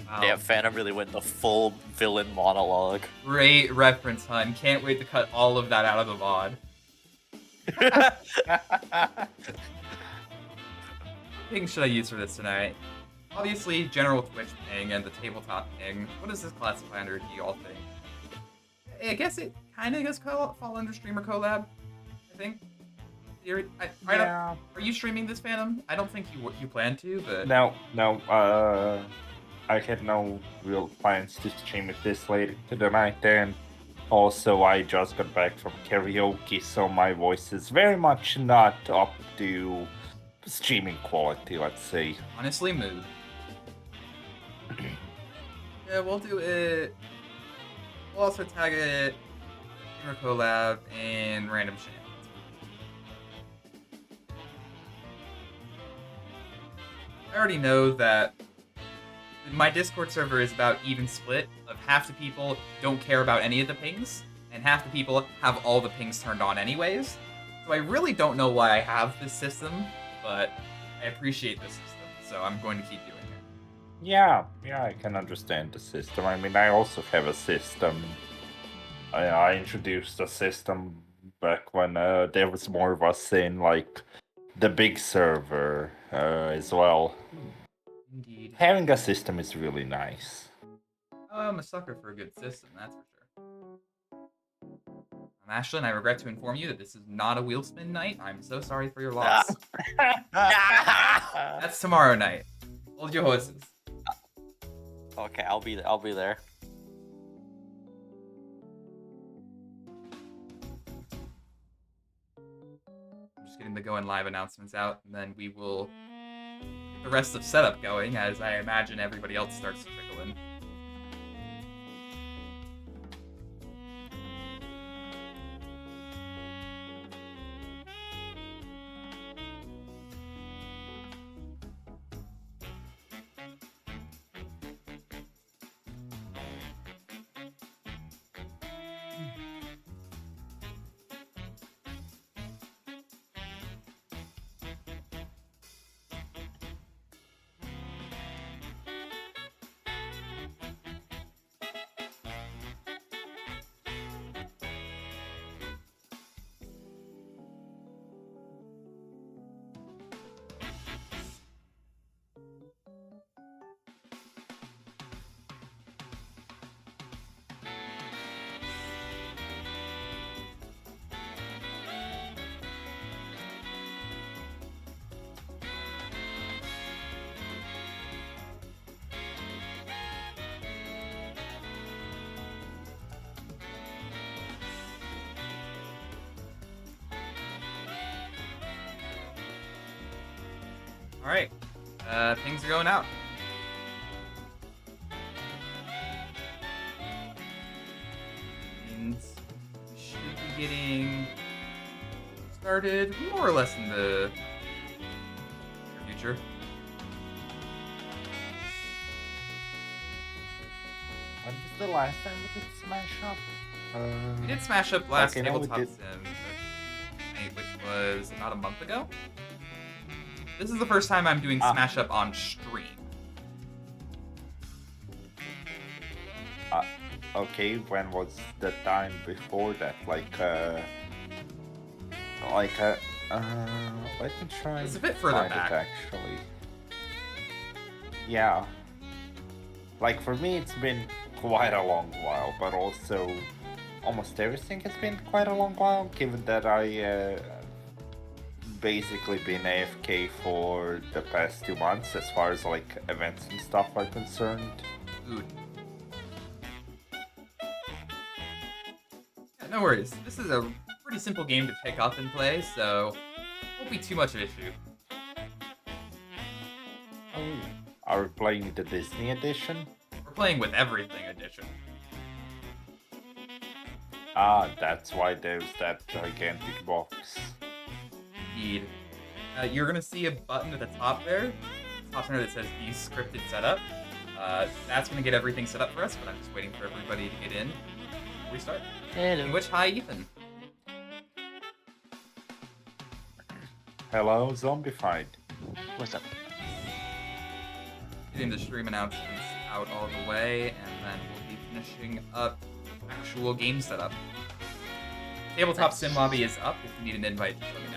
Wow. Yeah, Phantom really went the full villain monologue. Great reference, hun. Can't wait to cut all of that out of the VOD. What ping should I use for this tonight? Obviously, general Twitch ping and the tabletop ping. What does this classify under, do you all think? I guess it kind of does fall under streamer collab, I think. Yeah. Are you streaming this, Phantom? I don't think you plan to, but... No, I had no real plans to stream it this late into the night, and also I just got back from karaoke, so my voice is very much not up to streaming quality, let's say. Honestly, mood. Yeah, we'll do it. We'll also tag it streamer collab and random shenanigans. I already know that my Discord server is about even split of half the people don't care about any of the pings, and half the people have all the pings turned on anyways. So I really don't know why I have this system, but I appreciate this system, so I'm going to keep doing it. Yeah, I can understand the system. I mean, I also have a system. I introduced a system back when there was more of us in, like, the big server as well. Indeed. Having a system is really nice. I'm a sucker for a good system, that's for sure. Ashlyn, I regret to inform you that this is not a wheel spin night. I'm so sorry for your loss. That's tomorrow night. Hold your horses. Okay, I'll be there. I'm just getting the going live announcements out, and then we will get the rest of setup going as I imagine everybody else starts to trickle in. Alright, things are going out. And we should be getting started more or less in the near future. When was the last time we did Smash Up? We did Smash Up last okay, no, we Tabletop did. Sim, which was about a month ago. This is the first time I'm doing Smash Up on stream. Okay, when was the time before that? Let me try. It's a bit further find back. it, actually. Yeah. Like, for me, it's been quite a long while, but also almost everything has been quite a long while, given that I basically been AFK for the past 2 months as far as like events and stuff are concerned. Food. Yeah, no worries. This is a pretty simple game to pick up and play, so it won't be too much of an issue. Oh, are we playing the Disney edition? We're playing with everything edition. Ah, that's why there's that gigantic box. Indeed. You're gonna see a button at the top there, top center that says "Use Scripted Setup." That's gonna get everything set up for us, but I'm just waiting for everybody to get in before we start. Hello. In which, hi, Ethan. Hello, Zombified. What's up? getting the stream announcements out all the way, and then we'll be finishing up actual game setup. Tabletop Sim Lobby is up. If you need an invite, just let me know.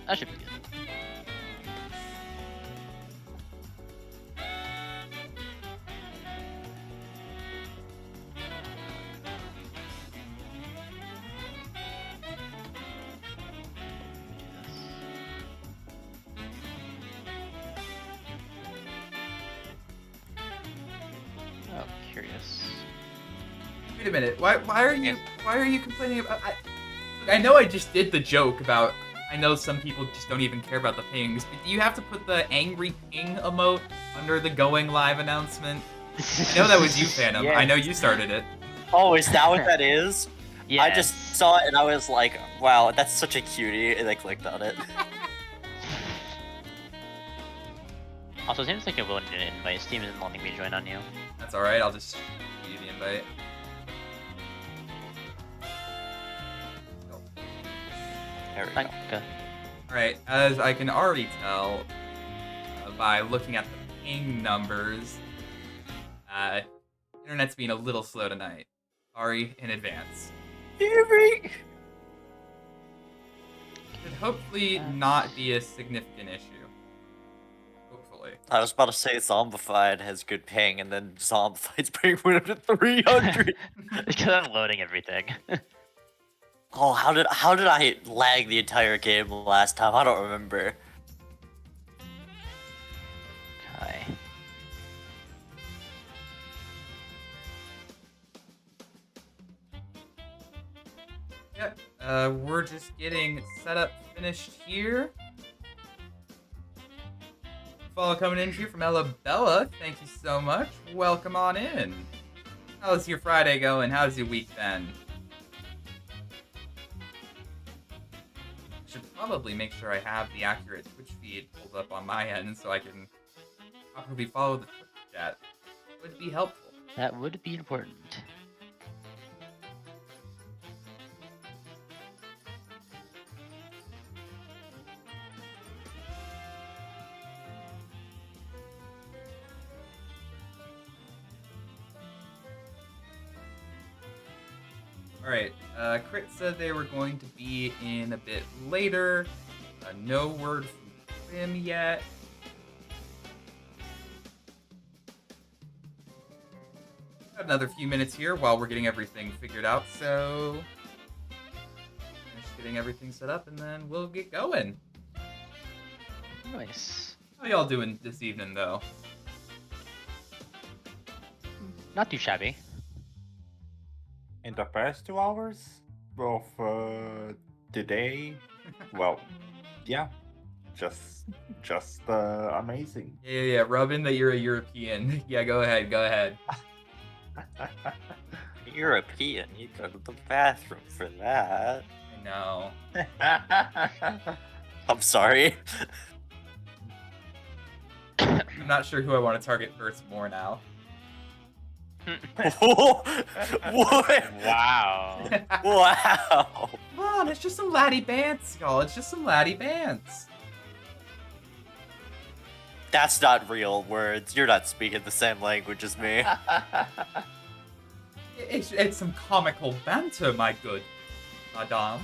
That should be good. Oh, curious. Wait a minute. Why are you complaining about? I know I just did the joke about. I know some people just don't even care about the pings, but do you have to put the angry ping emote under the going live announcement? I know that was you, Phantom. Yes. I know you started it. Oh, is that what that is? Yeah. I just saw it and I was like, wow, that's such a cutie, and I clicked on it. Also, it seems like it won't invite. Steam isn't letting me join on you. That's alright, I'll just give you the invite. There we Thank go. God. Alright, as I can already tell by looking at the ping numbers, internet's being a little slow tonight. Sorry in advance. Erin! Should hopefully not be a significant issue. Hopefully. I was about to say Zombified has good ping, and then Zombified's ping went up to 300. Because I'm loading everything. Oh, how did I lag the entire game last time? I don't remember. Okay. Yep, we're just getting set up finished here. Follow coming in here from Bella. Thank you so much. Welcome on in. How's your Friday going? How's your week been? Should probably make sure I have the accurate Twitch feed pulled up on my end so I can properly follow the Twitch chat. Would be helpful. That would be important. Alright, Crit said they were going to be in a bit later. No word from Grim yet. Got another few minutes here while we're getting everything figured out, so finish getting everything set up and then we'll get going. Nice. How y'all doing this evening, though? Not too shabby. In the past 2 hours of today, well, yeah, just amazing. Yeah, rubbing that you're a European. Yeah, go ahead. European, you go to the bathroom for that. I know. I'm sorry. I'm not sure who I want to target first more now. What? Wow. Wow. Come on, it's just some laddie bants, y'all. It's just some laddie bants. That's not real words. You're not speaking the same language as me. It's some comical banter, my good madame.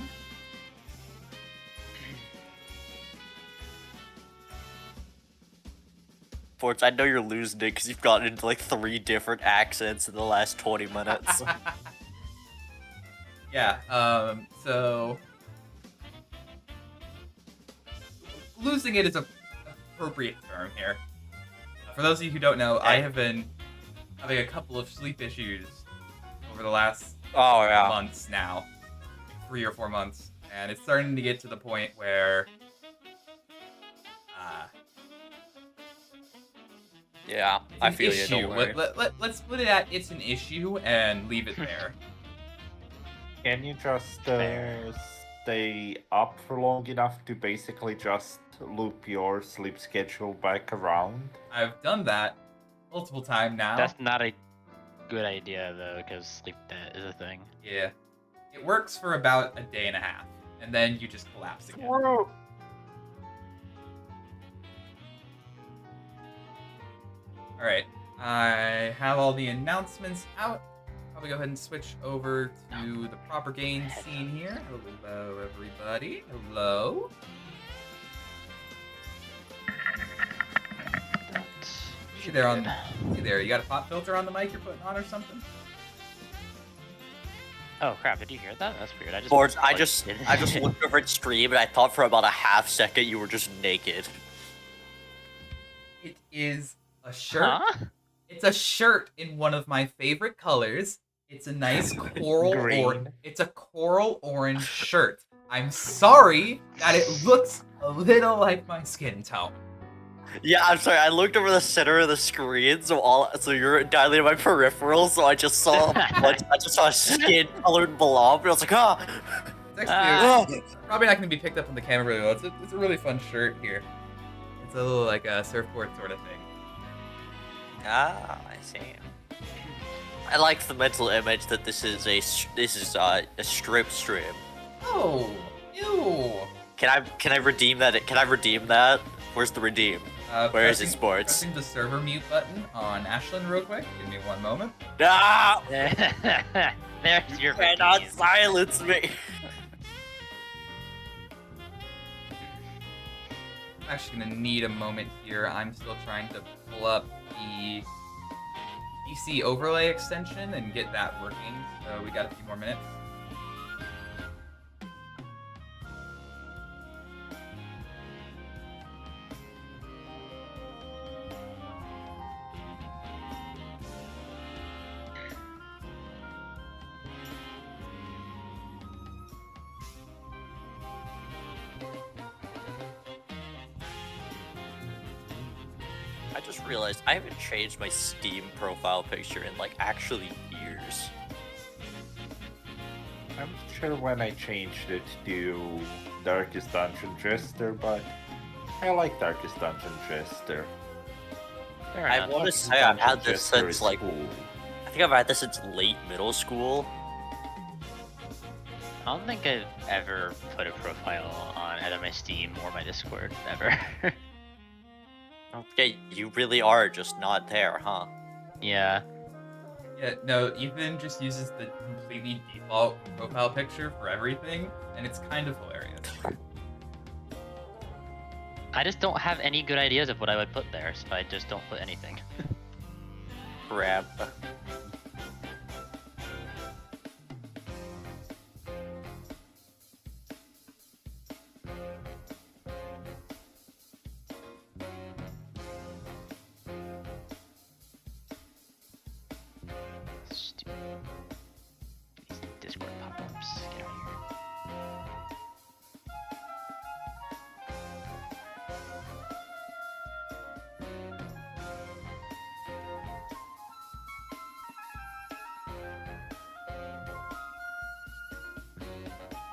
Forts, I know you're losing it because you've gotten into like 3 different accents in the last 20 minutes. Yeah, so losing it is a appropriate term here. For those of you who don't know, I have been having a couple of sleep issues over the last Oh yeah. months now, 3 or 4 months, and it's starting to get to the point where Yeah, it's I an feel you. issue. Don't worry. Let's put it at it's an issue and leave it there. Can you just Fair. stay up for long enough to basically just loop your sleep schedule back around? I've done that multiple times now. That's not a good idea though, because sleep debt is a thing. Yeah. It works for about a day and a half, and then you just collapse again. All right. I have all the announcements out. Probably go ahead and switch over to the proper game scene here. Hello, everybody. Hello. See there on. See there. You got a pop filter on the mic you're putting on or something? Oh crap! Did you hear that? That's weird. I just looked over at stream and I thought for about a half second you were just naked. It is a shirt. Huh? It's a shirt in one of my favorite colors. It's a nice coral Green. It's a coral orange shirt. I'm sorry that it looks a little like my skin tone. Yeah, I'm sorry. I looked over the center of the screen, so you're dilating my peripheral, so I just saw a skin-colored blob, and I was like, ah. It's actually probably not going to be picked up on the camera really well. It's a really fun shirt here. It's a little like a surfboard sort of thing. Ah, I see. I like the mental image that this is a strip stream. Oh, ew. Can I redeem that? Can I redeem that? Where's the redeem? Where is it, sports? Pressing the server mute button on Ashlyn real quick. Give me one moment. Ah! There's your You cannot victim. silence me. I'm actually gonna need a moment here. I'm still trying to pull up the PC overlay extension and get that working. So we got a few more minutes. I just realized I haven't changed my Steam profile picture in like actually years. I'm not sure when I changed it to Darkest Dungeon Jester, but I like Darkest Dungeon Jester. Fair I enough. want to Darkest say I've Dungeon had this Jester since is like cool. I think I've had this since late middle school. I don't think I've ever put a profile on either my Steam or my Discord ever. Okay, you really are just not there, huh? Yeah. Yeah, no, Ethan just uses the completely default profile picture for everything, and it's kind of hilarious. I just don't have any good ideas of what I would put there, so I just don't put anything. Crap. Stupid. These Discord pop-ups. Get out of here.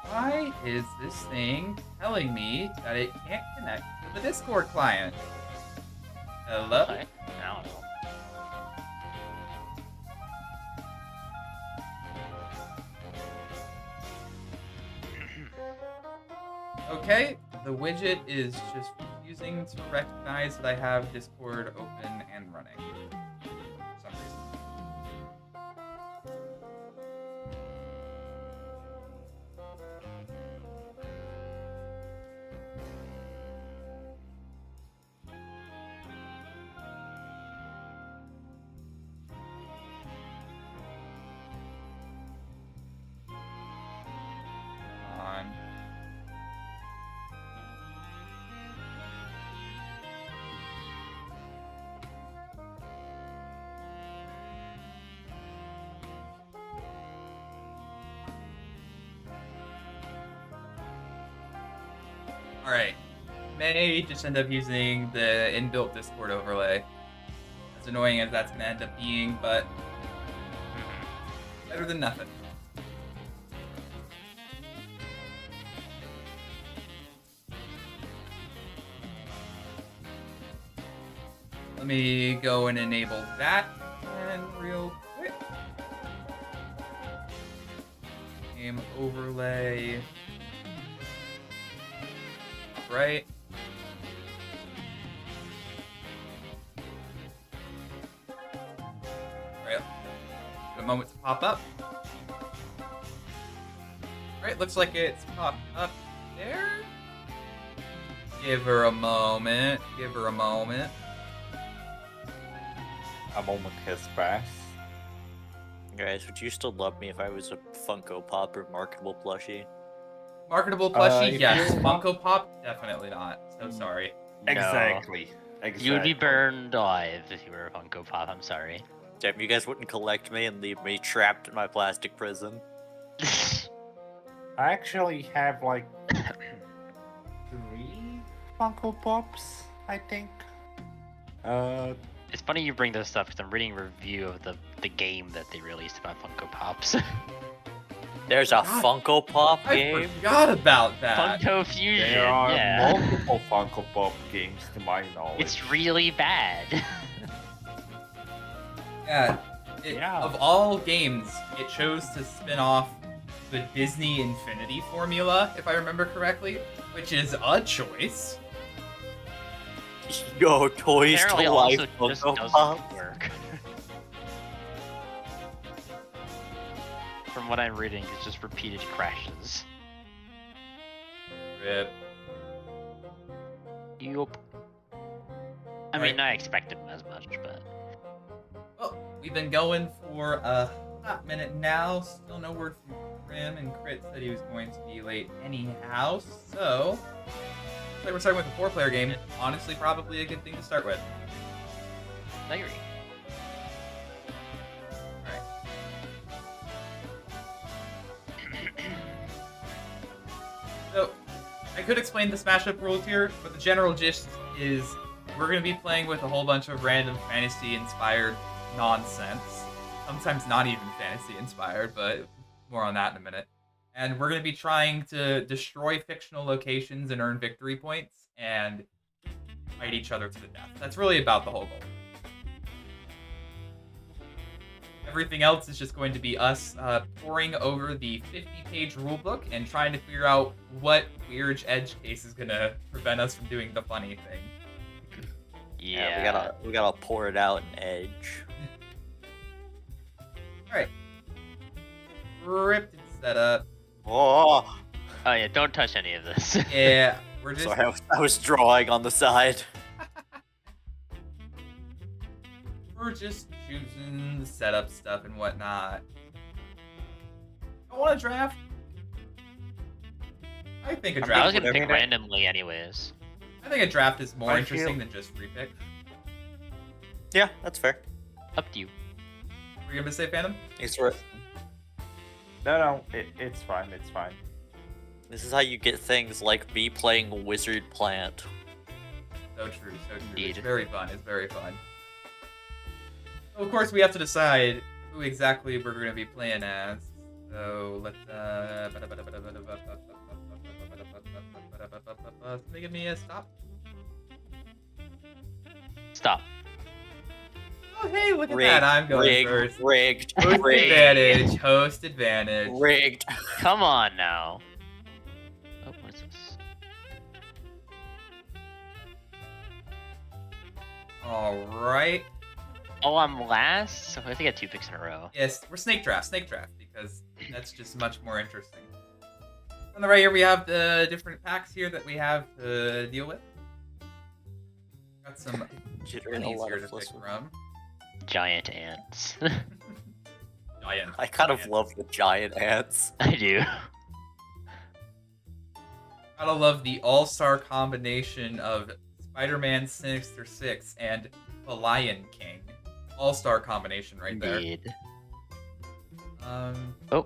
Why is this thing telling me that it can't connect to the Discord client? Hello? Okay. I don't know. Okay, the widget is just refusing to recognize that I have Discord open and running. For some reason. On. Alright. May just end up using the inbuilt Discord overlay. As annoying as that's going to end up being, but better than nothing. Let me go and enable that and real quick. Game overlay. Right. a moment to pop up. Alright, looks like it's popped up there. Give her a moment. Give her a moment. A moment has passed. Guys, would you still love me if I was a Funko Pop or marketable plushie? Marketable plushie, if yes. you- Funko Pop, definitely not. So sorry. No. Exactly. You would be burned alive if you were a Funko Pop. I'm sorry. Damn, you guys wouldn't collect me and leave me trapped in my plastic prison. I actually have like 3 Funko Pops, I think. It's funny you bring this up because I'm reading a review of the game that they released about Funko Pops. There's a God, Funko Pop I game? forgot about that. Funko Fusion, there are yeah. multiple Funko Pop games to my knowledge. It's really bad. Yeah. Yeah. Of all games, it chose to spin off the Disney Infinity formula, if I remember correctly, which is a choice. Yo, Toys Apparently to also Life just Funko doesn't Pop. work. From what I'm reading, it's just repeated crashes. Rip. Yup. I mean, I expected as much, but Well, we've been going for a hot minute now. Still no word from Grim, and Crit said he was going to be late anyhow. So, looks like we're starting with a 4-player game. Honestly, probably a good thing to start with. I agree. Alright. So, I could explain the Smash Up rules here, but the general gist is we're going to be playing with a whole bunch of random fantasy-inspired nonsense. Sometimes not even fantasy-inspired, but more on that in a minute. And we're going to be trying to destroy fictional locations and earn victory points, and fight each other to the death. That's really about the whole goal. Everything else is just going to be us poring over the 50-page rulebook and trying to figure out what weird edge case is going to prevent us from doing the funny thing. Yeah. We gotta pour it out in Edge. Alright. Scripted setup. Oh, Oh yeah, don't touch any of this. Yeah, we're just... sorry, I was drawing on the side. We're just choosing the setup stuff and whatnot. I want to draft. I think a I draft. was gonna whatever pick that- randomly anyways. I think a draft is more I interesting feel- than just free pick. Yeah, that's fair. Up to you. Were you gonna say Phantom? It's right. No, it's fine, it's fine. This is how you get things like me playing Wizard Plant. So true, so true. It's Indeed. very fun. It's very fun. So of course, we have to decide who exactly we're gonna be playing as. So let's somebody give me a stop. Stop. Oh hey, look at Rigged, that! I'm going rigged, first. rigged, Host rigged, advantage. Host advantage. rigged. Come on now. Oh, what is this? All right. Oh, I'm last? So I think I got 2 picks in a row. Yes, we're snake draft, because that's just much more interesting. On the right here, we have the different packs here that we have to deal with. Got some Jittering a pennies lot here of to pick listen. from. Giant ants. Giant. I kind of giant. love the giant ants. I do. Gotta love the all-star combination of Spider-Man Sinister Six and the Lion King. All-star combination right there. Indeed. Oh,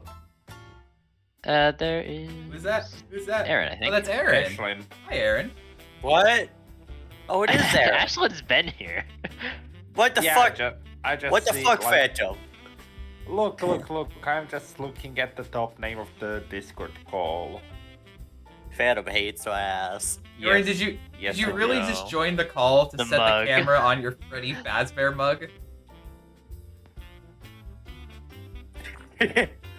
There is. who's that? Who's that? Erin, I Oh, think. that's Erin. Ashlyn. Hi, Erin. What? Oh, it is there. Ashlyn's been here. What the Yeah, fuck? I just What the see, fuck, like, Phantom? Look, I'm just looking at the top name of the Discord call. Phantom hates my ass. Erin, Yes, did yes, you I really know. just join the call to The set mug. the camera on your Freddy Fazbear mug?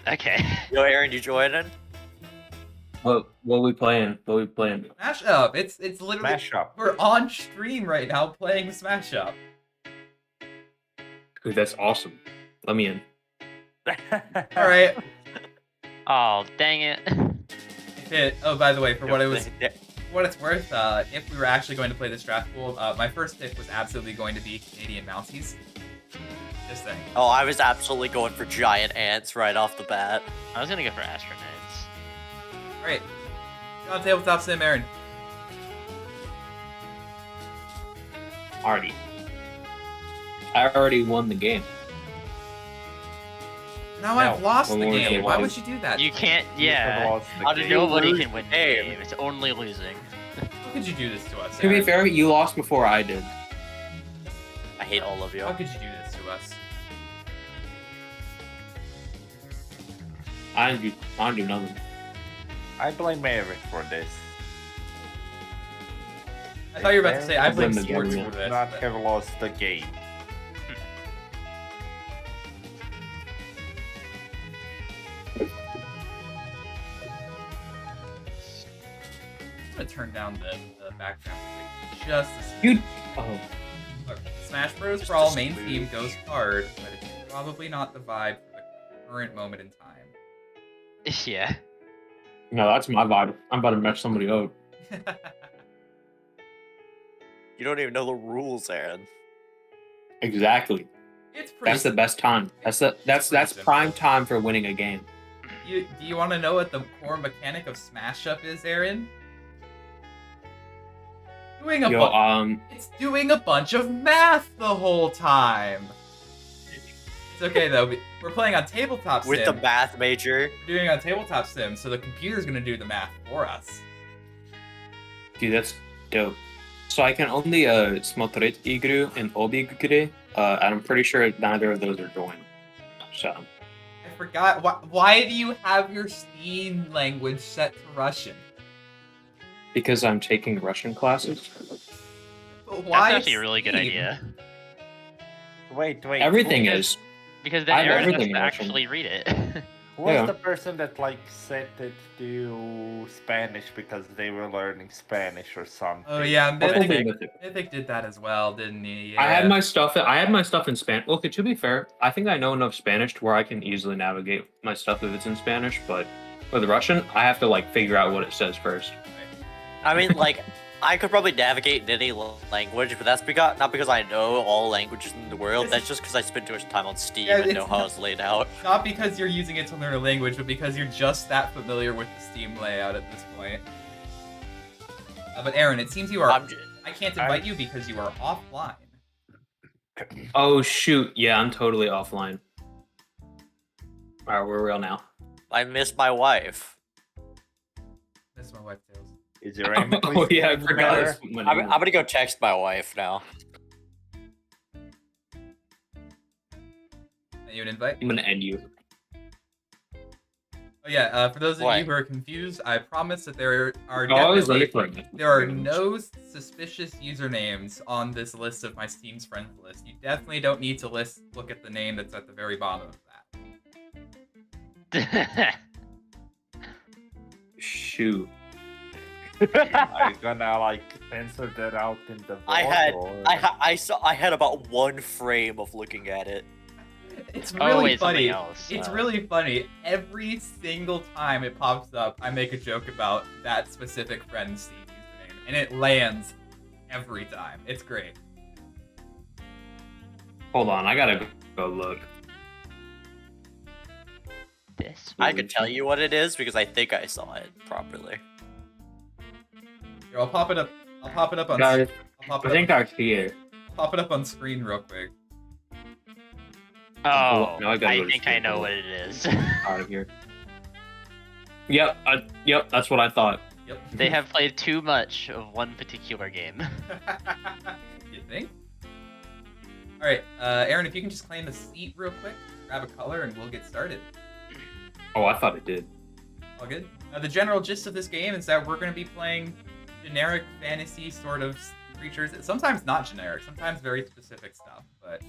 Okay. Yo, Aaron, you joining? What we playing? What we playing? Smash Up. It's literally Smash up. we're on stream right now playing Smash Up. Dude, that's awesome. Let me in. All right. Oh, dang it. If it. Oh, by the way, for what it was, Yeah. what it's worth, if we were actually going to play this draft pool, my first pick was absolutely going to be Canadian Mounties. Just saying. Oh, I was absolutely going for giant ants right off the bat. I was gonna go for astronauts. All right. Get on Tabletop Sim, Erin. I already won the game. Now No, I've lost the we're going game. to Why lose. would you do that? You can't, You have yeah. lost the game. Nobody lose can win the the game. game. It's only losing. How could you do this to us, To be Erin? fair, you lost before I did. I hate all of you. How could you do this to us? I didn't do nothing. I blame Erin for this. I thought you were about to say I blame Blame the sports for government. this. Not but- have lost the game. I'm gonna turn down the background music just a second. You. Oh. Look, Smash Bros. Just For All a main smooth. theme goes hard, but it's probably not the vibe for the current moment in time. Yeah. No, that's my vibe. I'm about to mess somebody up. You don't even know the rules, Aaron. Exactly. It's pretty. That's the best time. That's simple. prime time for winning a game. Do you want to know what the core mechanic of Smash Up is, Aaron? Doing a Yo, It's doing a bunch of math the whole time. It's okay though. We're playing on Tabletop Sim. With the math major. We're doing it on Tabletop Sim, so the computer's gonna do the math for us. dude, that's dope. So I can only smotreć igru and obig gry. And I'm pretty sure neither of those are joined. So I forgot. Why do you have your Steam language set to Russian? because I'm taking Russian classes. But why That's actually a really good Steam? idea. Wait. Everything who is. Because I then have Aaron has everything to in Russian. actually read it. Who was Yeah. the person that like set it to Spanish because they were learning Spanish or something? Oh yeah, Probably Mythic, Mythic. Mythic did that as well, didn't he? I had Yeah. my stuff. I had my stuff in Spanish. Okay, to be fair, I think I know enough Spanish to where I can easily navigate my stuff if it's in Spanish. But with Russian, I have to like figure out what it says first. I mean, like, I could probably navigate in any language, but that's not because I know all languages in the world. That's just because I spend too much time on Steam Yeah, and know it's how not- it's laid out. Not because you're using it to learn a language, but because you're just that familiar with the Steam layout at this point. But Aaron, it seems you are. I'm j- I can't invite you because you are offline. Oh shoot! Yeah, I'm totally offline. All right, we're real now. I miss my wife. That's my wife Tails. Is your aim at Oh least yeah, I getting forgot. better? that's what my I'm name is. gonna go text my wife now. Sent you an invite? I'm gonna end you. Oh yeah. For those of What? you who are confused, I promise that there are Oh, I was ready definitely for it. there are no suspicious usernames on this list of my Steam's friends list. You definitely don't need to look at the name that's at the very bottom of that. Shoot. Are you gonna like censor that out in the I VOD, had, or- I had about one frame of looking at it. It's Oh, really wait, something funny. else. It's really funny. Every single time it pops up, I make a joke about that specific friend's Steam username, and it lands every time. It's great. Hold on, I gotta go look. This. I could tell you what it is because I think I saw it properly. Here, I'll pop it up. I'll pop it up on. Guys, I'll pop I it think up. I see it. Pop it up on screen real quick. Oh, No, I gotta I go to think I sleep. know what it is. Out of here. Yep, yep, that's what I thought. Yep. They have played too much of one particular game. You think? All right, Aaron, if you can just claim the seat real quick, grab a color, and we'll get started. Oh, I thought it did. All good. The general gist of this game is that we're going to be playing generic fantasy sort of creatures. Sometimes not generic, sometimes very specific stuff. But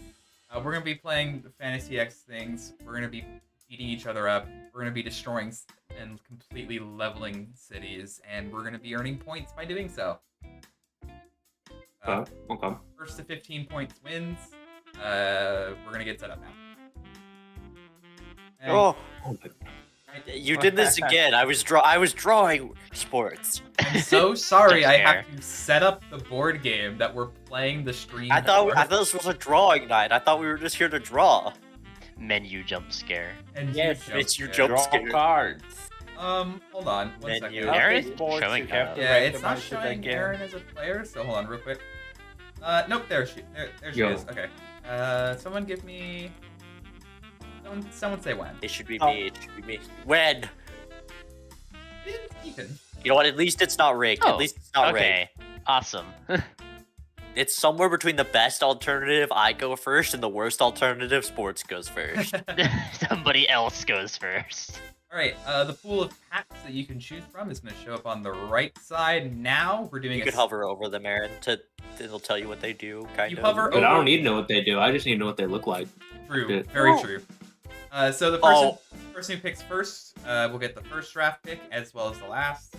we're going to be playing the Fantasy X things. We're going to be beating each other up. We're going to be destroying and completely leveling cities, and we're going to be earning points by doing so. Okay. First to 15 points wins. We're going to get set up now. Okay. Oh, Oh my you did this again. I was drawing sports. I'm so sorry. Jump I scare. have to set up the board game that we're playing the stream. I thought for. this was a drawing night. I thought we were just here to draw. Menu jump scare. And Yes, you it's your scare. jump Draw scare. cards. Hold on. One Menu. second. After Aaron sports, showing you have up. to Yeah, it's not randomize it showing again. Erin as a player, so hold on real quick. Nope, there she Yo. is. Okay. Someone give me... Someone say when. It should be Oh. me. It should be me. When? Ethan. You know what? At least it's not rigged. Oh, At least it's not rigged. Okay, awesome. It's somewhere between the best alternative, I go first, and the worst alternative, sports goes first. Somebody else goes first. Alright, the pool of packs that you can choose from is going to show up on the right side now. We're doing You a... could hover over them, Aaron. It'll tell you what they do, kind You of. hover But I over- don't need to know what they do. I just need to know what they look like. True, Good. very Oh. true. So the person who picks first will get the first draft pick as well as the last.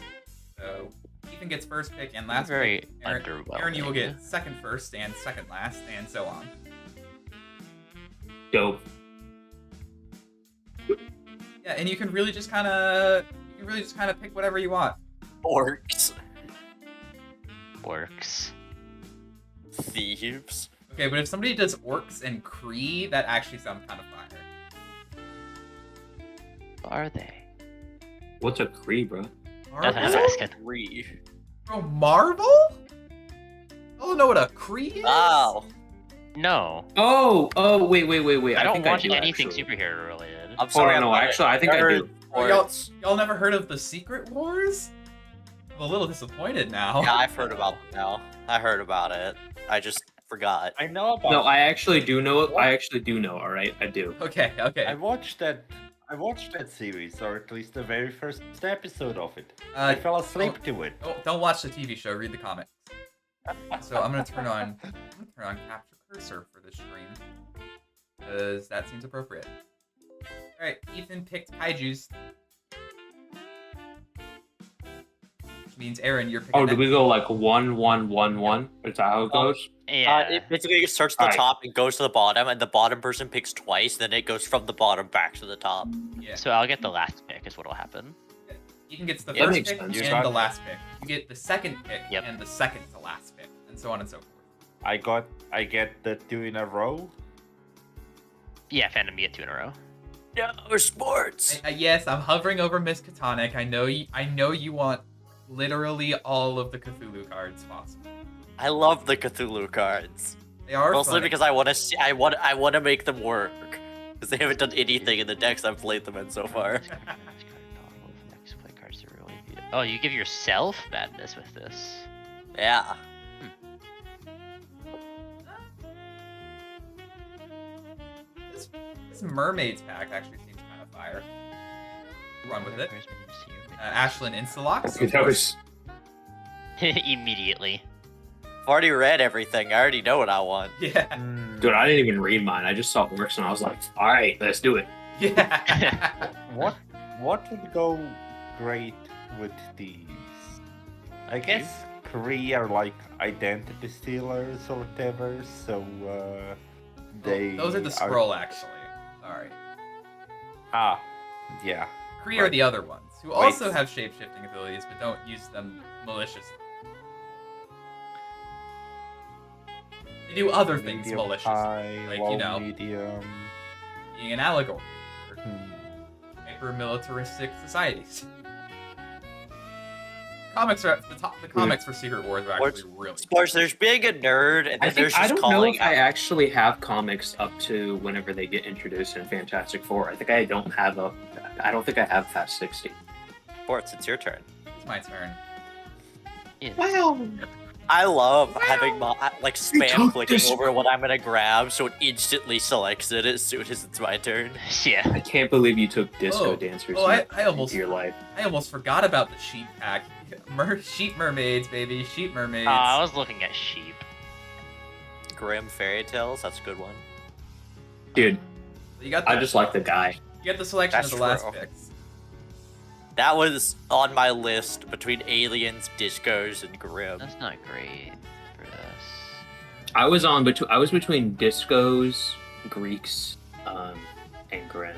So Ethan gets first pick and last Very pick. Aaron, underwhelming. you will get second first and second last, and so on. Dope. Yeah, and you can really just kind of pick whatever you want. Orcs. Works. Thieves. Okay, but if somebody does orcs and Kree, that actually sounds kind of fire. What are they? What's a Kree, bro? That's Marvel? asking. Three. Bro, Marvel? I don't know what a Kree is. Wow. No, Oh, wait. I don't think watch do, anything actually. superhero related. I'm Hold sorry. on, no, actually, I think I do. Y'all never heard of the Secret Wars? I'm a little disappointed now. Yeah, I've heard about them now. I heard about it. I just forgot. I know about. No, I actually do know it. I actually do know, alright? I do. Okay. I watched that series, or at least the very first episode of it. I fell asleep to it. Don't watch the TV show. Read the comics. So I'm gonna turn on capture cursor for this stream because that seems appropriate. All right, Ethan picked kaiju's, which means Aaron, you're picking. Oh, do we go like 1-1-1-1? Is that how it goes? Yeah. It basically starts at the Alright. top and goes to the bottom, and the bottom person picks twice, then it goes from the bottom back to the top. Yeah. So I'll get the last pick. Is what'll happen. Ethan gets the Yeah, first makes pick sense. You and got the it. last pick. You get the second pick Yep. and the second to last pick, and so on and so forth. I get the 2 in a row. Yeah, Phantom, you get 2 in a row. No, sports! Yes, I'm hovering over Miss Katonic. I know you want literally all of the Cthulhu cards possible. I love the Cthulhu cards. They are Mostly funny. because I want to see. I want to make them work. Because they haven't done anything in the decks I've played them in so far. Next play cards to really be. Oh, you give yourself madness with this. Yeah. This mermaids pack actually seems kind of fire. Run with it. Ashlyn Instalocks. That was. Immediately. I've already read everything. I already know what I want. Yeah, Dude, I didn't even read mine. I just saw works and I was like, alright, let's do it. yeah. What would go great with these? I guess Kree are like identity stealers or whatever, so they. Those are the scroll, actually. Sorry. Ah, yeah. Kree are the other ones, who also have shape-shifting abilities, but don't use them maliciously. They do other things Medium maliciously, high, like, low, you know. medium. Being an allegory for Hmm. hyper-militaristic societies. Comics are at the top. The comics for Secret Wars are actually really. Sports, there's being a nerd, and then there's just I don't know calling if I out. actually have comics up to whenever they get introduced in Fantastic Four. I think I don't have a. I don't think I have past 60. Sports, it's your turn. It's my turn. Yes. Wow. I love having my like spam took clicking this- over what I'm gonna grab, so it instantly selects it as soon as it's my turn. Yeah. I can't believe you took Disco Oh. Dancers Oh, I almost into your life. I almost forgot about the sheep pack. Sheep mermaids, baby. Sheep mermaids. I was looking at sheep. Grim Fairy Tales, that's a good one. Dude, You got. I just like the guy. You get the selection That's of the last true. picks. That was on my list between aliens, discos, and Grim. That's not great for us. I was between Discos, Greeks, and Grim.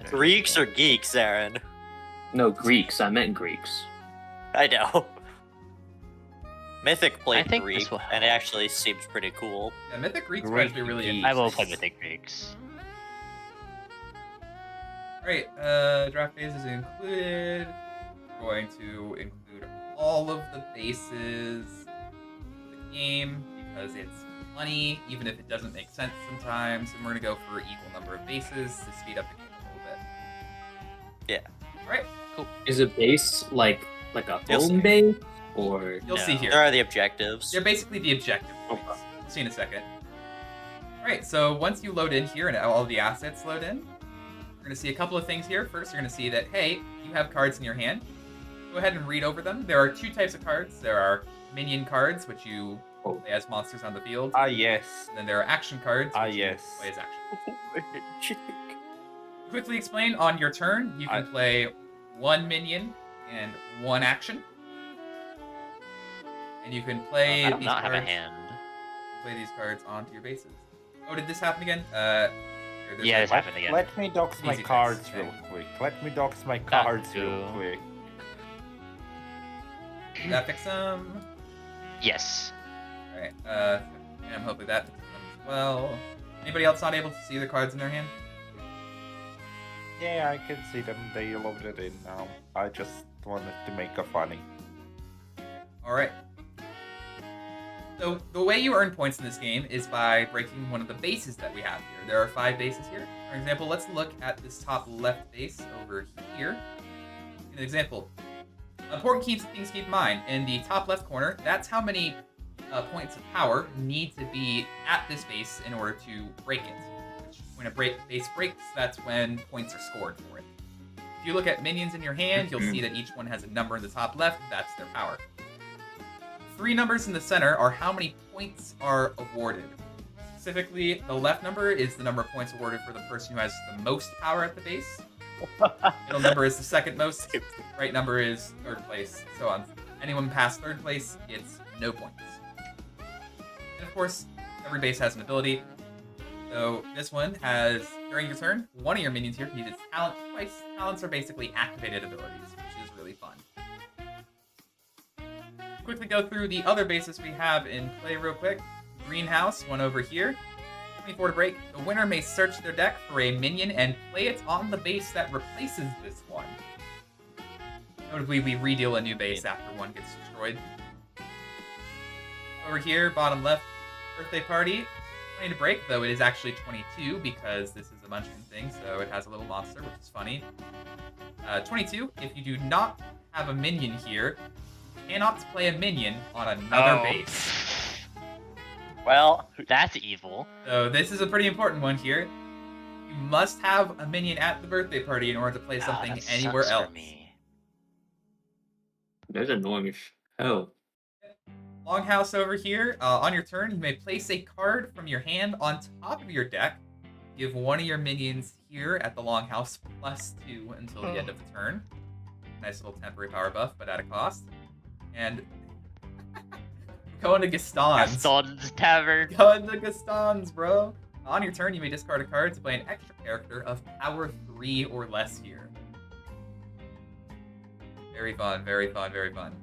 consideration. Greeks or geeks, Aaron? No, Greeks. I meant Greeks. I know. Mythic played I think Greek, this will and it help. actually seems pretty cool. Yeah, Mythic Greeks are Greek actually really geeks. interesting. I will play Mythic Greeks. Alright, draft phase is included. We're going to include all of the bases of the game because it's funny, even if it doesn't make sense sometimes. And we're going to go for equal number of bases to speed up the game a little bit. Yeah. Alright, Is a base like a You'll home see. base or? you'll see No. here. There are the objectives. They're basically the objective points. Okay. We'll see in a second. Alright, so once you load in here and all the assets load in, you're going to see a couple of things here. First, you're going to see that, hey, you have cards in your hand. Go ahead and read over them. There are two types of cards. There are minion cards, which you Oh. play as monsters on the field. Ah, yes. And then there are action cards, Ah, which yes. you play as action. Cheek. Quickly explain, on your turn, you can play one minion and one action. And you can play I do these not have cards. a hand. Play these cards onto your bases. Oh, did this happen again? Here, there's Yeah, like- this happened again. Let me dox my Easy fix. cards Okay. real quick. Let me dox my cards real you. quick. Did that fix them? Yes. Alright, and hopefully that fixes them as well. Anybody else not able to see the cards in their hand? Yeah, I can see them. They loaded in now. I just wanted to make a funny. Alright. So, the way you earn points in this game is by breaking one of the bases that we have here. There are 5 bases here. For example, let's look at this top left base over here. An example. Important things to keep in mind. In the top left corner, that's how many points of power need to be at this base in order to break it. When a base breaks, that's when points are scored for it. If you look at minions in your hand, you'll see that each one has a number in the top left. That's their power. 3 numbers in the center are how many points are awarded. Specifically, the left number is the number of points awarded for the person who has the most power at the base. Middle number is the second most. Right number is third place. So on. Anyone past third place gets no points. And of course, every base has an ability. So this one has, during your turn, one of your minions here can use its talent twice. Talents are basically activated abilities, which is really fun. Quickly go through the other bases we have in play real quick. Greenhouse, one over here. 24 to break. The winner may search their deck for a minion and play it on the base that replaces this one. Notably, we redeal a new base after one gets destroyed. Over here, bottom left, birthday party. 20 to break, though it is actually 22 because this is a munchkin thing, so it has a little monster, which is funny. 22, if you do not have a minion here, you cannot play a minion on another Oh. base. Well, That's evil. So this is a pretty important one here. You must have a minion at the birthday party in order to play something that anywhere sucks else. For me. That's annoying as hell. Longhouse over here. On your turn, you may place a card from your hand on top of your deck. Give one of your minions here at the Longhouse +2 until the end of the turn. Nice little temporary power buff, but at a cost. And going to Gaston's. Gaston's Tavern. Going to Gaston's, bro. On your turn, you may discard a card to play an extra character of power 3 or less here. Very fun, very fun, very fun.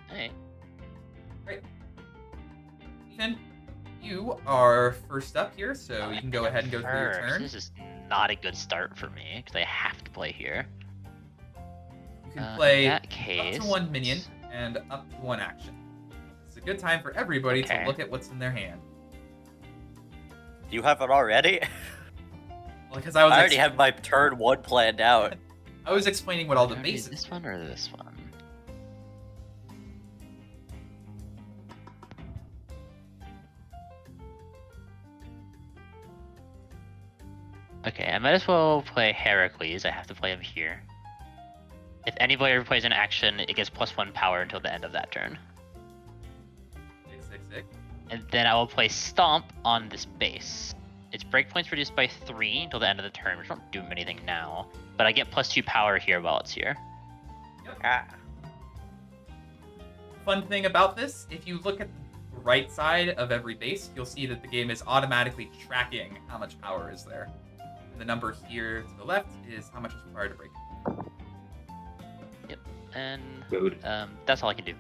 Hey. Great. Ethan, you are first up here, so you can go ahead and go through your First, turn. This is not a good start for me because I have to play here. You can In play that up case, to 1 minion and up to 1 action. It's a good time for everybody to Okay. look at what's in their hand. do you have it already? Well, because I was I already have my turn 1 planned out. I was explaining what all the Do I do bases. This one or this one? Okay, I might as well play Heracles. I have to play him here. If any player plays an action, it gets +1 power until the end of that turn. 666. And then I will play Stomp on this base. Its breakpoints reduced by 3 until the end of the turn, which won't do anything now. But I get +2 power here while it's here. Ah, Fun thing about this, if you look at the right side of every base, you'll see that the game is automatically tracking how much power is there. And the number here to the left is how much is required to break it. And Good. that's all I can do.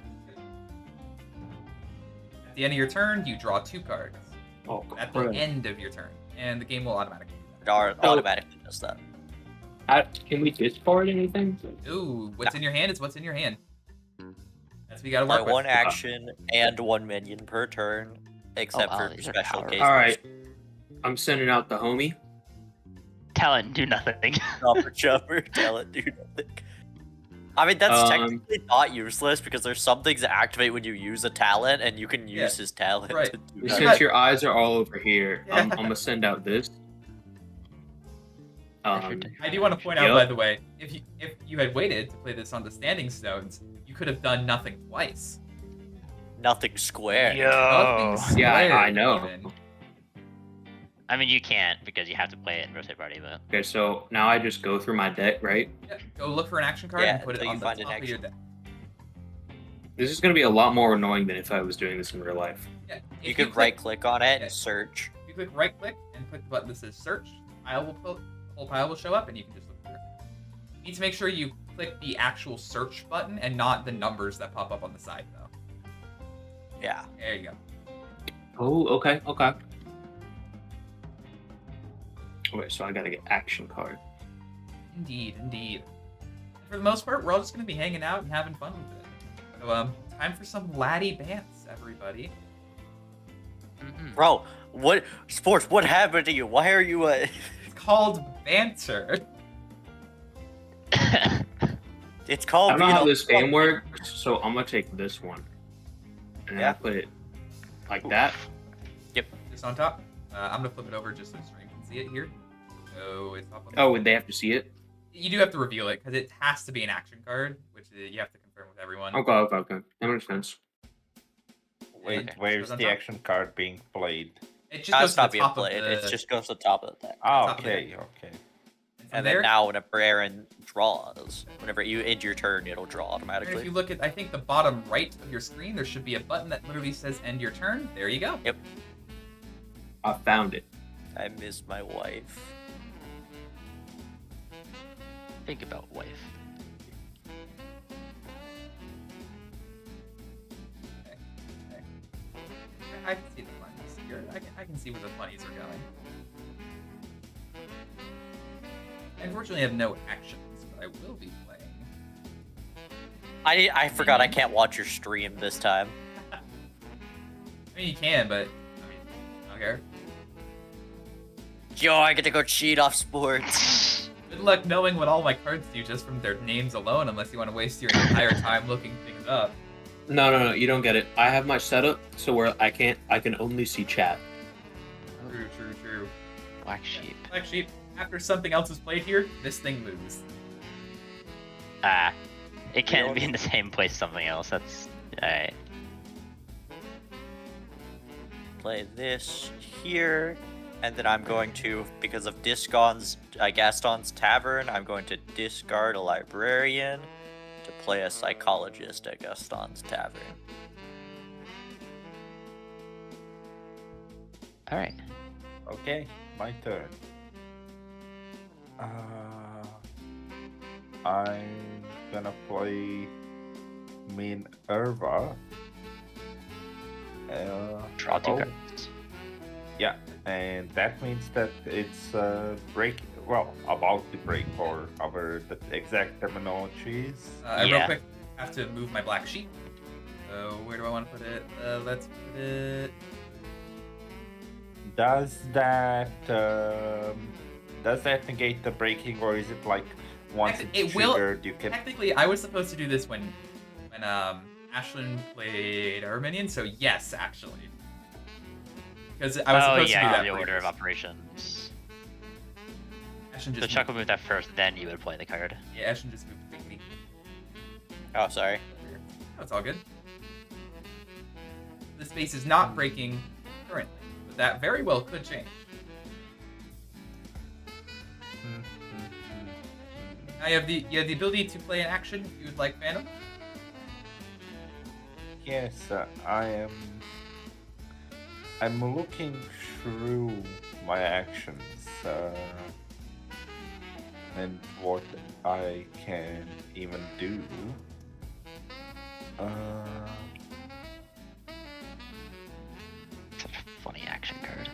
At the end of your turn, you draw 2 cards. Oh, At the crap. end of your turn, and the game will automatically do It automatically does that. Can we discard anything? that. Ooh, what's in your hand is what's in your hand. That's what you gotta Play work with. one action and 1 minion per turn, except wow, for these are special power. cases. All right. I'm sending out the homie. Talent, do nothing. Chopper, chopper, tell it, do nothing. I mean, that's Um, technically not useless because there's some things that activate when you use a talent, and you can use Yeah, his talent right. to do Yeah. that. Since your eyes are all over here, Yeah. I'm gonna send out this. I do want to point out, Yep. by the way, if you had waited to play this on the standing stones, you could have done nothing twice. Nothing square. Nothing Yeah, I squared, know. even. I mean, you can't because you have to play it in rotate party, but Okay, so now I just go through my deck, right? Yep. Go look for an action card Yeah, and put it until you on the find an top of your action. deck. This is gonna be a lot more annoying than if I was doing this in real life. Yeah. You if can click- right click on it Yeah. and search. You click right click and click the button that says search. The whole pile will show up, and you can just look through it. You need to make sure you click the actual search button and not the numbers that pop up on the side, though. Yeah. There you go. Oh, okay. Okay, so I gotta get action card. Indeed, indeed. And for the most part, we're all just going to be hanging out and having fun with it. So, time for some laddie bants, everybody. Bro, what sports? What happened to you? Why are you? It's called banter. It's I called. don't know you how know, this game works, so I'm gonna take this one. And Yeah. I put it like that. Just on top. I'm going to flip it over just so the stream can see it here. So it's up on the Oh, would they have to see it? You do have to reveal it, because it has to be an action card, which you have to confirm with everyone. Okay. That makes sense. Wait, Okay. where's Goes on the top. action card being played? It just That's goes to not the being top played. of the... It just goes to the top of the deck. Oh, Top of the okay, deck. okay. And from And there, then now, whenever Aaron draws, whenever you end your turn, it'll draw and if automatically. you look at, I think, the bottom right of your screen, there should be a button that literally says end your turn. There you go. I found it. I miss my wife. Think about wife. I can see the bunnies here. I can see where the bunnies are going. I unfortunately have no actions, but I will be playing. I forgot I can't watch your stream this time. I mean, you can, but I mean, I don't care. Yo, I get to go cheat off sports. Good luck knowing what all my cards do just from their names alone, unless you want to waste your entire time looking things up. No, you don't get it. I have my setup so where I can only see chat. True. Black sheep. Black sheep. After something else is played here, this thing moves. It can't be in the same place as something else. That's alright. Play this here, and then I'm going to, because of Gaston's Tavern, I'm going to discard a librarian to play a psychologist at Gaston's Tavern. Alright. Okay, my turn. I'm gonna play Minerva. Draw two oh, cards. Yeah, and that means that it's about to break, or our the exact terminology is. Real Yeah. quick, I have to move my black sheep. So where do I want to put it? Let's put it. Does that negate the breaking, or is it like once It it's will- triggered, you can? Technically, I was supposed to do this when Ashlyn played her minion. So yes, actually, because I was Oh supposed to do yeah, that. the order of previous. operations. Ashlyn So just Chuck moved, would move that first, then you would play the card. yeah, Ashlyn just moved quickly. Oh, sorry. That's all good. The space is not breaking currently, but that very well could change. Now you have the ability to play an action if you would like, Phantom. Yes, I'm looking through my actions. And what I can even do. Such a funny action card.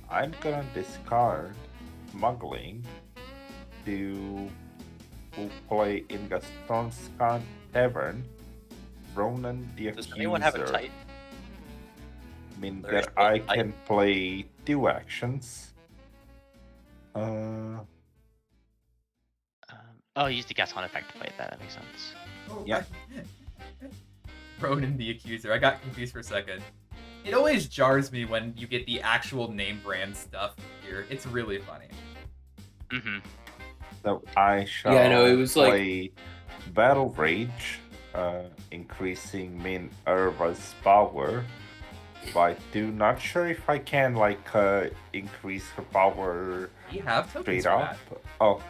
I'm gonna discard smuggling to play in Gaston's Tavern, Ronan the Does Accuser. anyone have a type? Mean There is that no I type. can play 2 actions. Oh, use the Gaston effect to play that. That makes sense. Oh, Yeah. Ronan the Accuser. I got confused for a second. It always jars me when you get the actual name brand stuff here. It's really funny. Mm-hmm. So I shall Yeah, I know, it was like- play Battle Rage, increasing Minerva's power by 2. Not sure if I can increase her power We have tokens straight for up. that. Oh,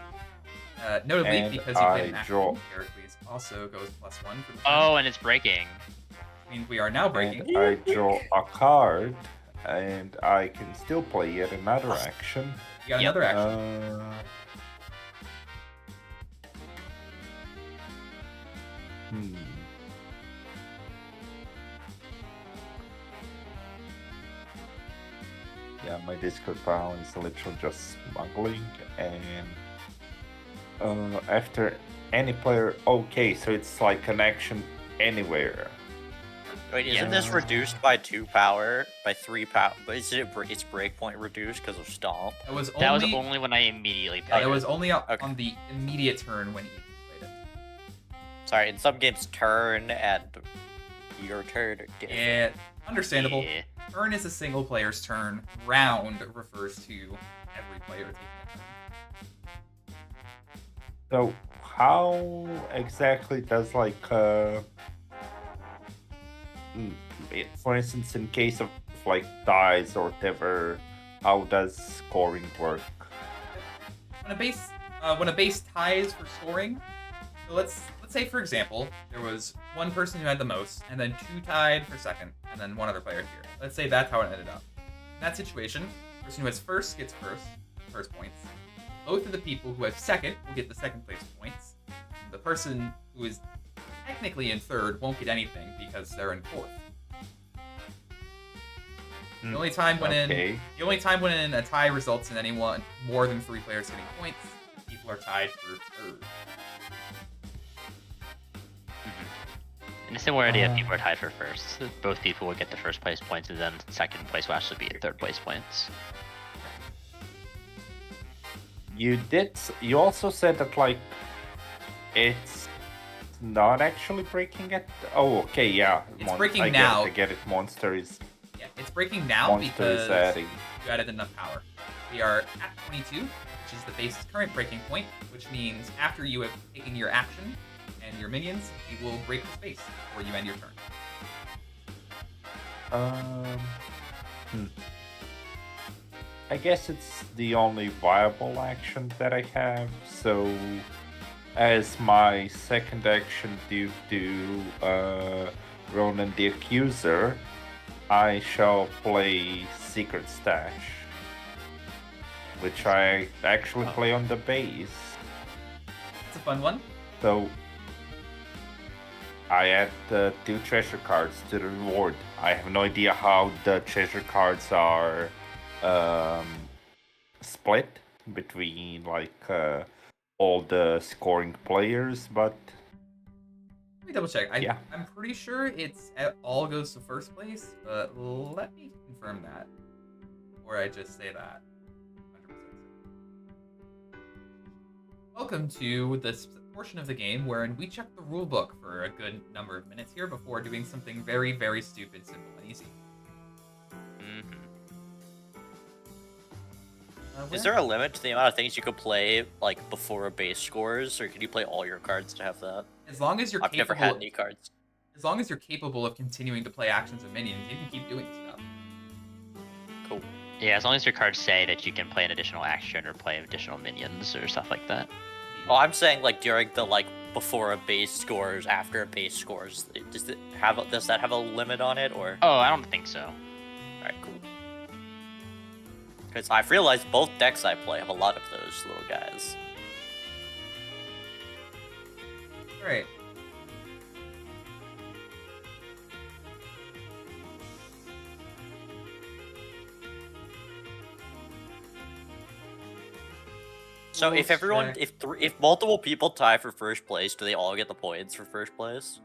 Notably, And because you played an I action, draw- Heracles also goes +1 for the turn. Oh, and it's breaking. I mean, we are now breaking. and I draw a card, and I can still play yet another action. You got Yep. another action. Hmm. Yeah, my Discord file is literally just smuggling, and after any player. Okay, so it's like an action anywhere. Wait, isn't this Yeah. reduced by 2 power? By 3 power? But is it its breakpoint reduced because of Stomp? That was That was only only when I immediately that played was it. only on Okay. the immediate turn when he played it. Sorry, in some games, turn and your turn are different. Yeah, understandable. Yeah. Turn is a single player's turn. Round refers to every player taking a turn. So how exactly does for instance, in case of ties or whatever, how does scoring work? When a base ties for scoring, so let's say for example there was one person who had the most, and then 2 tied for second, and then 1 other player here. Let's say that's how it ended up. In that situation, the person who has first gets first points. Both of the people who have second will get the second place points. The person who is technically in third won't get anything because they're in fourth. The only time when Okay. the only time when a tie results in anyone more than 3 players getting points, people are tied for third. In a similar idea, people are tied for first. Both people would get the first place points, and then second place will actually be third place points. You also said that it's not actually breaking it. Oh, okay, yeah. It's breaking I now. Get it. Monster is Yeah, it's breaking now because adding. you added enough power. We are at 22, which is the base's current breaking point, which means after you have taken your action and your minions, you will break the space before you end your turn. I guess it's the only viable action that I have. So, as my second action due to Ronan the Accuser, I shall play Secret Stash, which I actually play on the base. It's a fun one. So I add the 2 treasure cards to the reward. I have no idea how the treasure cards are split between all the scoring players, but Let me double check. Yeah. I'm pretty sure it all goes to first place, but let me confirm that. Or I just say that. 100%. Welcome to this portion of the game wherein we check the rulebook for a good number of minutes here before doing something very, very stupid, simple, and easy. Mm-hmm. Is there a limit to the amount of things you could play before a base scores, or can you play all your cards to have that? As long as you're I've capable, never had any cards. as long as you're capable of continuing to play actions and minions, you can keep doing stuff. Cool. Yeah, as long as your cards say that you can play an additional action or play additional minions or stuff like that. Oh, I'm saying like during the like before a base scores, after a base scores. Does that have a limit on it or? Oh, I don't think so. All right, cool. Because I've realized both decks I play have a lot of those little guys. Alright. So if everyone, check. if multiple people tie for first place, do they all get the points for first place?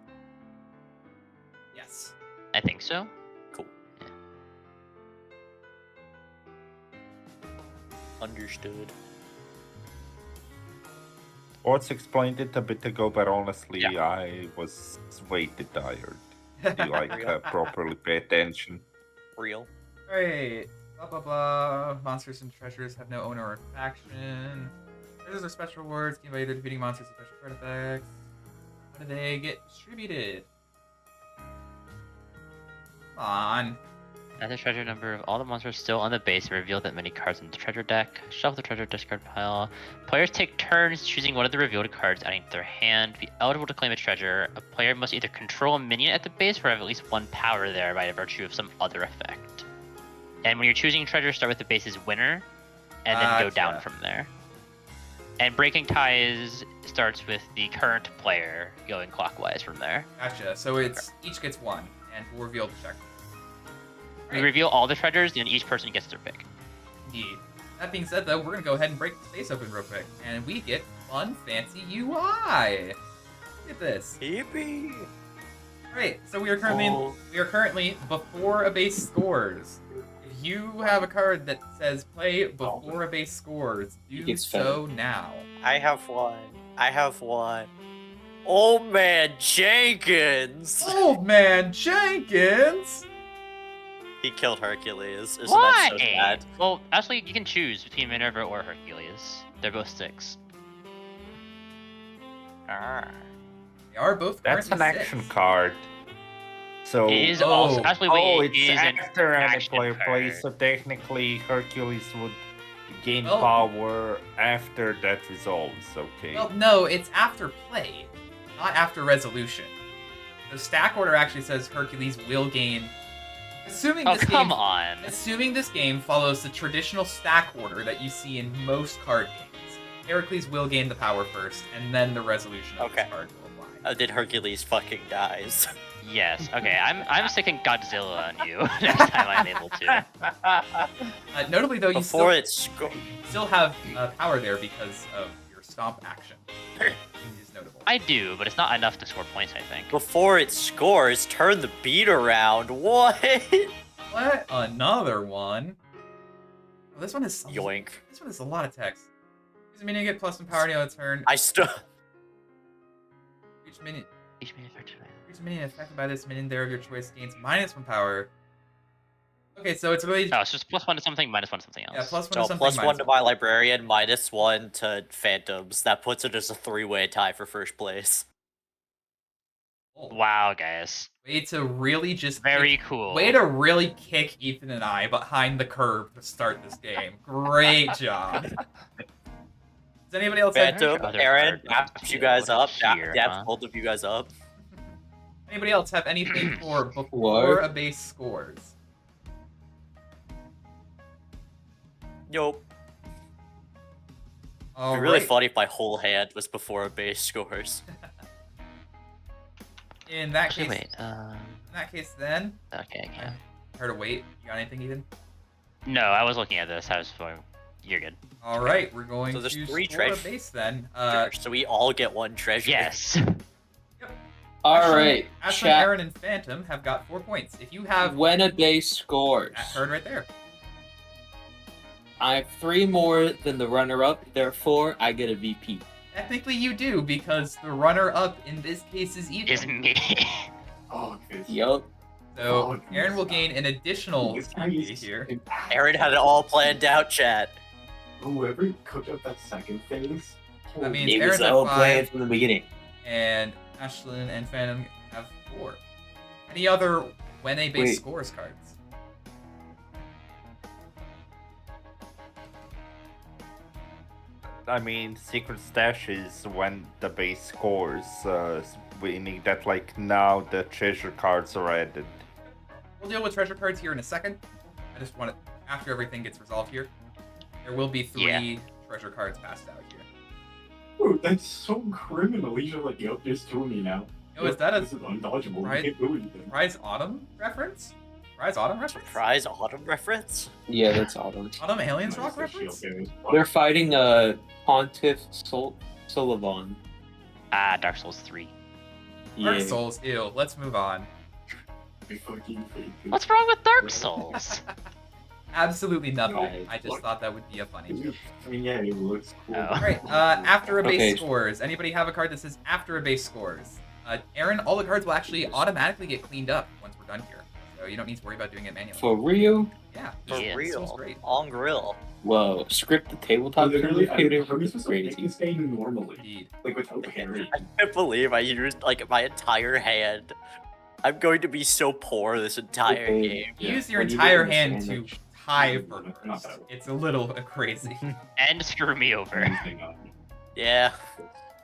Yes. I think so. Cool. Understood. Orts explained it a bit ago, but honestly, Yeah. I was way too tired to like properly pay attention. Real. Alright. Blah blah blah. Monsters and treasures have no owner or faction. Treasures are special rewards gained by either defeating monsters or special card effects. How do they get distributed? Come on. Add the treasure number of all the monsters still on the base and reveal that many cards in the treasure deck. Shuffle the treasure discard pile. Players take turns choosing one of the revealed cards, adding to their hand. To be eligible to claim a treasure, a player must either control a minion at the base or have at least one power there by virtue of some other effect. And when you're choosing treasure, start with the base's winner, and then go down Gotcha. from there. And breaking ties starts with the current player going clockwise from there. Gotcha. So it's each gets one, and we'll reveal the check. We reveal all the treasures, and each person gets their pick. Indeed. That being said, though, we're gonna go ahead and break the space open real quick, and we get fun, fancy UI. Look at this. Yippee! Right. So we are currently before a base scores. If you have a card that says play before a base scores, do gets so now. I have one. Old man Jenkins! Old man Jenkins. He killed Hercules. Isn't Why? that so sad? Well, actually, you can choose between Minerva or Hercules. They're both 6. They are both That's currently an action 6. card. So It is also actually wait, it's it is an after any action player card. plays, so technically Hercules would gain Well- power after that resolves. Okay. Well, no, it's after play, not after resolution. The stack order actually says Hercules will gain. Assuming Oh, this come game, on. Assuming this game follows the traditional stack order that you see in most card games, Heracles will gain the power first, and then the resolution of Okay. this card will apply. Did Hercules fucking dies? Yes. Okay. I'm sticking Godzilla on you next time I'm able to. Notably, though, you Before it's still have power there because of your stomp action. Which is notable. I do, but it's not enough to score points. I think. before it scores, turn the beat around. What? What? Another one? Oh, this one is Yoink. This one is a lot of text. Use a minion, get plus 1 power on a turn. I still. Each minion affected by this minion there of your choice gains -1 power. Okay, so it's really Oh, it's just +1 to something, -1 to something else. yeah, +1 to So something. +1 to -1. my librarian, -1 to Phantoms. That puts it as a 3-way tie for first place. Wow, guys. Way to really just Very kick, cool. Way to really kick Ethan and I behind the curve to start this game. Great job. Does anybody else have Phantom, other Erin, card daps you guys up. here, Daps huh? both of you guys up. anybody else have anything for before What? a base scores? Nope. All It'd be really right. funny if my whole hand was before a base scores. In that Actually, case, wait. in that case, then Okay, I can. her to wait. You got anything, Ethan? No, I was looking at this. I was going. You're good. All right, we're going So there's to 3 score a treasures. base then. So we all get 1 treasure. Yes. All right, Ashlyn, chat. Erin, and Phantom have got 4 points. If you have When a base scores, that card right there, I have 3 more than the runner-up. Therefore, I get a VP. technically you do because the runner-up in this case is Ethan. Is me. Oh, good. Yup. So Erin will gain an additional This guy VP is here. Erin had it all planned out, chat. Whoever cooked up that second phase. That means It Erin's was at all 5, planned from the beginning. and Ashlyn and Phantom have 4. Any other when a base Wait. scores cards? I mean, secret stash is when the base scores, meaning that like now the treasure cards are added. We'll deal with treasure cards here in a second. I just want to, after everything gets resolved here, there will be 3 treasure cards passed out here. Bro, that's so criminal. He's just like, yep, just kill me now. Oh, is that a This is undodgeable. Right. You can't do anything. Surprise Autumn reference? Surprise Autumn reference? Surprise autumn reference? Yeah, that's Autumn. Autumn Aliens Nice, Rock that shield reference? damage. They're fighting Pontiff Sullivan. Ah, Dark Souls 3. Dark Yeah. Souls, ew. Let's move on. I fucking hate this. What's wrong with Dark Souls? Absolutely nothing. Right. I just thought that would be a funny joke. I mean, yeah, it looks cool. Oh. Alright, after a base Okay. scores. Anybody have a card that says after a base scores? Erin, all the cards will actually automatically get cleaned up once we're done here. So you don't need to worry about doing it manually. For real? Yeah, For Yeah, this real. was great. On grill. Whoa. Script the So tabletop literally, computer. how are we supposed to pick this game normally? Indeed. Like, without parry? I can't believe I used like my entire hand. I'm going to be so poor this entire Okay. game. You Yeah, use your when you entire get hand the to sandwich. tie No, for not first. that. It's a little crazy. And screw me over. Yeah.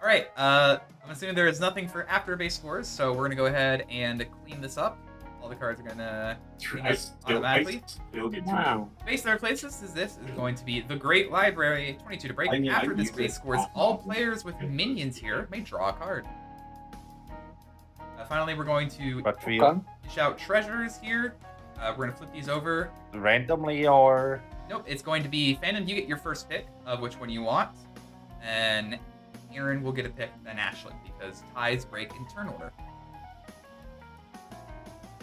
Alright, I'm assuming there is nothing for after base scores, so we're gonna go ahead and clean this up. All the cards are gonna I still automatically. get Wow. Base that replaces this is going to be the Great Library, 22 to break. I mean, After I this use base it scores, often. all players with minions here may draw a card. Finally, we're going to But we Okay. dish out treasures here. We're gonna flip these over. randomly or Nope, it's going to be Phantom. You get your first pick of which one you want, and Erin will get a pick, then Ashlyn, because ties break in turn order.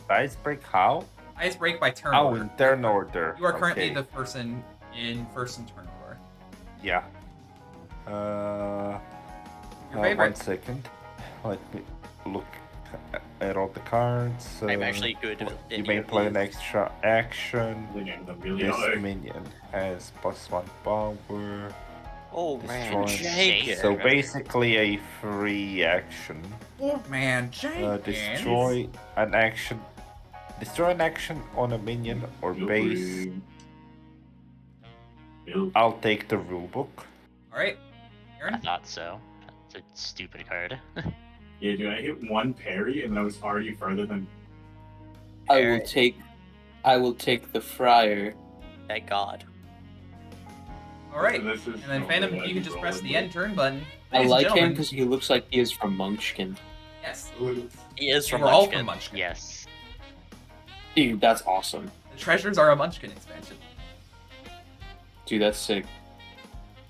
dice break how? Ties break by turn Oh, order. in turn order. You are currently Okay. the person in first in turn order. Yeah. Your One favorite. second. Let me look at all the cards. I'm actually good at You any may of play an these. extra action. Really This hard. minion has +1 power. Oh man, Destroy. Jenkins. So basically a free action. Oh man, Jenkins. Destroy an action. Destroy an action on a minion or base. I'll take the rulebook. All right, I Erin. thought so. That's a stupid card. Yeah, dude, I hit one parry and I was already further than. I will take the friar. Thank God. All right, So this is and then so Phantom, bad you can just press the rolling. end turn button. I Ladies and like him gentlemen, because he looks like he is from Munchkin. yes, He is from we're all Munchkin. from Munchkin. Yes. Dude, that's awesome. The treasures are a Munchkin expansion. Dude, that's sick.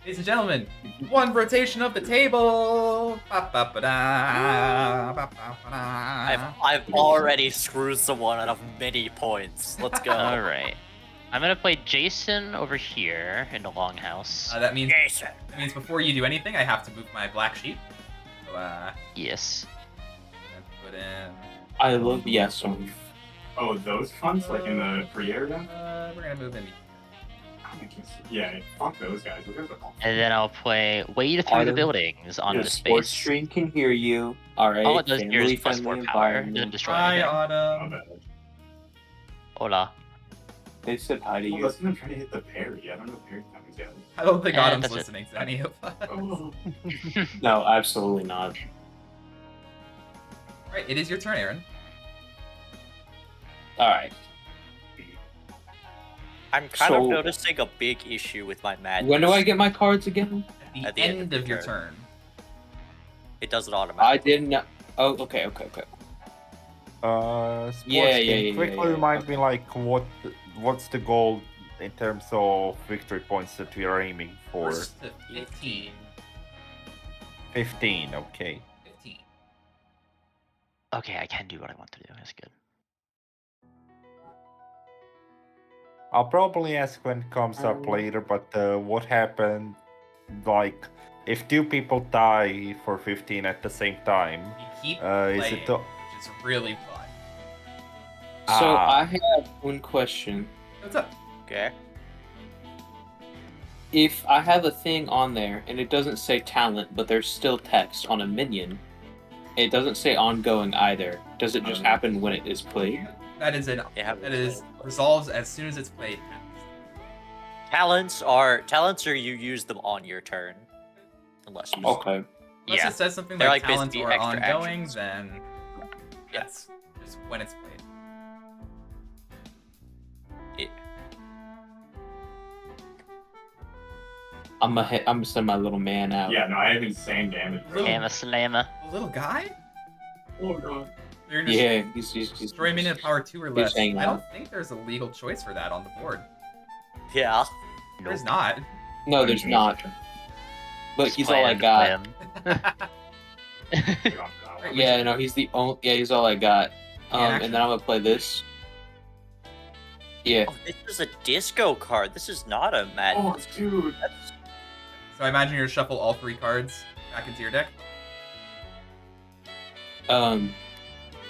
Ladies and gentlemen, one rotation of the table. Ba-ba-ba-da, ba-ba-ba-da. I've already screwed someone out of many points. Let's go. All right. I'm gonna play Jason over here in the longhouse. That means Jason. before you do anything, I have to move my black sheep. So Yes. put in. I love yes. Oh, those funds, like in the pre-area? We're gonna move in. Yeah, fuck those guys. Those guys are awful. And then I'll play Wade Through the Adam, Buildings onto The the sports space. stream can hear you. All right. All it does here is plus family 4 power. It doesn't environment. destroy Hi, anything. My Autumn. bad. Hola. They said hi to Well, you. that's when I'm trying to hit the parry. I don't know if parry comes yet. I don't think Yeah, Autumn's that's it. listening to any of us. Oh. No, absolutely not. Right, it is your turn, Erin. All right. I'm kind of So- noticing a big issue with my madness. When do I get my cards again? At the, end, of your turn. It does it I automatically. didn't. Oh, okay. Sports, Yeah, can yeah, you yeah, quickly yeah, yeah. remind me like what's the goal in terms of victory points that we are aiming for? First to 15. 15, okay. 15. Okay, I can do what I want to do. That's good. I'll probably ask when it comes up later, but what happened, like, if two people die for 15 at the same time, You keep is playing, it the... which is really fun. So Ah. I have one question. What's up? Okay. If I have a thing on there and it doesn't say talent, but there's still text on a minion, it doesn't say ongoing either. Does it just happen when it is played? That is Yeah, that is resolves as soon as it's played. Talents are you use them on your turn. Unless you Okay. Unless Yeah. it says something They're like like talents basically or extra ongoing, actions. then that's just when it's played. Yeah. I'm gonna send my little man out. Yeah, no, I have insane damage. bro. Hammer slammer. A little guy? Oh god. You're just Yeah, he's destroy minion at power 2 or he's less. hanging I don't out. think there's a legal choice for that on the board. Yeah. There's not. No, there's not. But Just he's play all I him, got. play him. Yeah, no, he's the only. Yeah, he's all I got. Yeah, And then I'm gonna play this. Yeah. Oh, this is a disco card. This is not a Oh, madness. dude. That's So I imagine you're gonna shuffle all 3 cards back into your deck.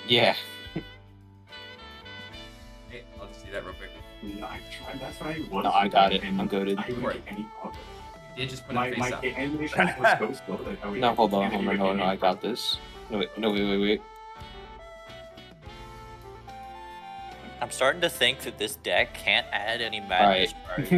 Yeah. Hey, I'll just do that real quick. I tried. That's what I was. No, I got it. and I'm goaded. I couldn't Right. get any problem. You did just put My it face up. animation was so slow that I No, hold on. No, I got this. No, wait. I'm starting to think that this deck can't add any madness cards.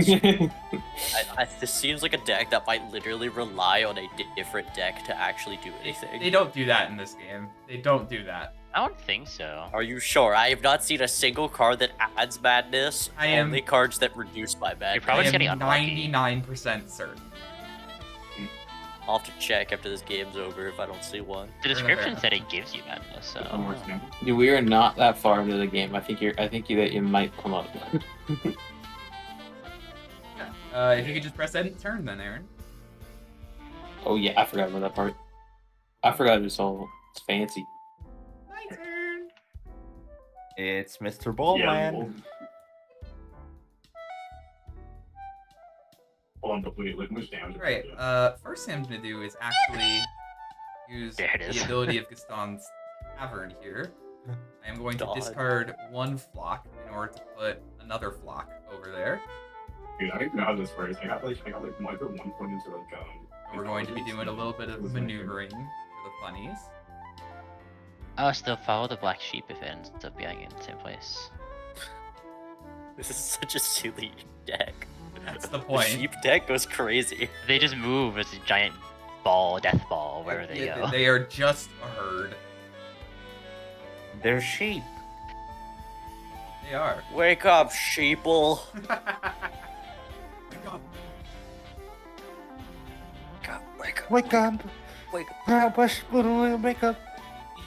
This seems like a deck that might literally rely on a different deck to actually do anything. They don't do that in this game. They don't do that. I don't think so. Are you sure? I have not seen a single card that adds madness. I am- Only cards that reduce my madness. You're probably I just am getting unlucky. 99% certain. I'll have to check after this game's over if I don't see one. The description said it gives you madness, so. Dude, we are not that far into the game. I think you might come up. If you could just press end turn then, Aaron. Oh yeah, I forgot about that part. I forgot it's fancy. My turn. It's Mr. Yeah, Ballman. well, hold on, but wait, like, how much damage? Right. First thing I'm gonna do is actually use There it is. the ability of Gaston's Tavern here. I am going to God. discard 1 flock in order to put another flock over there. Dude, I don't even know how this works. I got like I put 1 point into like And we're going to be doing a little bit of maneuvering for the funnies. Oh, still follow the black sheep if it ends up being in the same place. This is such a silly deck. That's the The point. sheep deck goes crazy. They just move as a giant ball, death ball, wherever they Yeah, go. They are just a herd. They're sheep. They are. Wake up, sheeple. God. God, wake up. Wake up! Wake Brush, wake up!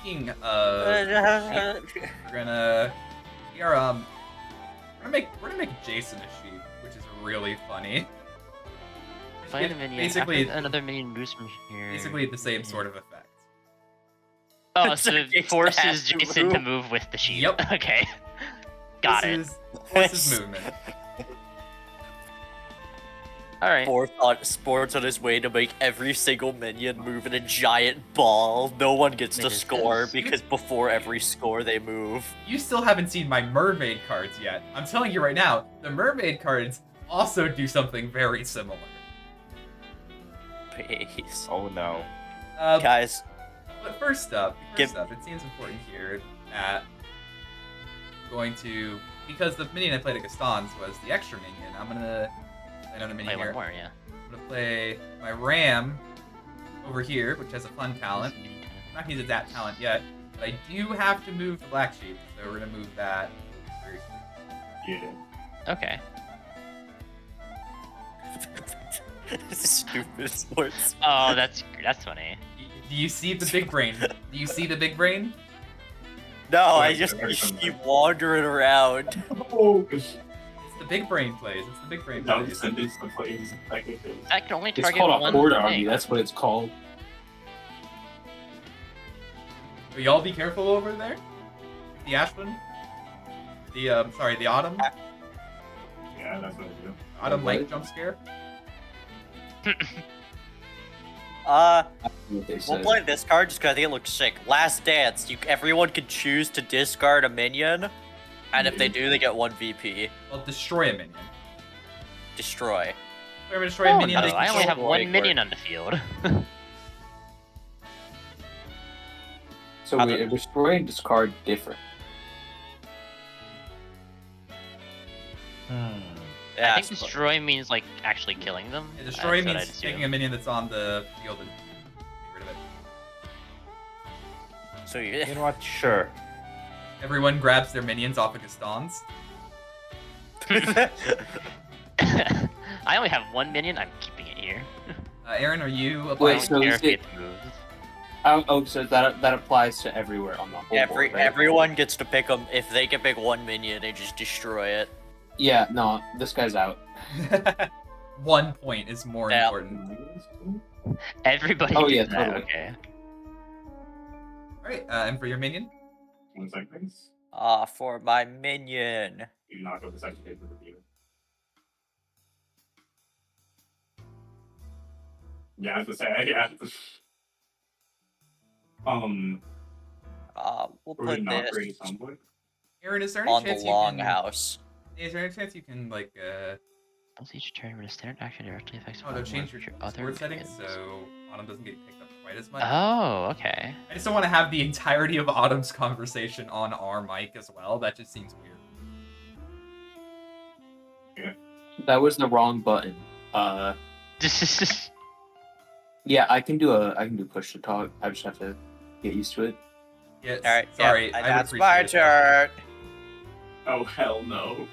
Speaking of, up. we're gonna we're gonna make Jason a sheep, which is really funny. Find a minion. Basically, After another minion moves from here. basically the same sort of effect. Oh, So so it Jason forces has to Jason to move. move with the sheep. Yep. Okay. Got it. This is movement. All right. Sports on his way to make every single minion move in a giant ball. No one gets to It is score this. because before every score they move. You still haven't seen my mermaid cards yet. I'm telling you right now, the mermaid cards also do something very similar. Please. Oh no. Guys, But first up, Give- it seems important here that I'm going to, because the minion I played at Gaston's was the extra minion, I'm gonna play another Play minion one here. more, yeah. I'm gonna play my ram over here, which has a fun talent. I'm not gonna use that talent yet, but I do have to move the black sheep, so we're gonna move that. Yeah. Okay. this is stupid sports. Oh, that's funny. Do you see the big brain? Do you see the big brain? No, I Wait, just sorry, sorry. keep wandering around. Oh, It's the big brain plays. It's the big brain that plays. sentence the plays technically. That can only It's target called a one horde thing. army. That's what it's called. Will y'all be careful over there? The Ashlyn? The Autumn? Yeah, that's what I do. Autumn What? Mike jump scare? What they We'll said. play this card just because I think it looks sick. Last Dance. Everyone can choose to discard a minion, and if they do, they get 1 VP. Well, destroy a minion. Destroy. We're gonna destroy a Oh, minion. no, they I only have destroy one minion on the field. So How we the- destroy and discard different. Yeah, I think destroy means like actually killing them. Yeah, destroy That's what I'd means assume. taking a minion that's on the field and getting rid of it. So you. You know what? Sure. Everyone grabs their minions off of Gaston's. I only have one minion. I'm keeping it here. Aaron, are you Wait, applying? so Care is if it- it moves. Oh, so that applies to everywhere on the whole board, right? Everyone gets to pick them. If they can pick one minion, they just destroy it. Yeah, no, this guy's out. 1 point is more Yeah. important. Everybody. Oh, gets yeah, that, totally. Okay. Alright, and for your minion? 1 second, please. For my minion. You knock out the second paper review. Yeah, I have to say, yeah. We'll We're put not this great somewhat. Aaron, is there any on the chance you can... longhouse. Is there any chance you can, like, Once each turn, when a standard action directly affects oh, no, one change of your other sword settings minions. so Autumn doesn't get picked up quite as much? Oh, okay. I just don't want to have the entirety of Autumn's conversation on our mic as well. That just seems weird. That was the wrong button. Yeah, I can do push to talk. I just have to get used to it. Yes, All right, sorry. yeah, I would that's my appreciate it. turn. Oh, hell no.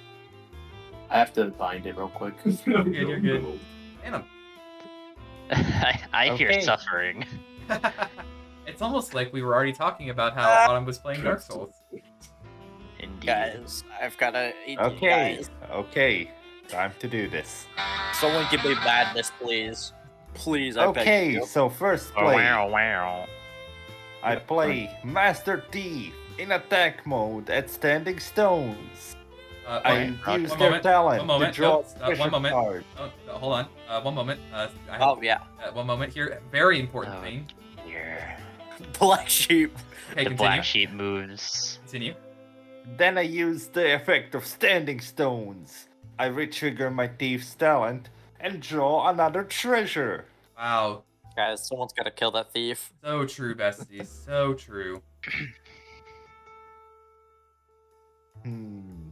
I have to bind it real quick. No, You're good. no. Damn. I hear Okay. suffering. It's almost like we were already talking about how Autumn was playing Dark Souls. Indeed. Guys, I've gotta eat you Okay. guys. Okay. Time to do this. Someone give me madness, please. Please, I beg Okay, you. so first play. wow. I play Master Thief in attack mode at Standing Stones. I Okay, use one their moment, talent one moment, to draw no, a special one moment. card. Oh, hold on. 1 moment. I have, Oh, yeah. 1 moment here. Very important Oh. thing. Here. Black sheep. Okay, The continue. black sheep moves. Continue. Then I use the effect of Standing Stones. I retrigger my Thief's talent and draw another treasure. Wow. Guys, someone's gotta kill that thief. So true, besties. So true. Hmm.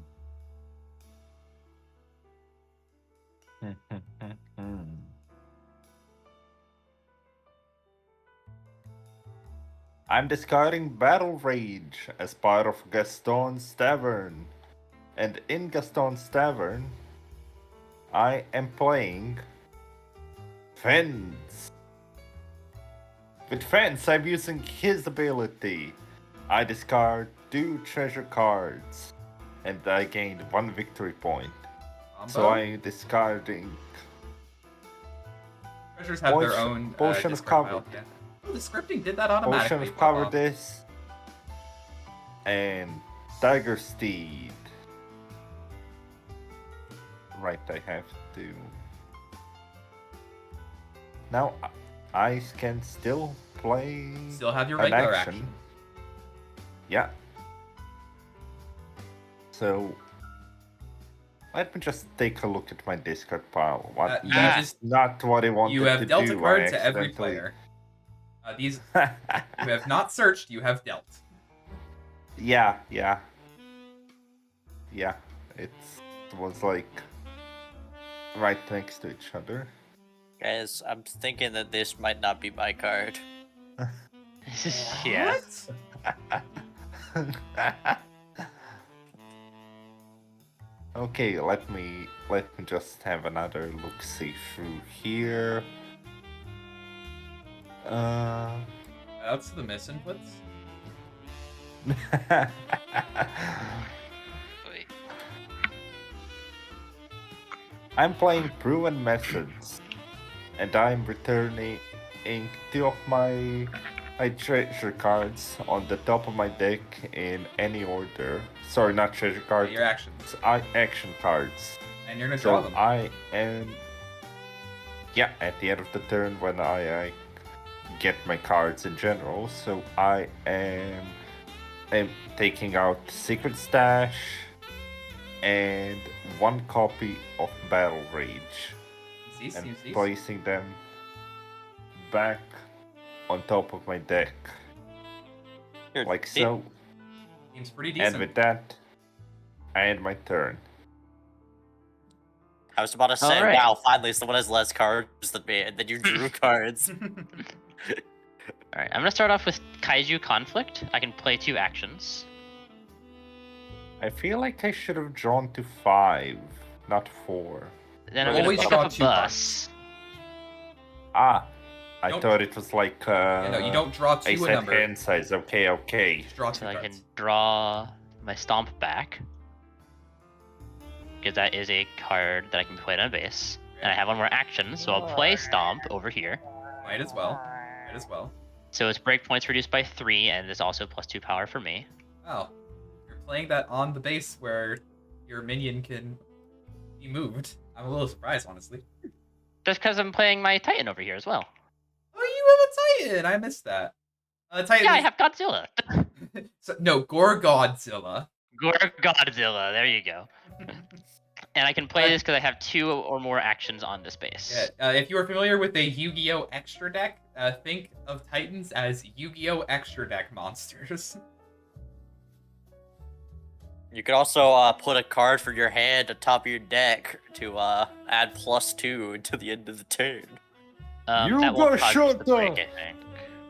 I'm discarding Battle Rage as part of Gaston's Tavern. And in Gaston's Tavern, I am playing Fangs. With Fangs, I'm using his ability. I discard 2 treasure cards, and I gained 1 victory point. So Combo? I'm discarding Treasures have their Potion- own Potion of discard Cover. pile, yeah. Oh, the scripting did that automatically. Potion of Cover Wow. this, and Tiger Steed. Right, I have to. Now I can still play Still have your an regular action. action. Yeah. So let me just take a look at my discard pile. What? You That's just- not what I wanted You have to dealt do. a card I to every accidentally- player. These you have not searched, you have dealt. Yeah. It was like right next to each other. Guys, I'm thinking that this might not be my card. Yeah. Okay, let me just have another look see through here. That's the misinputs. Wait. I'm playing Proven Methods, and I'm returning 2 of my treasure cards on the top of my deck in any order. Sorry, not treasure cards. Your actions. Action cards. And you're gonna draw So them. I am. Yeah, at the end of the turn when I get my cards in general. So I am taking out Secret Stash and 1 copy of Battle Rage Cease, and cease. placing them back on top of my deck, Here, like see- so. Seems pretty And decent. with that, I end my turn. I was about to say, Alright. wow, finally someone has less cards than me, and then you drew cards. Alright, I'm gonna start off with Kaiju Conflict. I can play 2 actions. I feel like I should have drawn to 5, not 4. Then I'm Always gonna pick draw up a 2 bus. Ah, I Don't- thought it was like. Yeah, no, you don't draw I 2 a said number. hand size. Okay. Just draw 2 So I cards. can draw my Stomp back. Because that is a card that I can play on a base. And I have one more action, so I'll play Stomp over here. Might as well. Might as well. So its break points reduced by 3, and it's also +2 power for me. Oh, you're playing that on the base where your minion can be moved. I'm a little surprised, honestly. Just because I'm playing my Titan over here as well. Oh, you have a Titan! I missed that. Titan. Yeah, I have Godzilla. No, Godzilla. Godzilla, there you go. And I can play Uh, this because I have 2 or more actions on this base. Yeah, if you are familiar with a Yu-Gi-Oh! Extra deck, think of Titans as Yu-Gi-Oh! Extra deck monsters. You could also put a card for your hand atop your deck to add +2 to the end of the turn. You That won't got cause shot the break, down. I think.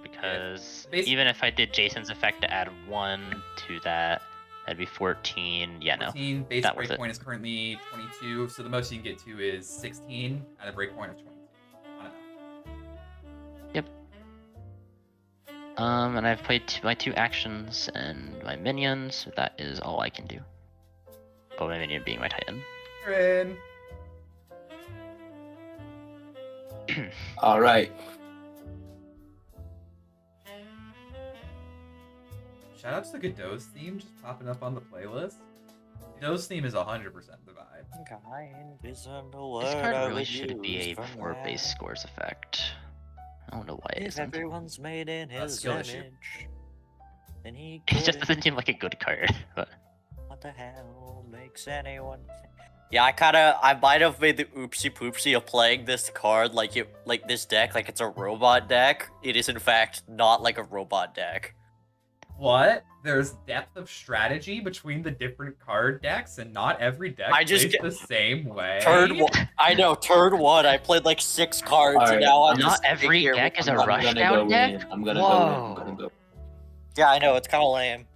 Because Basi- even if I did Jason's effect to add 1 to that, that'd be 14. Yeah, no. 14, base Not worth it. breakpoint is currently 22, so the most you can get to is 16 at a breakpoint of 22. Not enough. And I've played my 2 actions and my minions, so that is all I can do. But my minion being my Titan. Erin. All right. Shout out to the Godot's theme just popping up on the playlist. Godot's theme is 100% the vibe. This card really should be a 4 base scores effect. I don't know why it If isn't. everyone's made in his skill issue. image, then he It just couldn't- doesn't seem like a good card. But What the hell makes anyone? Yeah, I might have made the oopsie poopsie of playing this card like this deck like it's a robot deck. It is in fact not like a robot deck. What? There's depth of strategy between the different card decks, and not every deck I just plays get- the same way. Turn one, I know. Turn 1, I played like 6 cards, Alright, and now I'm not just sitting every here deck with- is a I'm rush gonna down go deck? in. I'm gonna Whoa. go. Yeah, I know, it's kind of lame.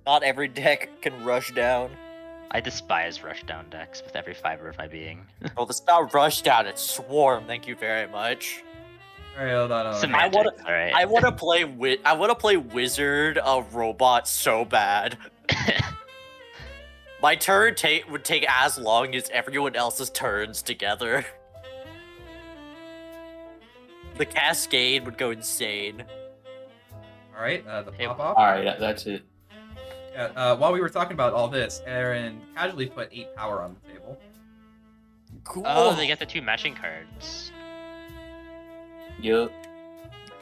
Not every deck can rush down. I despise rush down decks with every fiber of my being. Well, it's not rush down, it's swarm. Thank you very much. Alright, hold on. Semantics, alright. I want to play wizard of robot so bad. My turn would take as long as everyone else's turns together. The cascade would go insane. Alright, the Hey, pop-off. All right, that's it. Yeah, while we were talking about all this, Erin casually put 8 power on the table. Cool. Oh, they get the 2 matching cards. Yup.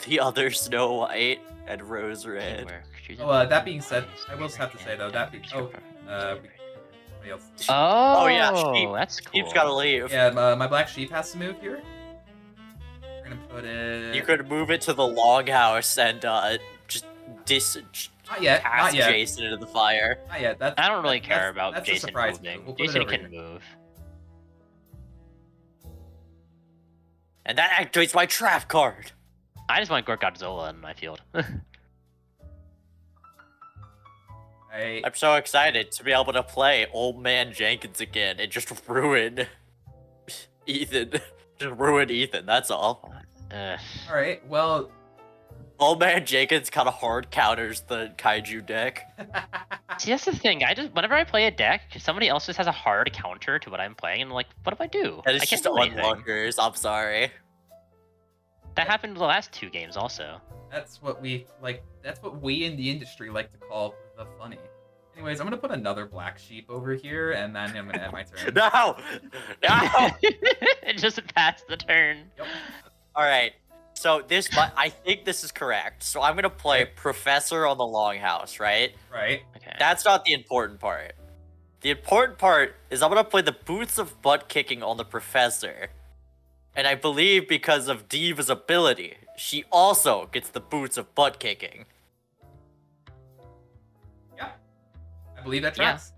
The other Snow White and Rose Red. That being said, I will have to say, though, somebody else. Oh, yeah, that's cool. Steve's gotta leave. Yeah, my black sheep has to move here. We're gonna put it. You could move it to the longhouse and just Not yet. Not cast yet. Jason into the fire. Not yet. That's, I don't really that's- care about that's a Jason surprise moving. move. We'll put it Jason over can here. move. And that activates my trap card. I just want Godzilla in my field. I'm so excited to be able to play Old Man Jenkins again and just ruin Ethan. Just ruin Ethan, that's all. Alright, well. Old Man Jenkins kind of hard counters the kaiju deck. See, that's the thing. Whenever I play a deck, somebody else just has a hard counter to what I'm playing, and I'm like, what do I do? And I it's can't just do anything. unlockers, I'm sorry. That happened the last 2 games also. That's what we in the industry like to call the funny. Anyways, I'm gonna put another black sheep over here, and then I'm gonna end my turn. No! No! It just passed the turn. Yep. Alright, so I think this is correct. So I'm gonna play Professor on the Longhouse, right? Right. Okay. That's not the important part. The important part is I'm gonna play the Boots of Butt Kicking on the Professor. And I believe because of Diva's ability, she also gets the Boots of Butt Kicking. Yeah. I believe that Yeah. tracks.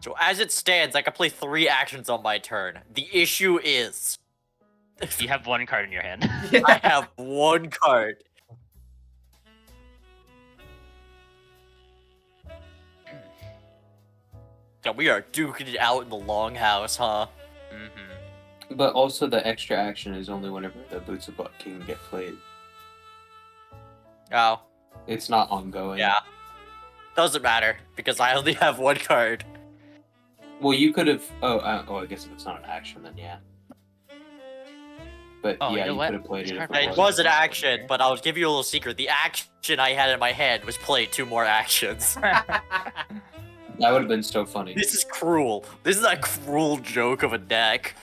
So as it stands, I can play 3 actions on my turn. The issue is, You have 1 card in your hand. I have 1 card. So we are duking it out in the longhouse, huh? Mm-hmm. But also the extra action is only whenever the Boots of Butt King get played. Oh, It's not ongoing. yeah. Doesn't matter, because I only have 1 card. Well, you could have. I guess if it's not an action, then yeah. But Oh, yeah, you know you what? could have played This it. card If It was an action, but I'll give you a little secret. The action I had in my head was play 2 more actions. That would have been so funny. This is cruel. This is a cruel joke of a deck.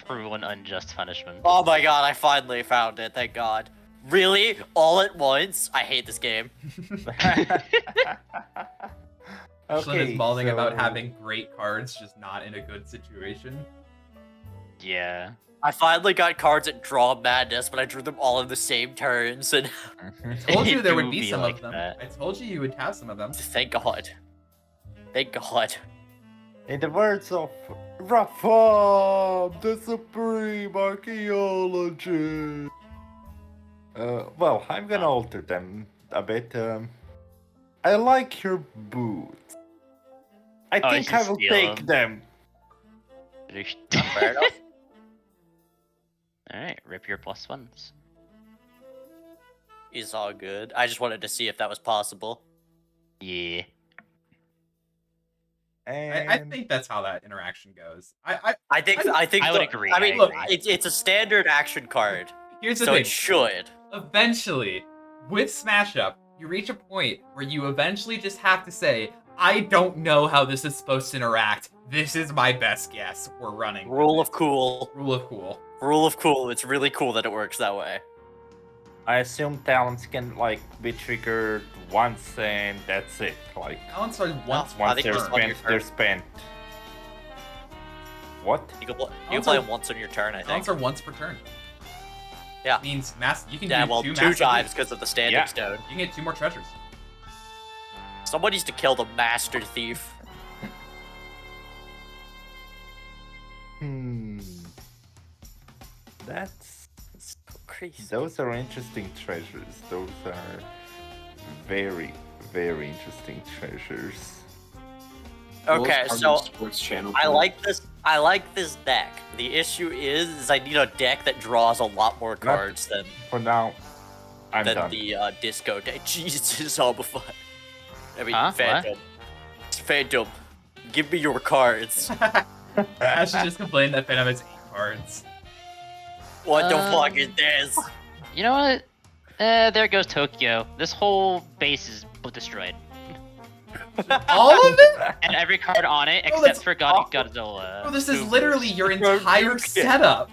Cruel and unjust punishment. Oh my god, I finally found it, thank god. Really? All at once? I hate this game. Ashlyn is bawling so- about having great cards, just not in a good situation. Yeah. I finally got cards at Draw Madness, but I drew them all in the same turns, and I told you there It would do be be some like of them. that. I told you would have some of them. thank god. Thank god. In the words of Rafam, the Supreme Archaeologist. Well, I'm gonna alter them a bit. I like your boots. I Oh, you think should I will steal take them. Fair enough. Alright, rip your +1s. It's all good. I just wanted to see if that was possible. Yeah. And I think that's how that interaction goes. I I think I would agree, I I mean, look, agree. it's a standard action card, here's the so thing. it should. Eventually, with Smash Up, you reach a point where you eventually just have to say, I don't know how this is supposed to interact. This is my best guess. We're running. with Rule it." of cool. Rule of cool. Rule of cool. It's really cool that it works that way. I assume talents can like be triggered once and that's it. Like Talents are once I once think they're it's on your spent, turn. they're spent. What? You can play Also- them once on your turn, I think. talents are once per turn. Yeah. Means you can Yeah, do well, 2 2 master times boosts. because of the standing Yeah. stone. You can get 2 more treasures. Someone needs to kill the master thief. That's Crazy. those are interesting treasures. Those are very, very interesting treasures. Okay, so Sports Channel. I like this. I like this deck. The issue is I need a deck that draws a lot more cards than For now, I'm than done. the disco deck. Jesus, Homify. I mean, Huh? What? Phantom. Phantom, give me your cards. I should just complain that Phantom has 8 cards. What the Um, fuck is this? You know what? There goes Tokyo. This whole base is destroyed. All of it? And every card on it, Oh, except that's for Godzilla. Oh, this is who- literally your Bro, entire nuke it. setup.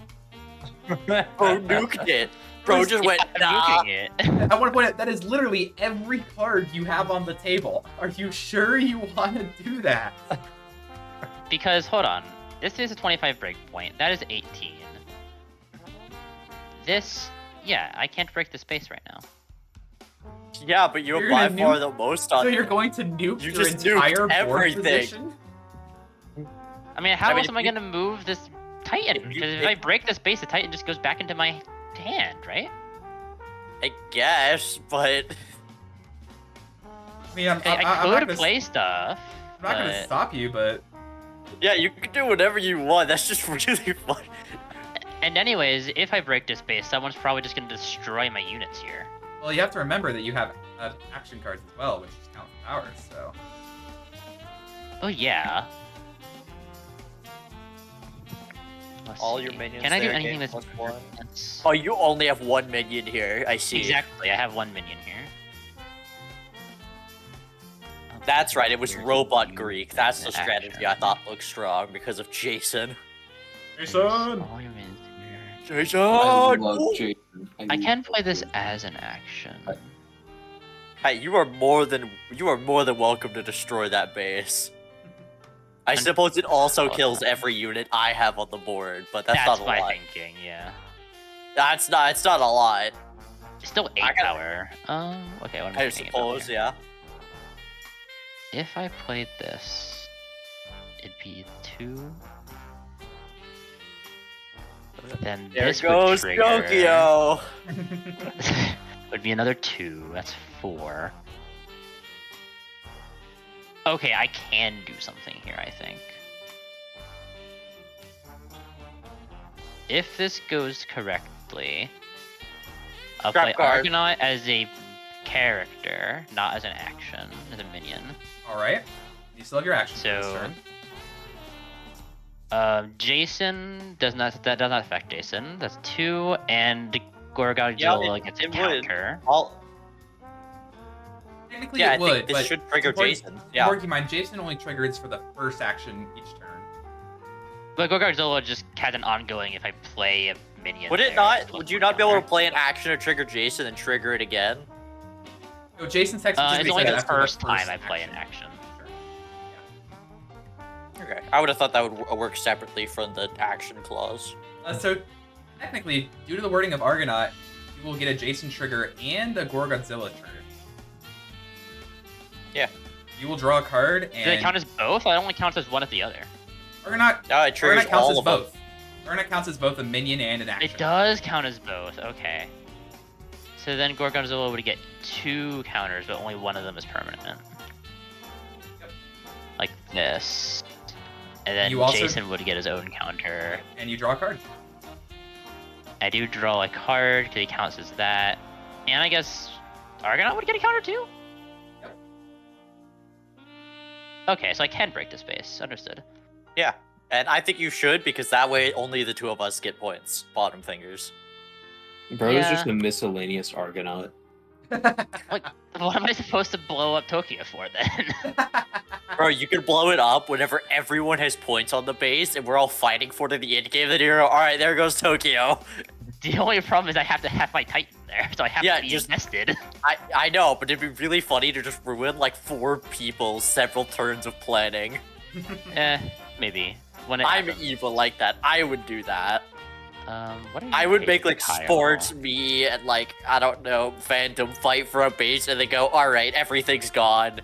Bro nuked it. Bro just Yeah, went, I'm nah. nuking it. I want to point out that is literally every card you have on the table. Are you sure you want to do that? Because, hold on. This is a 25 break point. That is 18. This, yeah, I can't break the space right now. Yeah, but you're You're by gonna far nuke- the most So on you're going to nuke You your just nuked entire board everything. position? I mean, how I mean, else if am I you- gonna move this Titan? if you- Because if I break the space, the Titan just goes back into my hand, right? I guess, but I mean, I'm I not could gonna, play stuff. I'm not gonna but- stop you, but yeah, you can do whatever you want. That's just really fun. And anyways, if I break this base, someone's probably just gonna destroy my units here. well, you have to remember that you have action cards as well, which count for powers. So Oh yeah. Let's All see. your minions Can I do there anything gain that's +1. that's- Oh, you only have 1 minion here. I see. Exactly, I have 1 minion here. That's right. It was Here's Robot you Greek. That's the in strategy action. I thought looked strong because of Jason. Jason. All your minions here. Jason. I love Jason. I can play this as an action. Hey, you are more than welcome to destroy that base. I suppose it also kills every unit I have on the board, but that's not a my lot. thinking, yeah. It's not a lot. Still 8 I gotta- power. Okay, what am I I thinking about suppose, here? yeah. If I played this, it'd be 2. Then There this goes would trigger. Tokyo. Would be another 2. That's 4. Okay, I can do something here, I think. If this goes correctly, I'll Trap play card. Argonaut as a character, not as an action, as a minion. All right. You still have your action for this So- turn. Jason does not affect Jason. That's 2, and Gorgonzola gets a it would. counter. Technically, Yeah, it I would, think this but should trigger it's important- Jason. it's Yeah. important to keep in mind, Jason only triggers for the first action each turn. But Gorgonzola just has an ongoing if I play a minion. Would it there, not? it's Would plus you one not be able to counter. play an action to trigger Jason and trigger it again? So Jason's technically It's just only said the after first time first I play an action. Sure. Okay. I would have thought that would work separately from the action clause. So technically, due to the wording of Argonaut, you will get a Jason trigger and a Gorgonzola trigger. Yeah. You will draw a card, and Does it count as both? I only count as one as the other. Argonaut, Yeah, it triggers Argonaut counts all as of them. both. Argonaut counts as both a minion and an action. It does count as both. Okay. So then Gorgonzola would get 2 counters, but only one of them is permanent. Yep. Like this. And then You also- Jason would get his own counter. And you draw a card. I do draw a card because he counts as that. And I guess Argonaut would get a counter too? Yep. Okay, so I can break the space. Understood. Yeah. And I think you should, because that way only the 2 of us get points. Bottom fingers. Bro is just Yeah. a miscellaneous Argonaut. What am I supposed to blow up Tokyo for then? Bro, you can blow it up whenever everyone has points on the base and we're all fighting for it in the end game. Then you're alright, there goes Tokyo. The only problem is I have to have my Titan there, so I have Yeah, to be just- invested. I know, but it'd be really funny to just ruin like 4 people several turns of planning. Maybe. When it I'm happens. evil like that. I would do that. What are I your would make favorite like tile? Sports, me, and like, I don't know, Phantom fight for a base and then go, alright, everything's gone.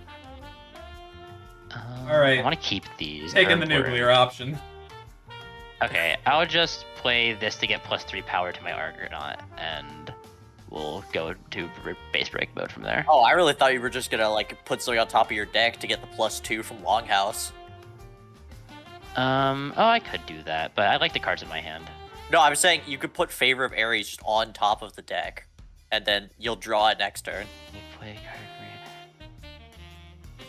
Alright. I want to keep these. Taking they're the important. nuclear option. Okay, I'll just play this to get +3 power to my Argonaut, and we'll go to base break mode from there. Oh, I really thought you were just gonna like put something on top of your deck to get the +2 from Longhouse. Oh, I could do that, but I like the cards in my hand. No, I'm saying you could put Favor of Ares just on top of the deck, and then you'll draw it next turn. You play card green.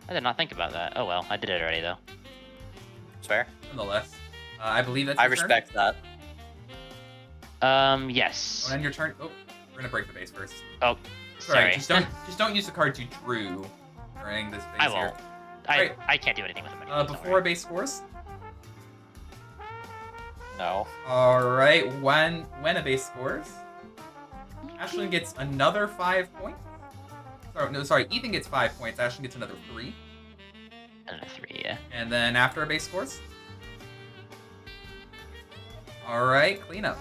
I did not think about that. Oh well, I did it already though. It's fair. Nonetheless, I believe that's I your turn. respect that. Yes. Wanna end your turn. Oh, we're gonna break the base first. Oh, Sorry, sorry. just don't use the cards you drew during this phase I here. won't. Alright. I can't do anything with them anymore. Before base scores. No. All right, when a base scores, Ashlyn gets another 5 points. Sorry, Ethan gets 5 points. Ashlyn gets another 3. And a 3, yeah. And then after a base scores. All right, cleanup.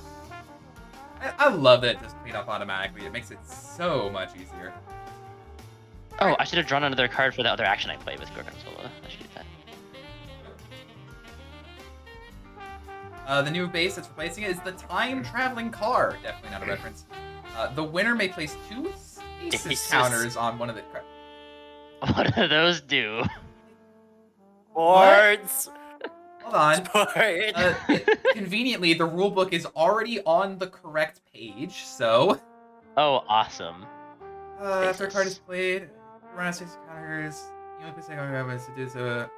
I love that it just clean up automatically. It makes it so much easier. Oh, I should have drawn another card for the other action I played with Gorgonzola. I should do that. The new base that's replacing it is the time traveling car. Definitely not a reference. The winner may place 2 stasis Stasis. counters on one of the cards. What do those do? Sports! Hold on. Sports! Conveniently, the rulebook is already on the correct page, so Oh, awesome. after a card is Stasis. played, you run out of stasis counters. You only place counters to do so.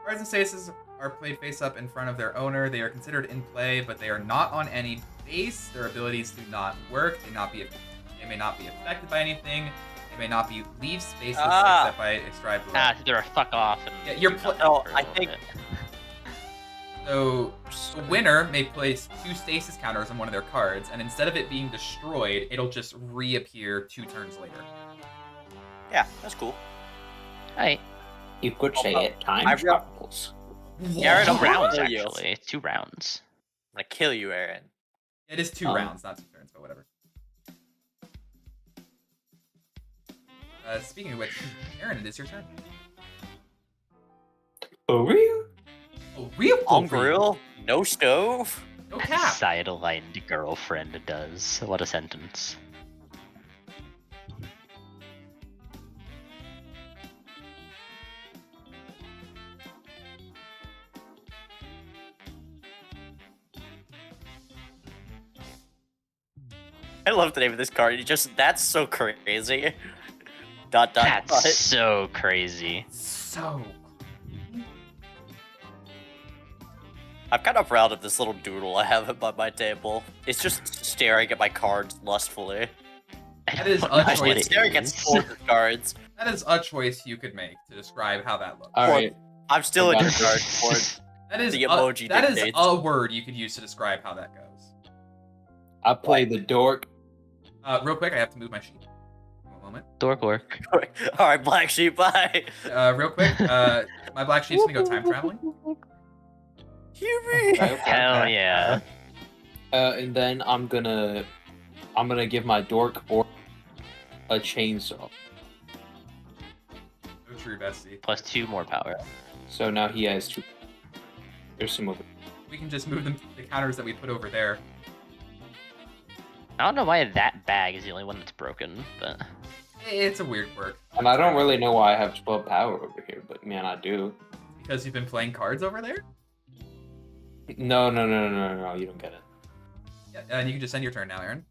Cards and stasis are played face up in front of their owner. They are considered in play, but they are not on any base. Their abilities do not work. They may not be affected by anything. They may not be leave spaces except by extract. Ah, they're a fuck off. And Yeah, you're do pl- nothing Oh, for a I little think- bit. So the winner may place 2 stasis counters on one of their cards, and instead of it being destroyed, it'll just reappear 2 turns later. Yeah, that's cool. Alright. You could say Oh, it time I've got- travels. Aaron, Two I'm rounds, kill you. actually. 2 rounds. I'm gonna kill you, Aaron. It is 2 rounds, not 2 turns, but whatever. Speaking of which, Aaron, it is your turn. For real? A real On full grill, no stove. No cap. Sidelined girlfriend does. What a sentence. I love the name of this card. That's so crazy. Dot dot That's dot. so crazy. So. I'm kind of proud of this little doodle I have at my table. It's just staring at my cards lustfully. That is I don't know a Actually, what it's choice. it staring at is. sports cards. That is a choice you could make to describe how that looks. All right. I'm still in I your got card board. That is The emoji that is dictates. a word you could use to describe how that goes. I play the dork. Real quick, I have to move my sheet. One moment. Dork work. All right, black sheep, bye. Real quick, my black sheep's gonna go time traveling. Yuri. Hell yeah. And then I'm gonna give my dork or a chainsaw. No true bestie. Plus 2 more power. So now he has 2. There's some over. We can just move them to the counters that we put over there. I don't know why that bag is the only one that's broken, but It's a weird quirk. And I don't really know why I have 12 power over here, but man, I do. Because you've been playing cards over there? No, you don't get it. Yeah, and you can just end your turn now, Aaron.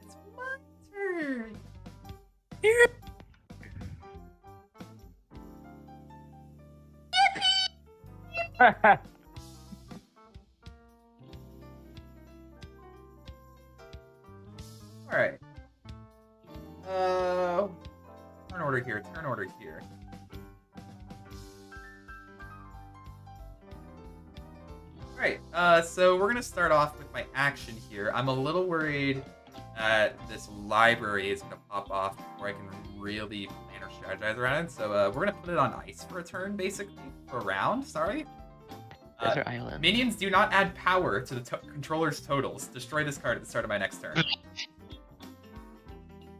It's my turn. Alright. Turn order here, turn order here. Alright, so we're gonna start off with my action here. I'm a little worried that this library is gonna pop off before I can really plan or strategize around it. So we're gonna put it on ice for a turn, basically. For a round, sorry. Desert Island. Minions do not add power to the controller's totals. Destroy this card at the start of my next turn.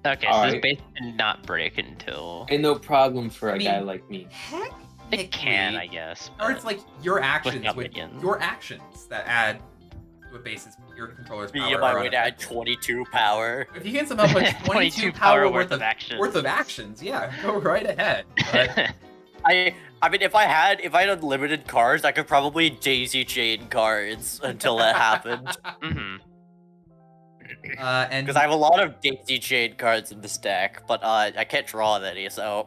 Okay, so Alright. this base cannot break until Ain't no problem for I a mean- guy like me. Heck, it can, I guess. Or it's like your actions Without with minions. your actions that add to a base's your controller's Me power. and my are way to add unaffected. 22 power. If you can somehow put 22 power worth of actions. actions, yeah, go right ahead. But I mean, if I had unlimited cards, I could probably daisy chain cards until that happened. Mhm. and Because I have a lot of daisy chain cards in this deck, but I can't draw any, so.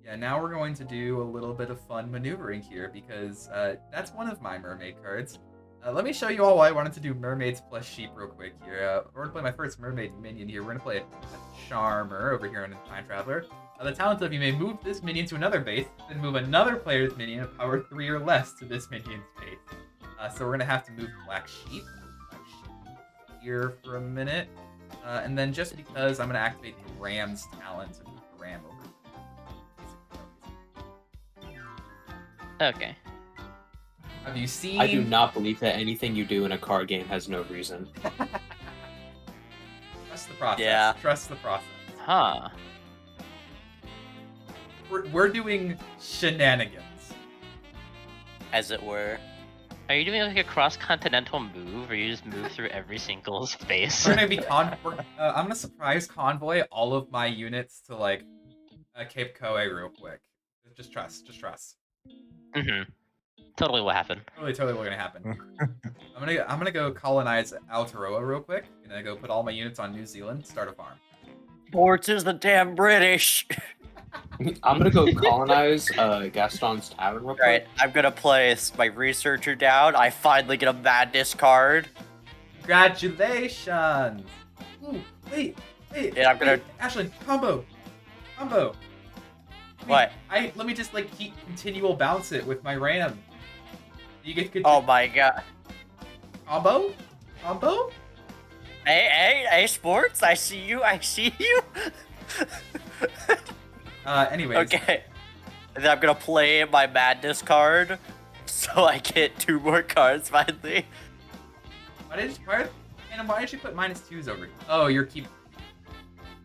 yeah, now we're going to do a little bit of fun maneuvering here because that's one of my mermaid cards. Let me show you all why I wanted to do mermaids plus sheep real quick here. We're gonna play my first mermaid minion here. We're gonna play a charmer over here on the time traveler. The talent of you may move this minion to another base, then move another player's minion of power 3 or less to this minion's base. So we're gonna have to move black sheep here for a minute, and then just because I'm gonna activate the ram's talent and move the ram over. Okay. Have you seen? I do not believe that anything you do in a card game has no reason. Trust the process. Yeah. Trust the process. Huh. We're doing shenanigans. As it were. Are you doing like a cross-continental move, or you just move through every single space? We're gonna be I'm gonna surprise convoy all of my units to like Cape Koe real quick. Just trust. Mm-hmm. Totally what happened. Totally what's gonna happen. I'm gonna go colonize Aotearoa real quick. Gonna go put all my units on New Zealand. Start a farm. Sports is the damn British. I'm gonna go colonize Gaston's tavern real quick. Alright, I'm gonna place my researcher down. I finally get a madness card. Congratulations! Ooh, wait. Yeah, I'm gonna- wait, Ashlyn, combo. What? Let me just like keep continual bounce it with my ram. You get good. Oh my god. Combo? Hey, sports, I see you. Anyways. Okay. And then I'm gonna play my madness card, so I get 2 more cards finally. Why did you put -2s over here? Oh, you're keep.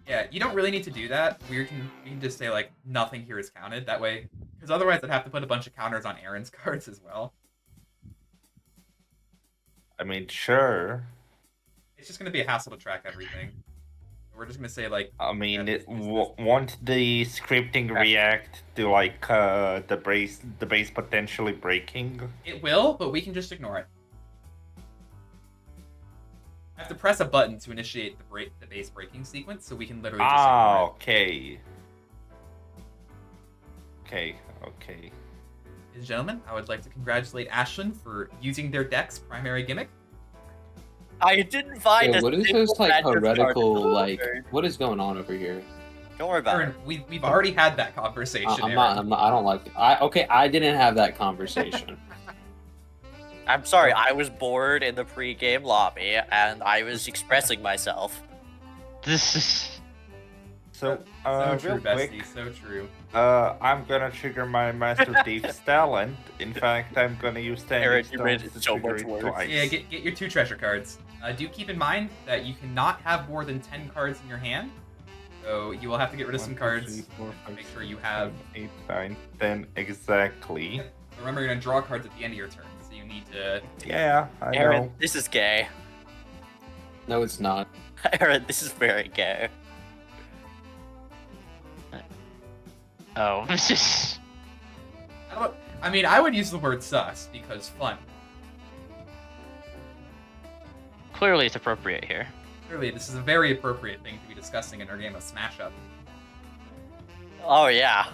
Yeah, you don't really need to do that. We can just say like nothing here is counted that way, because otherwise I'd have to put a bunch of counters on Erin's cards as well. I mean, sure. It's just gonna be a hassle to track everything. We're just gonna say like. I mean, yeah, won't the scripting react to like the base potentially breaking? It will, but we can just ignore it. I have to press a button to initiate the base breaking sequence, so we can literally just ignore it. Okay. Okay. Ladies and gentlemen, I would like to congratulate Ashlyn for using their deck's primary gimmick. I didn't find Yeah, a what is single this like magic card heretical in the like? library. What is going on over here? Don't worry about Aaron, it. we've already had that conversation. I'm Aaron. not. I don't like it. Okay, I didn't have that conversation. I'm sorry, I was bored in the pre-game lobby, and I was expressing myself. This is. So, So real true, quick, bestie. So true. I'm gonna trigger my Master Thief's talent. In fact, I'm gonna use Aaron, standing you made stones it to so trigger much it worse. twice. Yeah, get your 2 treasure cards. Do keep in mind that you cannot have more than 10 cards in your hand. So you will have to get rid of some 1, 2, cards. 3, 4, 5, Make sure you have. 7, 8, 9, 10 exactly. Remember, you're gonna draw cards at the end of your turn, so you need to. Yeah, I Aaron, know. this is gay. No, it's not. Aaron, this is very gay. Oh, this is. I mean, I would use the word sus because fun. Clearly, it's appropriate here. Clearly, this is a very appropriate thing to be discussing in our game of Smash Up. Oh yeah.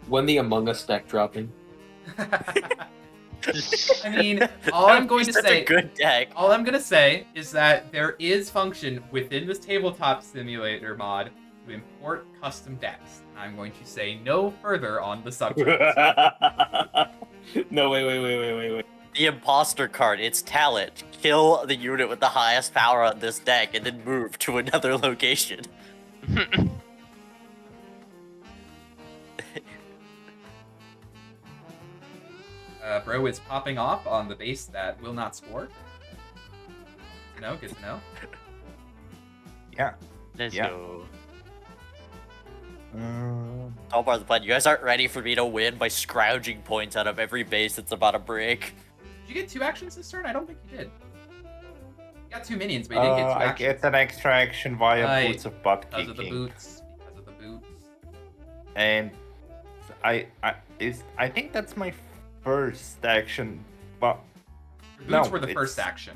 When the Among Us deck dropping? I mean, all I'm going to Such say. a good deck. All I'm gonna say is that there is function within this tabletop simulator mod to import custom decks. I'm going to say no further on the subject. No, wait. The imposter card, its talent. Kill the unit with the highest power on this deck and then move to another location. Bro is popping off on the base that will not score. Good to know. Yeah. Let's Yeah. go. All part of the plan. You guys aren't ready for me to win by scrounging points out of every base that's about to break. Did you get 2 actions this turn? I don't think you did. You got 2 minions, but you didn't get 2 I actions. get an extra action via Right. Boots of Butt Because of the Kicking. boots. Because of the boots. And I think that's my first action, but Your boots No, were the it's- first action.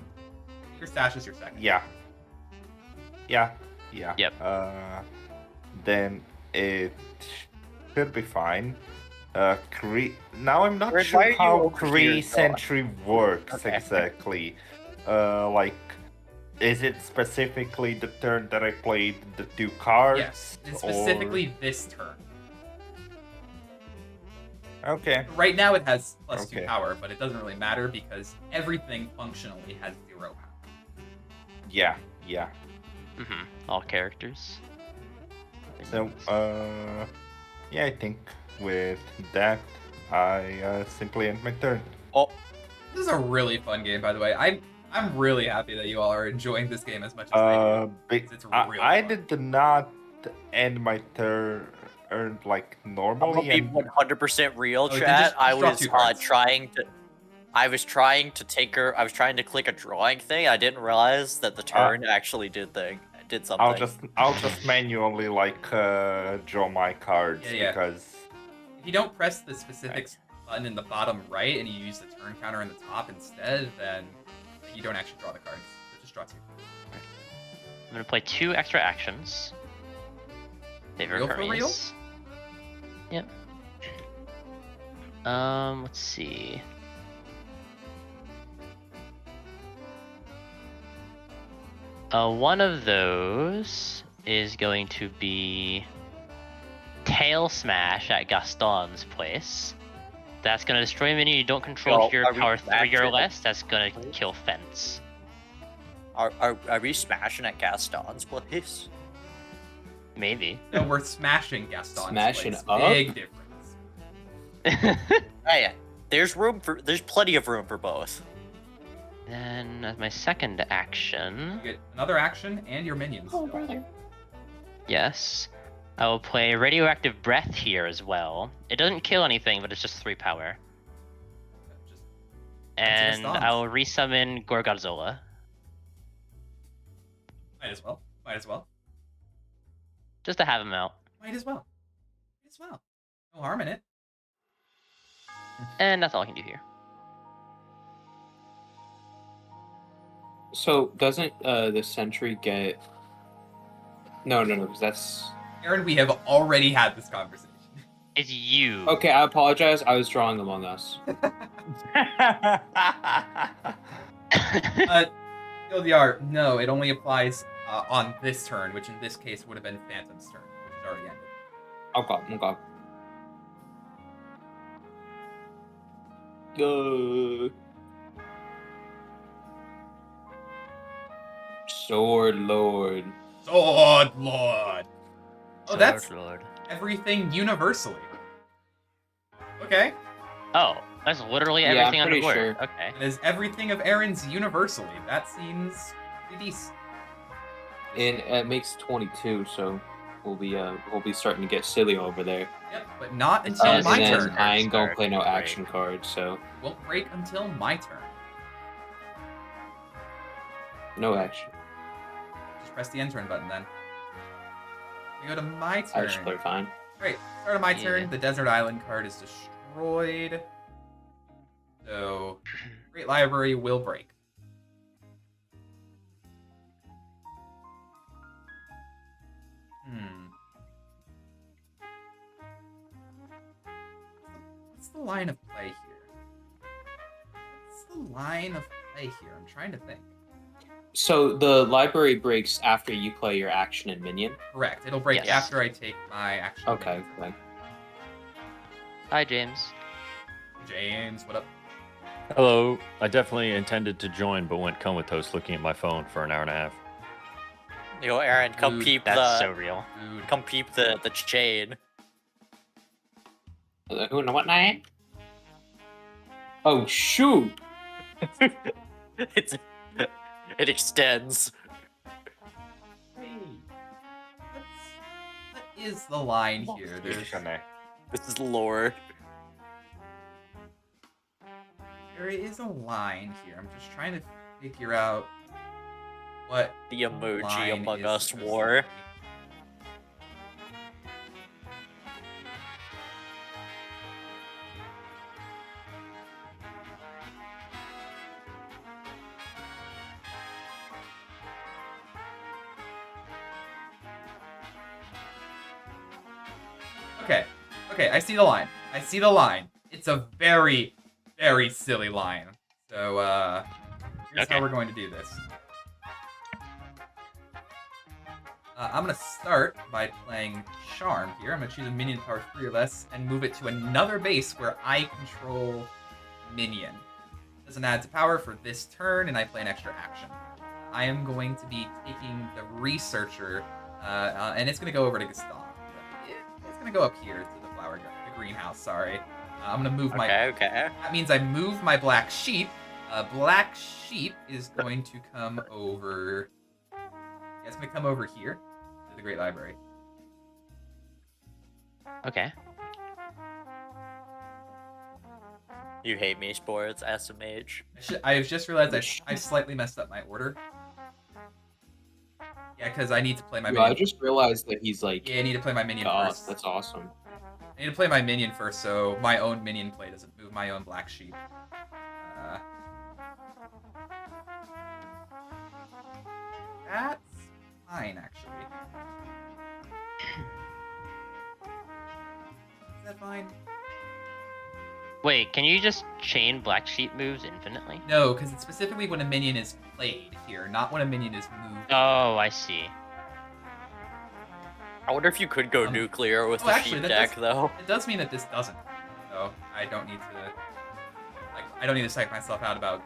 Your stash is your second. yeah. Yep. Then it should be fine. Now I'm not Why are sure you how over here, Kree Doc? Sentry works Okay. exactly. Like, is it specifically the turn that I played the 2 cards? Yes. And specifically this turn. Okay. Right now it has +2 Okay. power, but it doesn't really matter because everything functionally has 0 power. Yeah. All characters. So, yeah, I think with that, I simply end my turn. This is a really fun game, by the way. I'm really happy that you all are enjoying this game as much as I do. It's real I fun. did not end my turn like I'm normally. gonna be And 100% real, Oh, then chat. just I drop was 2 cards. I was trying to click a drawing thing. I didn't realize that the turn actually did something. I'll just manually like draw my cards Yeah. because If you don't press the specific button in the bottom right and you use the turn counter in the top instead, then you don't actually draw the cards. It just draw 2. I'm gonna play 2 extra actions. Favor Real for real? Hermes. Yep. Let's see. One of those is going to be Tail Smash at Gaston's place. That's gonna destroy a minion you don't control if Yo, you're are we power 3 or smashing? less. That's gonna kill Fence. Are we smashing at Gaston's place? Maybe. No, we're smashing Gaston's Smashing place. up? Big difference. Hey, there's plenty of room for both. Then as my second action, You get another action and your minions. Oh, brother. Yes. I will play Radioactive Breath here as well. It doesn't kill anything, but it's just 3 power. Just And Stomps. I will resummon Gorgonzola. might as well. Might as well. Just to have him out. Might as well. Might as well. No harm in it. And that's all I can do here. So doesn't the sentry get? No, because that's Aaron, we have already had this conversation. It's you. okay. I apologize. I was drawing Among Us. TLDR, no, it only applies on this turn, which in this case would have been Phantom's turn, which is already ended. Okay. Sword Lord. Sword Lord! Oh, that's Lord. everything universally. Okay. Oh, that's literally Yeah, I'm everything on the pretty board. sure. Okay. It is everything of Aaron's universally. That seems pretty decent. And it makes 22, so we'll be starting to get silly over there. Yep, but not until And my and then turn. I ain't gonna Start. play no Great. action cards, so It won't break until my turn. no action. Just press the end turn button then. We go to my turn. Actually, fine. Great. Start of my Yeah. turn. The Desert Island card is destroyed. So, Great Library will break. What's the line of play here? What's the line of play here? I'm trying to think. So the library breaks after you play your action and minion. Correct. It'll break Yes. after I take my action. Okay. Hi, James. James, what up? Hello. I definitely intended to join, but went comatose looking at my phone for an hour and a half. Yo, Aaron, come Dude, peep That's the so real. Dude. come peep the chain. Who know what night? Oh shoot! It's it extends. Hey, what is the line here? This is lore. There is a line here. I'm just trying to figure out what The emoji line Among is Us supposed to war. be. Okay, I see the line. It's a very, very silly line. So, here's Okay. how we're going to do this. I'm going to start by playing Charm here. I'm going to choose a minion power 3 or less and move it to another base where I control minion. Doesn't add to power for this turn, and I play an extra action. I am going to be taking the Researcher, and it's going to go over to Gustav. It's going to go up here to the greenhouse, sorry. I'm going to move my... Okay. That means I move my Black Sheep. Black Sheep is going to come over... Yeah, it's going to come over here to the Great Library. Okay. You hate me, sports, SMH. I've just realized I slightly messed up my order. Yeah, because I need to play my Yo, I minion. just realized that he's like, Yeah, I need to play my minion God, first. that's awesome. I need to play my minion first, so my own minion play doesn't move my own Black Sheep. That's fine, actually. Is that fine? Wait, can you just chain Black Sheep moves infinitely? No, because it's specifically when a minion is played here, not when a minion is moved. Oh, I see. I wonder if you could go nuclear with the actually, sheep that deck, does- though. It does mean that this doesn't. So I don't need to, I don't need to psych myself out about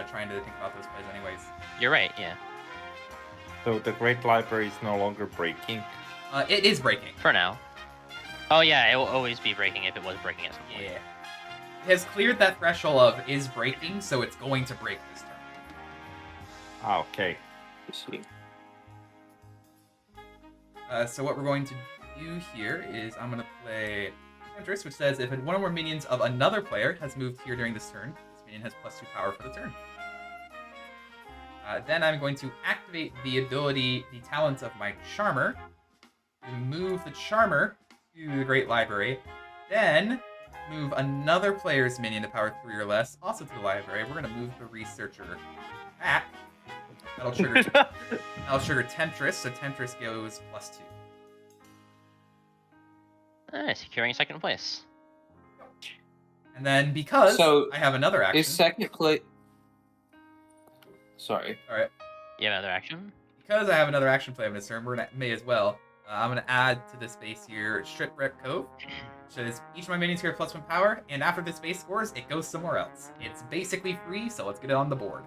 trying to think about those plays anyways. You're right, yeah. So the Great Library is no longer breaking. It is breaking. For now. Oh yeah, it will always be breaking if it was breaking at some point. Yeah. It has cleared that threshold of is breaking, so it's going to break this turn. Ah, okay. Let's see. So what we're going to do here is I'm going to play Temptress, which says if one or more minions of another player has moved here during this turn, this minion has +2 power for the turn. Then I'm going to activate the ability, the talent of my Charmer, to move the Charmer to the Great Library, then move another player's minion to power 3 or less, also to the library. We're going to move the Researcher back. That'll trigger Temptress, so Temptress goes +2. Nice, securing second place. And then because So, I have another action. Is second place? Sorry. All right. You have another action? Because I have another action play on this turn, may as well. I'm going to add to this base here Shipwreck Cove. Says each of my minions here +1 power, and after this base scores, it goes somewhere else. It's basically free, so let's get it on the board.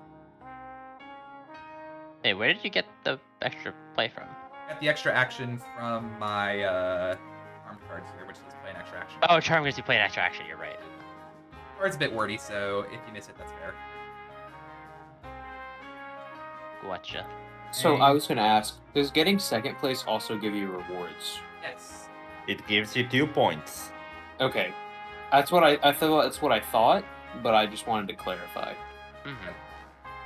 Hey, where did you get the extra play from? Got the extra action from my armed cards here, which is play an extra action. Oh, Charm because you play an extra action, you're right. Card's a bit wordy, so if you miss it, that's fair. Gotcha. So Hey. I was gonna ask, does getting second place also give you rewards? Yes. It gives you 2 points. Okay, that's what I feel that's what I thought, but I just wanted to clarify. Mm-hmm.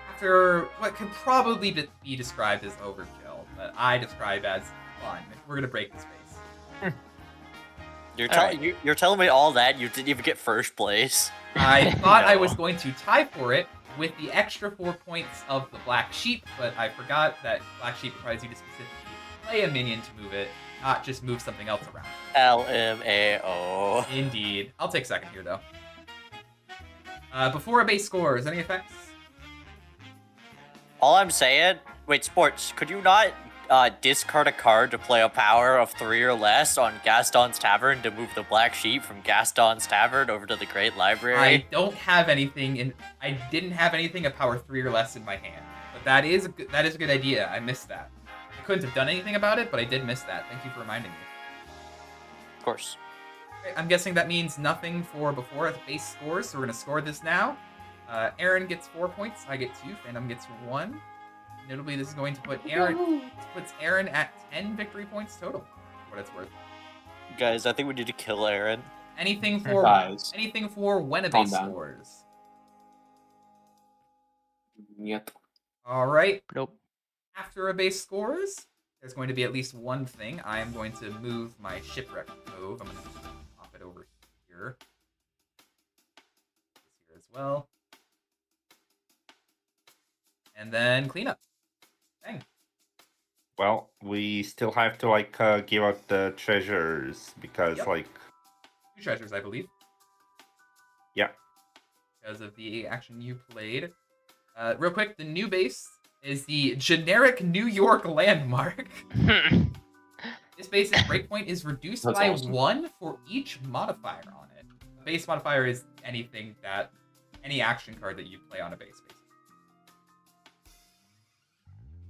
After what could probably be described as overkill, but I describe as fun. We're gonna break this base. You're telling me all that you didn't even get first place. I thought I was No. going to tie for it with the extra 4 points of the Black Sheep, but I forgot that Black Sheep requires you to specifically play a minion to move it, not just move something else around. LMAO. Indeed. I'll take second here, though. Before a base scores, any effects? All I'm saying, wait, Sports, could you not discard a card to play a power of 3 or less on Gaston's Tavern to move the Black Sheep from Gaston's Tavern over to the Great Library? I don't have anything I didn't have anything of power 3 or less in my hand, but that is a good idea. I missed that. I couldn't have done anything about it, but I did miss that. Thank you for reminding me. Of course. Okay, I'm guessing that means nothing for before the base scores, so we're gonna score this now. Erin gets 4 points. I get 2. Phantom gets 1. Notably, this is going to put puts Erin at 10 victory points total. For what it's worth. Guys, I think we need to kill Erin. Anything for Guys. when a Calm base down. scores. Yep. All right. Nope. After a base scores, there's going to be at least one thing. I am going to move my Shipwreck Cove. I'm going to pop it over here. This here as well. And then clean up. Bang. Well, we still have to give out the treasures because Yep. 2 treasures, I believe. Yeah. Because of the action you played. Real quick, the new base is the generic New York landmark. This base's breakpoint is reduced That's by awesome. 1 for each modifier on it. The base modifier is any action card that you play on a base, basically.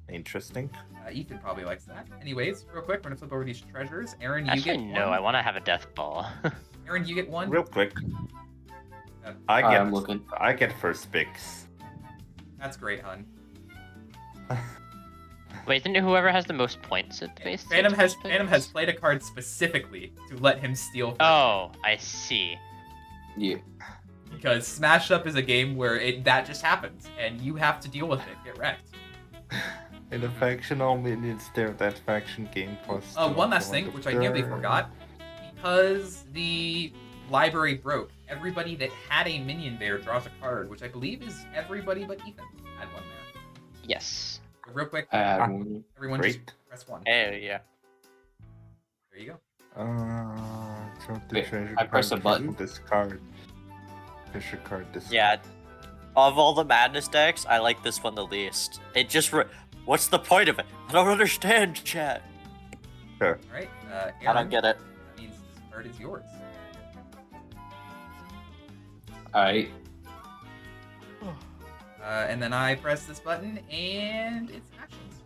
Interesting. Ethan probably likes that. Anyways, real quick, we're gonna flip over these treasures. Aaron, you Actually, get no, 1. I want to have a death ball. Aaron, you get 1. Real quick, Uh, I'm looking. I get first picks. That's great, hun. Wait, isn't it whoever has the most points at the base? Phantom gets first has picks? played a card specifically to let him steal first. Oh, I see. Yeah. Because Smash Up is a game where that just happens, and you have to deal with it. Get wrecked. In a faction, all minions there that faction game plus. One last thing, which I nearly forgot. Because the library broke, everybody that had a minion there draws a card, which I believe is everybody but Ethan had one there. Yes. So real quick, I had one. everyone Great. just press 1. Hey, yeah. There you go. Drop the Wait, treasure I press card, a button? This card. Treasure card. This. Yeah. Of all the Madness decks, I like this one the least. It just... What's the point of it? I don't understand, chat. All right, I Aaron, don't get it. that means this card is yours. Alright. And then I press this button, and it's actions.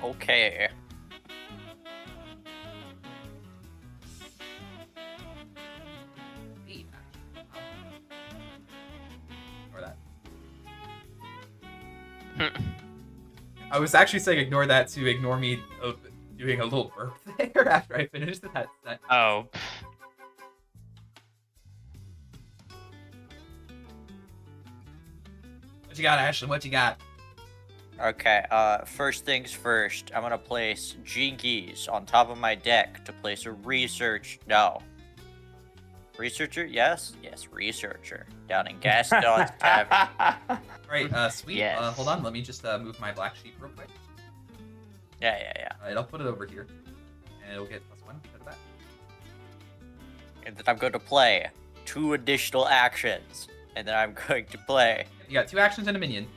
Okay. Eight. Or that. I was actually saying ignore that to ignore me doing a little burp there after I finished that. Oh. What you got, Ashlyn? What you got? Okay, first things first, I'm gonna place Jinkies on top of my deck to place a Researcher? Yes? Yes, researcher. Down in Gaston's Tavern. All right, sweet. Yes. Hold on, let me just move my black sheep real quick. Yeah. Alright, I'll put it over here. And it'll get +1 to that. And then I'm going to play 2 additional actions. And then I'm going to play... You got 2 actions and a minion.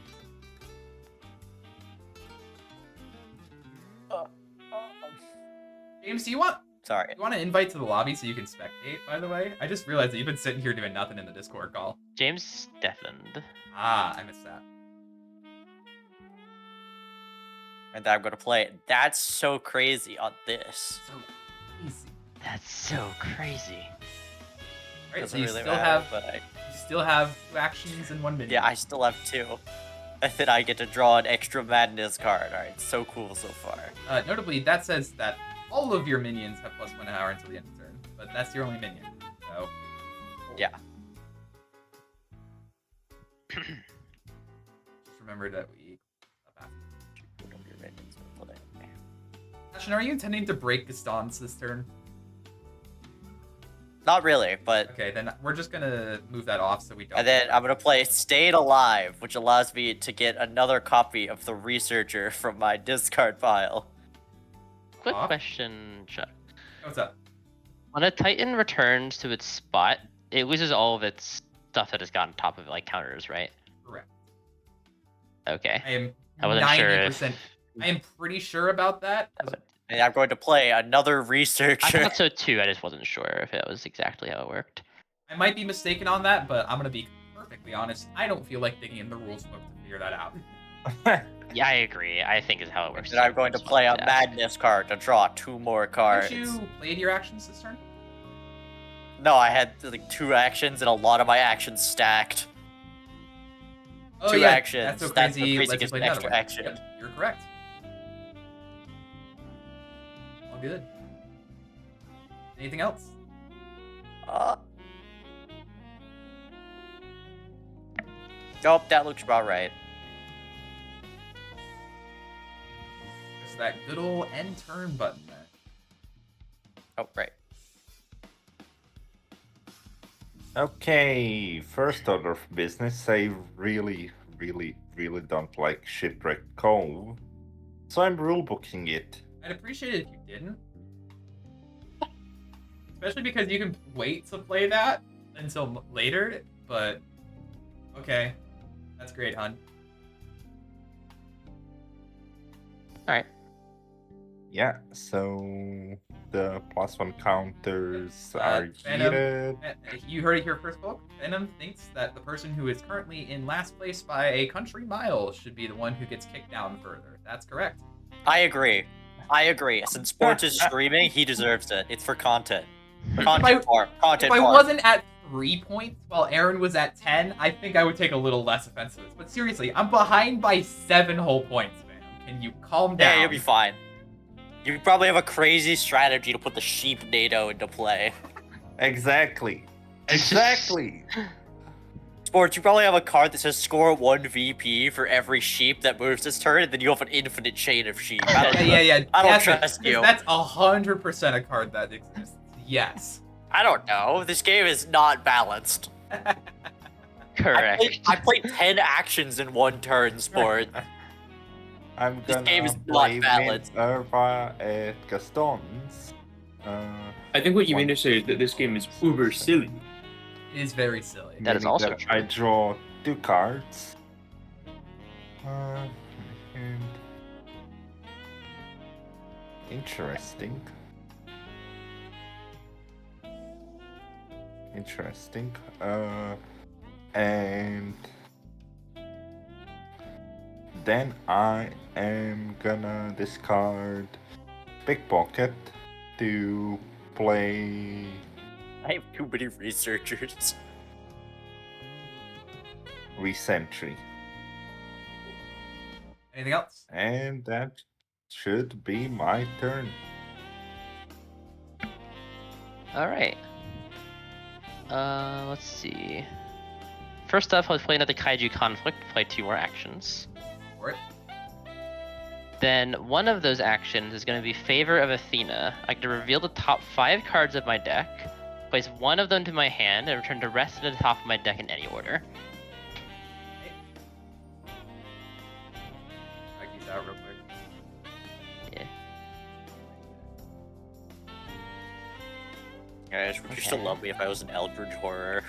James, do you want Sorry. to invite to the lobby so you can spectate, by the way? I just realized that you've been sitting here doing nothing in the Discord call. James deafened. Ah, I missed that. And then I'm going to play That's So Crazy on this. So easy. That's so crazy. Alright, so Doesn't you really still matter, have but you still have 2 actions and 1 minion. yeah, I still have 2. And then I get to draw an extra madness card. Alright, so cool so far. Notably, that says that all of your minions have +1 hour until the end of the turn, but that's your only minion. So Yeah. just remember that we. Ashlyn, are you intending to break Gaston's this turn? Not really, but... Okay, then we're just gonna move that off so we don't. And then I'm going to play Stayed Alive, which allows me to get another copy of the Researcher from my discard pile. Quick Aw. question, Chuck. What's up? When a Titan returns to its spot, it loses all of its stuff that has got on top of it, like counters, right? Correct. Okay. I am I wasn't sure 90%. if... I am pretty sure about that. And I'm going to play another I Researcher. thought so too, I just wasn't sure if it was exactly how it worked. I might be mistaken on that, but I'm gonna be perfectly honest. I don't feel like digging in the rules book to figure that out. Yeah, I agree. I think is how it works. And I'm going to play a Madness card to draw 2 more cards. Did you played your actions this turn? No, I had like 2 actions and a lot of my actions stacked. Oh, 2 yeah, actions. That's so That's crazy. the Let's crazy just play gets an another extra one. action. Yep, you're correct. All good. Anything else? Nope, that looks about right. Just that good old end turn button there. Oh, right. Okay, first order of business. I really don't like Shipwreck Cove, so I'm rulebooking it. I'd appreciate it if you didn't. Especially because you can wait to play that until later, but okay. That's great, hon. Alright. Yeah, so the +1 counters are Phantom, yeeted. you heard it here first, folks. Venom thinks that the person who is currently in last place by a country mile should be the one who gets kicked down further. That's correct. I agree. Since Sports is streaming, he deserves it. It's for content. Content farm. Content If I farm. wasn't at 3 points while Erin was at 10, I think I would take a little less offense to this. But seriously, I'm behind by 7 whole points, man. Can you calm down? Yeah, you'll be fine. You probably have a crazy strategy to put the sheep NATO into play. Exactly. Sports, you probably have a card that says score 1 VP for every sheep that moves this turn, and then you have an infinite chain of sheep. Yeah. I don't Yes, trust you. That's 100% a card that exists. Yes. I don't know. This game is not balanced. Correct. I played 10 actions in 1 turn, Sport. I'm This gonna game is not play balanced. Minerva at Gaston's. I think what you mean to say is that this game is uber silly. It is very silly. That is meaning also that true. I draw 2 cards. And interesting. And then I am gonna discard Pickpocket to play I have too many researchers. Resentry. Anything else? And that should be my turn. All right. Let's see. First up, let's play another Kaiju Conflict. Play 2 more actions. For it. Then one of those actions is going to be Favor of Athena. I get to reveal the top 5 cards of my deck, place one of them to my hand, and return the rest to the top of my deck in any order. Check these out real quick. Yeah. Guys, would you still love me if I was an Eldritch Horror?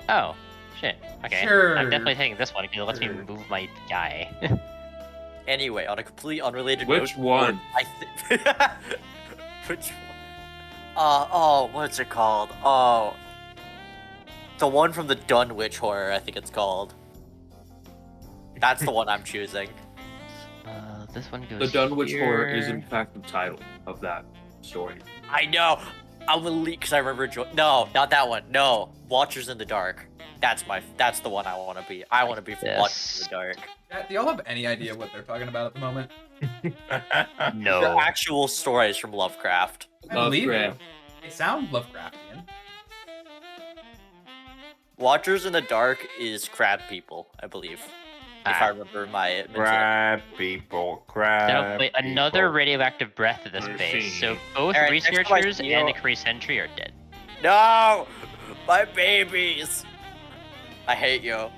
Oh, shit. Okay. Sure. I'm definitely taking this one because it lets me Sure. move my guy. Anyway, on a completely unrelated Which note, one? Which one? Oh, what's it called? Oh, the one from the Dunwich Horror, I think it's called. That's the one I'm choosing. This one goes The Dunwich here. Horror is in fact the title of that story. I know. I'm gonna leak because I remember. No, not that one. No, Watchers in the Dark. That's the one I want to be. I want to be from This. Watchers in the Dark. Do y'all have any idea what they're talking about at the moment? The No. actual stories from Lovecraft. I believe you. Lovecraft. They sound Lovecraftian. Watchers in the Dark is crab people, I believe. If I remember my Crab people, crab. Now, wait, another people. radioactive breath at this base. So both Aaron, next time I researchers see and you- the Kree Sentry are dead. No! My babies! I hate you.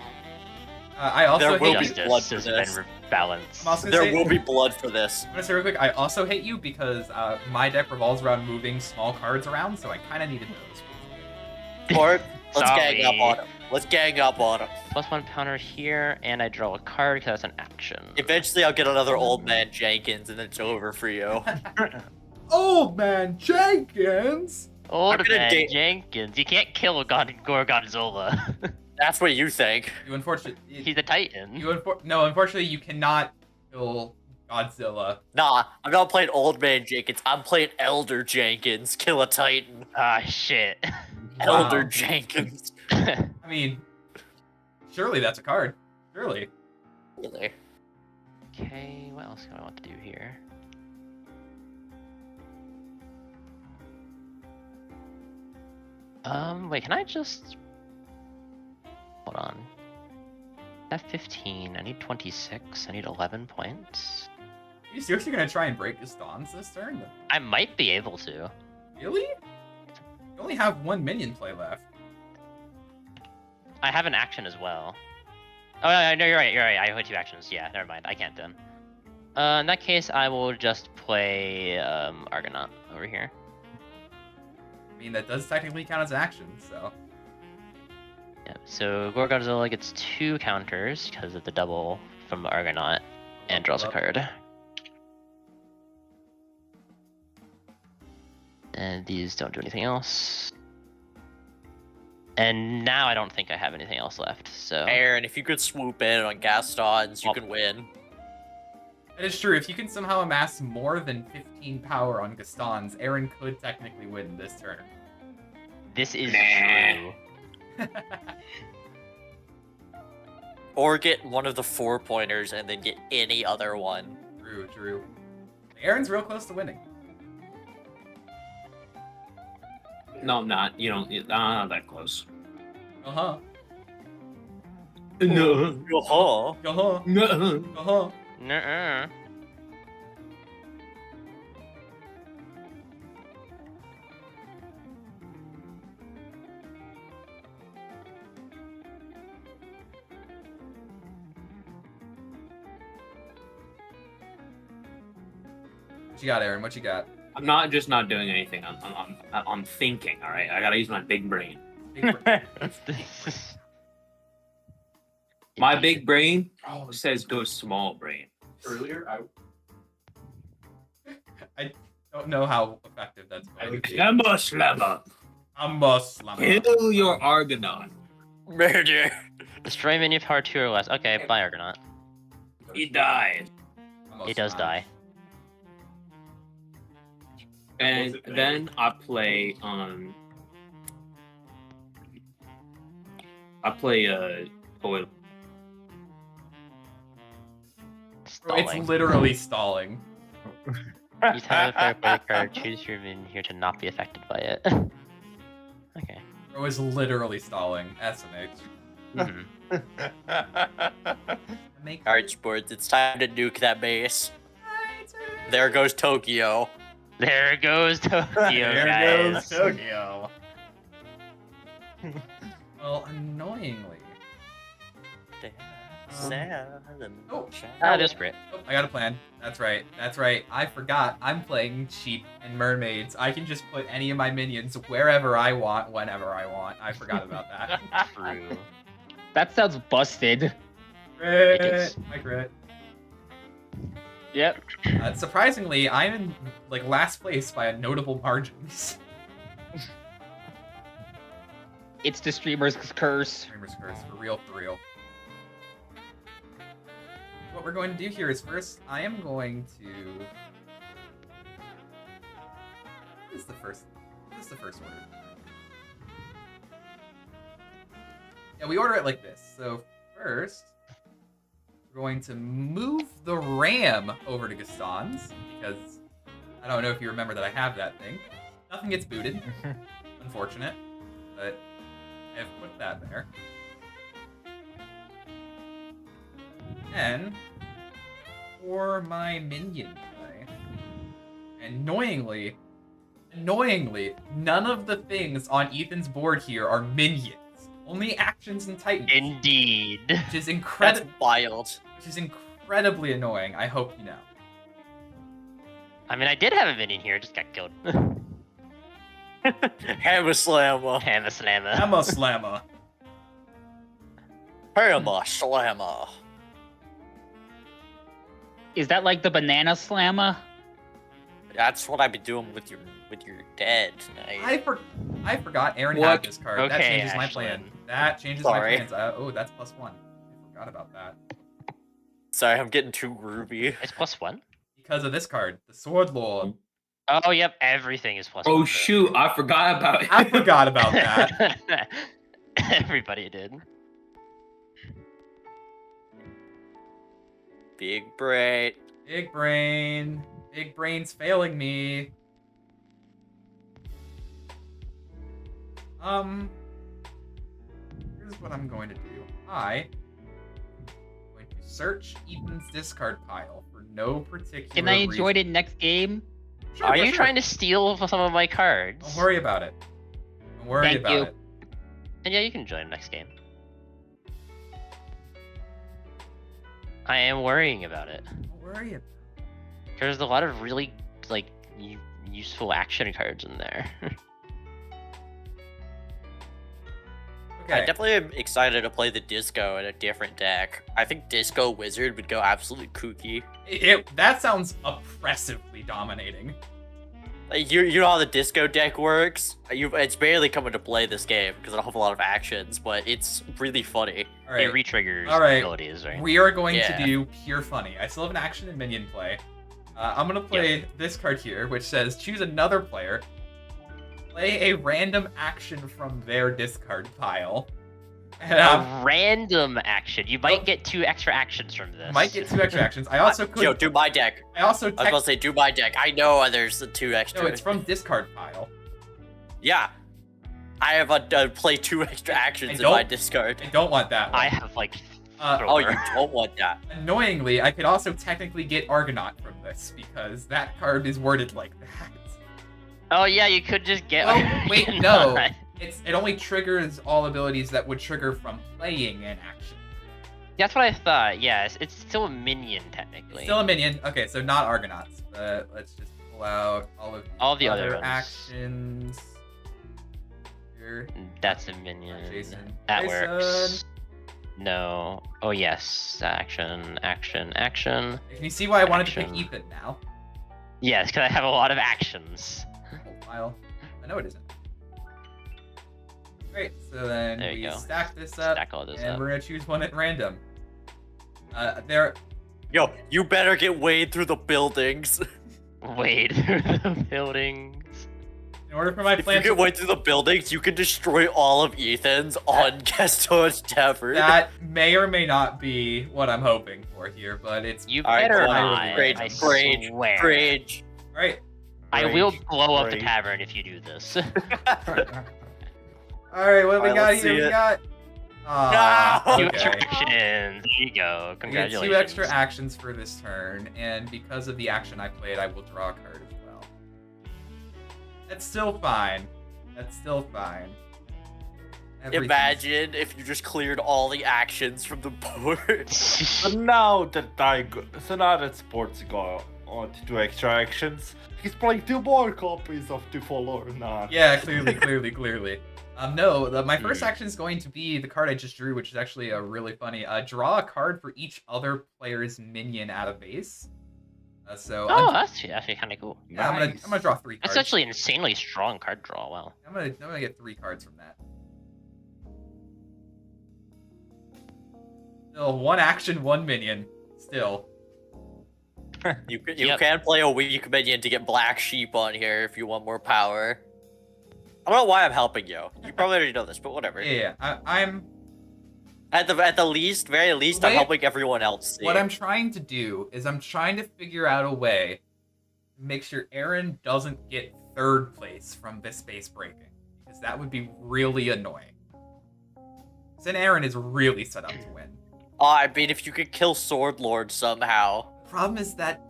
I also There will hate be you. blood Justice for has this. been rebalanced. I'm also gonna There say, will be blood for this. I'm gonna say real quick, I also hate you because my deck revolves around moving small cards around, so I kind of needed those. Lord, let's Sorry. gang up on him. Let's gang up on him. +1 counter here, and I draw a card because that's an action. Eventually, I'll get another Old Man Jenkins, and then it's over for you. Old Man Jenkins! Old I'm gonna Man date- Jenkins. You can't kill a Gorgonzola. That's what you think. You unfortunately, He's a Titan. no, unfortunately, you cannot kill Godzilla. Nah, I'm not playing Old Man Jenkins. I'm playing Elder Jenkins. Kill a Titan. Ah, shit. Elder Wow. Jenkins. I mean, surely that's a card. Surely. Really? Okay, what else do I want to do here? Wait, can I just... Hold on. I have 15, I need 26, I need 11 points. Are you seriously gonna try and break his dawns this turn? I might be able to. Really? You only have one minion play left. I have an action as well. Oh, no, you're right, I have 2 actions. Yeah, never mind, I can't then. In that case, I will just play Argonaut over here. I mean, that does technically count as an action, so. Yeah, so Gorgonzola gets 2 counters because of the double from Argonaut and draws a card. And these don't do anything else. And now I don't think I have anything else left, so... Aaron, if you could swoop in on Gastons, you Oh. can win. That is true. If you can somehow amass more than 15 power on Gaston's, Aaron could technically win this turn. This is Nah. true. Or get one of the 4-pointers and then get any other one. True. Aaron's real close to winning. No, I'm not. You don't. I'm not that close. Uh-huh. No. Oh, Uh-huh. No. Uh-huh. Nuh-uh. What you got, Aaron? What you got? I'm not just not doing anything. I'm thinking. All right. I gotta use my big brain. Big br- My big brain says go small brain. Earlier, I don't know how effective that's going to be. Slammer, slammer. I'm a slammer. Kill your Argonaut. murder. Destroy minion power 2 or less. Okay, bye Argonaut. He dies. I'm a He does slammer. die. And then I play oil. Stalling. It's literally stalling. Each time the player plays a card, choose your minion here to not be affected by it. Okay. Bro is literally stalling. SMH. Mhm. Alright, sports, it's time to nuke that base. There goes Tokyo. There goes Tokyo, guys. Tokyo. Well, annoyingly. Oh. There's Brit. Oh, I got a plan. That's right. That's right. I forgot. I'm playing sheep and mermaids. I can just put any of my minions wherever I want, whenever I want. I forgot about that. True. That sounds busted. Crit. is. My crit. Yep. Surprisingly, I'm in last place by a notable margins. It's the streamer's curse. Streamer's curse, for real, for real. What we're going to do here is first, I am going to. What is the first order? Yeah, we order it like this. So first, we're going to move the RAM over to Gaston's because I don't know if you remember that I have that thing. Nothing gets booted. Unfortunate, but I have put that there. And for my minion play, annoyingly, none of the things on Ethan's board here are minions. Only actions and titans. Indeed. Which is That's wild. Which is incredibly annoying. I hope you know. I mean, I did have a minion here, it just got killed. Hammer Slammer. Hammer Slammer. Hammer Slammer. Hammer Slammer. Is that like the banana slammer? That's what I've been doing with your dad tonight. I forgot Erin What? had this card. That Okay, changes my Ashlyn. plan. That changes Sorry. my plans. Oh, that's +1. I forgot about that. Sorry, I'm getting too groovy. It's +1? Because of this card, the Sword Lord. Oh, yep, everything is +1. Oh shoot, I forgot about it. I forgot about that. Everybody did. Big brain. Big brain. Big brain's failing me. Here's what I'm going to do. I'm going to search Ethan's discard pile for no particular Can I enjoy reason. it next game? Sure, Are for you sure. trying to steal some of my cards? Don't worry about it. Don't worry Thank about you. it. And yeah, you can join next game. I am worrying about it. Don't worry about it. There's a lot of really, useful action cards in there. Okay. I definitely am excited to play the Disco in a different deck. I think Disco Wizard would go absolutely kooky. That sounds oppressively dominating. Like, you know how the Disco deck works? It's barely coming to play this game because I don't have a lot of actions, but it's really funny. All It right. re-triggers All right. abilities, right? We are going Yeah. to do pure funny. I still have an action and minion play. I'm going to play this card here, which says choose another player. Play a random action from their discard pile. And A random action. You might get 2 extra actions from this. might get 2 extra actions. I also could. Yo, do my deck. I also I was about to say, do my deck. I know there's the 2 extra. No, it's from discard pile. Yeah. I have play 2 extra actions in don't- my discard. I don't want that one. I have like. Oh, you don't want that. Annoyingly, I could also technically get Argonaut from this because that card is worded like that. Oh yeah, you could just get. Oh, wait, no. It only triggers all abilities that would trigger from playing an action. That's what I thought. Yes, it's still a minion technically. Still a minion. Okay, so not Argonauts. But let's just pull out all of the other ones. actions. Here. That's a minion. Jason. That Jason. works. No. Oh yes. Action. Can you see why I wanted to pick Action. Ethan now? Yes, because I have a lot of actions. Whole file. I know it isn't. Great. So then There we you go. stack this up, Stack all this and up. we're gonna choose one at random. There. Yo, you better get wade through the buildings. Wade through the buildings. In order for my If plan you to get way through the buildings, you can destroy all of Ethan's on Gaston's Tavern. that may or may not be what I'm hoping for here, but it's You All right, better go on. not. Rage, I rage, swear. rage. all right. I will Rage, blow up the rage. tavern if you do this. All right, what do we Alright, got let's here? see We it. got. No! Two Okay. extra actions. There you go. We get Congratulations. 2 extra actions for this turn, and because of the action I played, I will draw a card as well. That's still fine. That's still fine. Everything's- Imagine if you just cleared all the actions from the board. So now that Sports go on to 2 extra actions, he's playing 2 more copies of To Follow or Not. Yeah, clearly. No, my first action is going to be the card I just drew, which is actually really funny. Draw a card for each other player's minion out of base. Oh, that's actually kind of cool. Yeah, I'm gonna draw 3 cards. That's actually an insanely strong card draw. Wow. I'm gonna get 3 cards from that. Still 1 action, 1 minion. Still. You Yep. can play a weak minion to get Black Sheep on here if you want more power. I don't know why I'm helping you. You probably already know this, but whatever. Yeah, I'm. At the very least, I'm Wait. helping everyone else see. What I'm trying to do is I'm trying to figure out a way to make sure Erin doesn't get 3rd place from this base breaking, because that would be really annoying. Then Erin is really set up to win. I mean, if you could kill Sword Lord somehow. The problem is that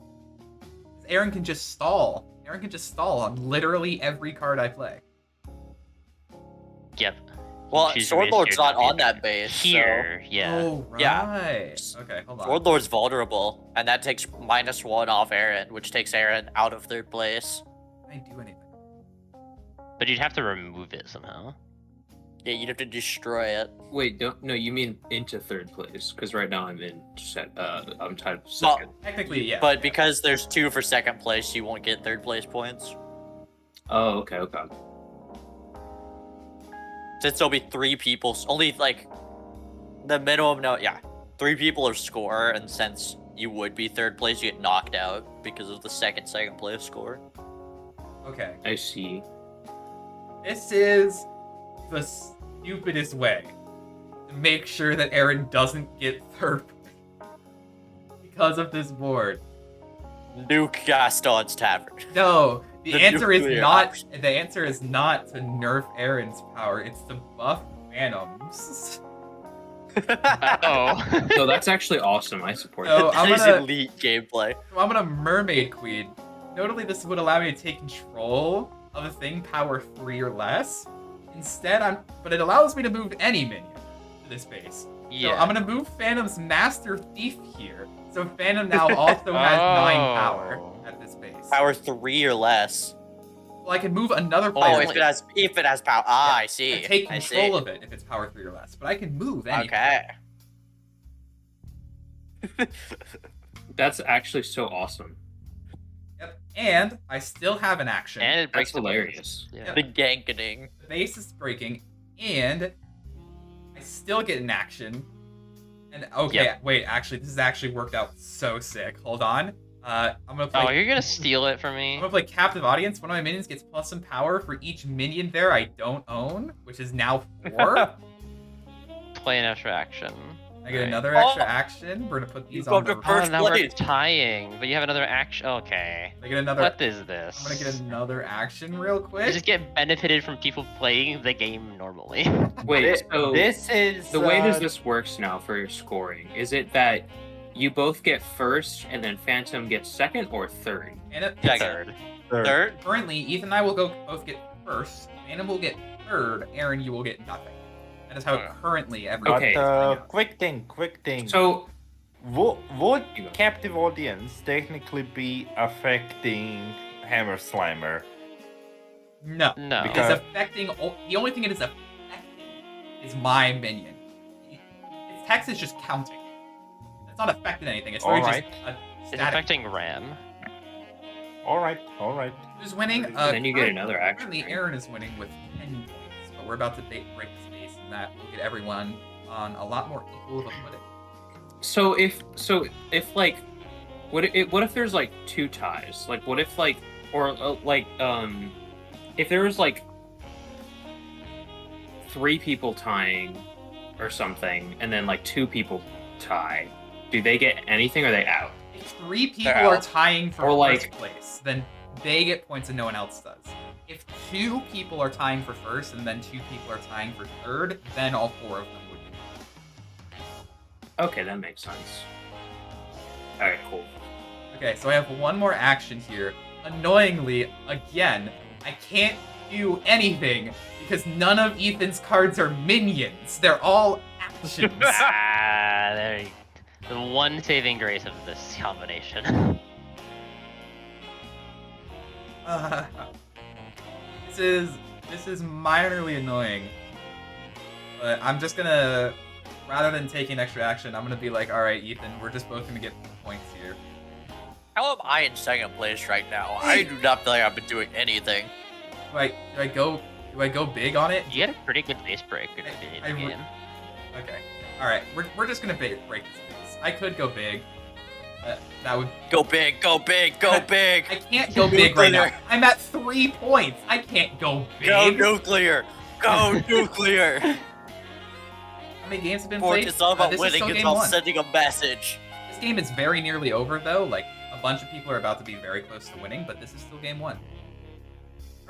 Erin can just stall. Erin can just stall on literally every card I play. Yep. Well, Choose Sword ways Lord's to not be on that base. Here, yeah. Oh, right. Yeah. Okay, hold So on. Sword Lord's vulnerable, and that takes -1 off Erin, which takes Erin out of 3rd place. Can I do anything? But you'd have to remove it somehow. Yeah, you'd have to destroy it. Wait, no, you mean into 3rd place? Because right now I'm in I'm tied for Well, 2nd. Technically, yeah. But because there's 2 for 2nd place, you won't get 3rd place points. Oh, okay. Since there'll be 3 people, only like the minimum. No, yeah, 3 people are score, and since you would be 3rd place, you get knocked out because of the second place score. Okay. I see. This is the stupidest way to make sure that Erin doesn't get 3rd place because of this board. Nuke Gaston's Tavern. No, the The answer is nuclear not. option. The answer is not to nerf Erin's power. It's to buff Phantoms. Oh. No, that's actually awesome. I support So that. I'm That is gonna- elite gameplay. So I'm gonna Mermaid Queen. Notably, this would allow me to take control of a thing power 3 or less. Instead, but it allows me to move any minion to this base. Yeah. So I'm gonna move Phantom's Master Thief here. So Phantom now also has 9 power at this base. Power 3 or less. Well, I can move another Oh, player if it has power. Ah, I see. and take I see. control of it if it's power 3 or less. But I can move anything. Okay. That's actually so awesome. Yep. And I still have an action. And it breaks That's the hilarious. base. Yeah. The gankening. The base is breaking, and I still get an action. And okay, Yep. wait, actually, this has actually worked out so sick. Hold on. I'm gonna play. Oh, you're gonna steal it from I'm me? gonna play Captive Audience. One of my minions gets +1 power for each minion there I don't own, which is now 4. Play an extra action. I get Right. another extra action. We're gonna put these You on go the. to first now we're place. tying, but you have another action. Okay. I get another. What is this? I'm gonna get another action real You quick. just get benefited from people playing the game normally. Wait, so This is the way this works now for your scoring, is it that you both get 1st and then Phantom gets 2nd or 3rd? And it, Yeah, it's- Third. Third. currently, Ethan and I will both get 1st. Phantom will get 3rd. Aaron, you will get nothing. That is how currently everything Okay. is But playing out. quick thing. So, Would You go. Captive Audience technically be affecting Hammer Slimer? No. No. It's Because- affecting. The only thing it is affecting is my minion. Its text is just counting. It's not affecting anything. It's really Alright. just a It's static. affecting RAM. Alright. Who's winning? then you get another action. Currently, right? Aaron is winning with 10 points, but we're about to break the space, and that will get everyone on a lot more equal of a footing. So if like, what if there's like 2 ties? Like, what if like, or if there was like 3 people tying or something, and then like 2 people tie, do they get anything or are they out? If 3 people They're are out. tying for Or, first like- place, then they get points and no one else does. If 2 people are tying for first and then 2 people are tying for third, then all 4 of them would be. Okay, that makes sense. Alright, cool. Okay, so I have one more action here. Annoyingly, again, I can't do anything because none of Ethan's cards are minions. They're all actions. There you go. The one saving grace of this combination. This is minorly annoying. But I'm just gonna, rather than taking extra action, I'm gonna be like, alright, Ethan, we're just both gonna get points here. How am I in second place right now? I do not feel like I've been doing anything. Do I go big on it? You get a pretty good base break in I- the game. Okay. Alright, we're just gonna break this base. I could go big. That would... Go big, go big, go big! I can't go big right now. Nuclear. I'm at 3 points. I can't go big. Go nuclear! Go nuclear! How many games have been Sport played? is all about This is winning, still it's game about 1. sending a message. This game is very nearly over, though. Like, a bunch of people are about to be very close to winning, but this is still game 1.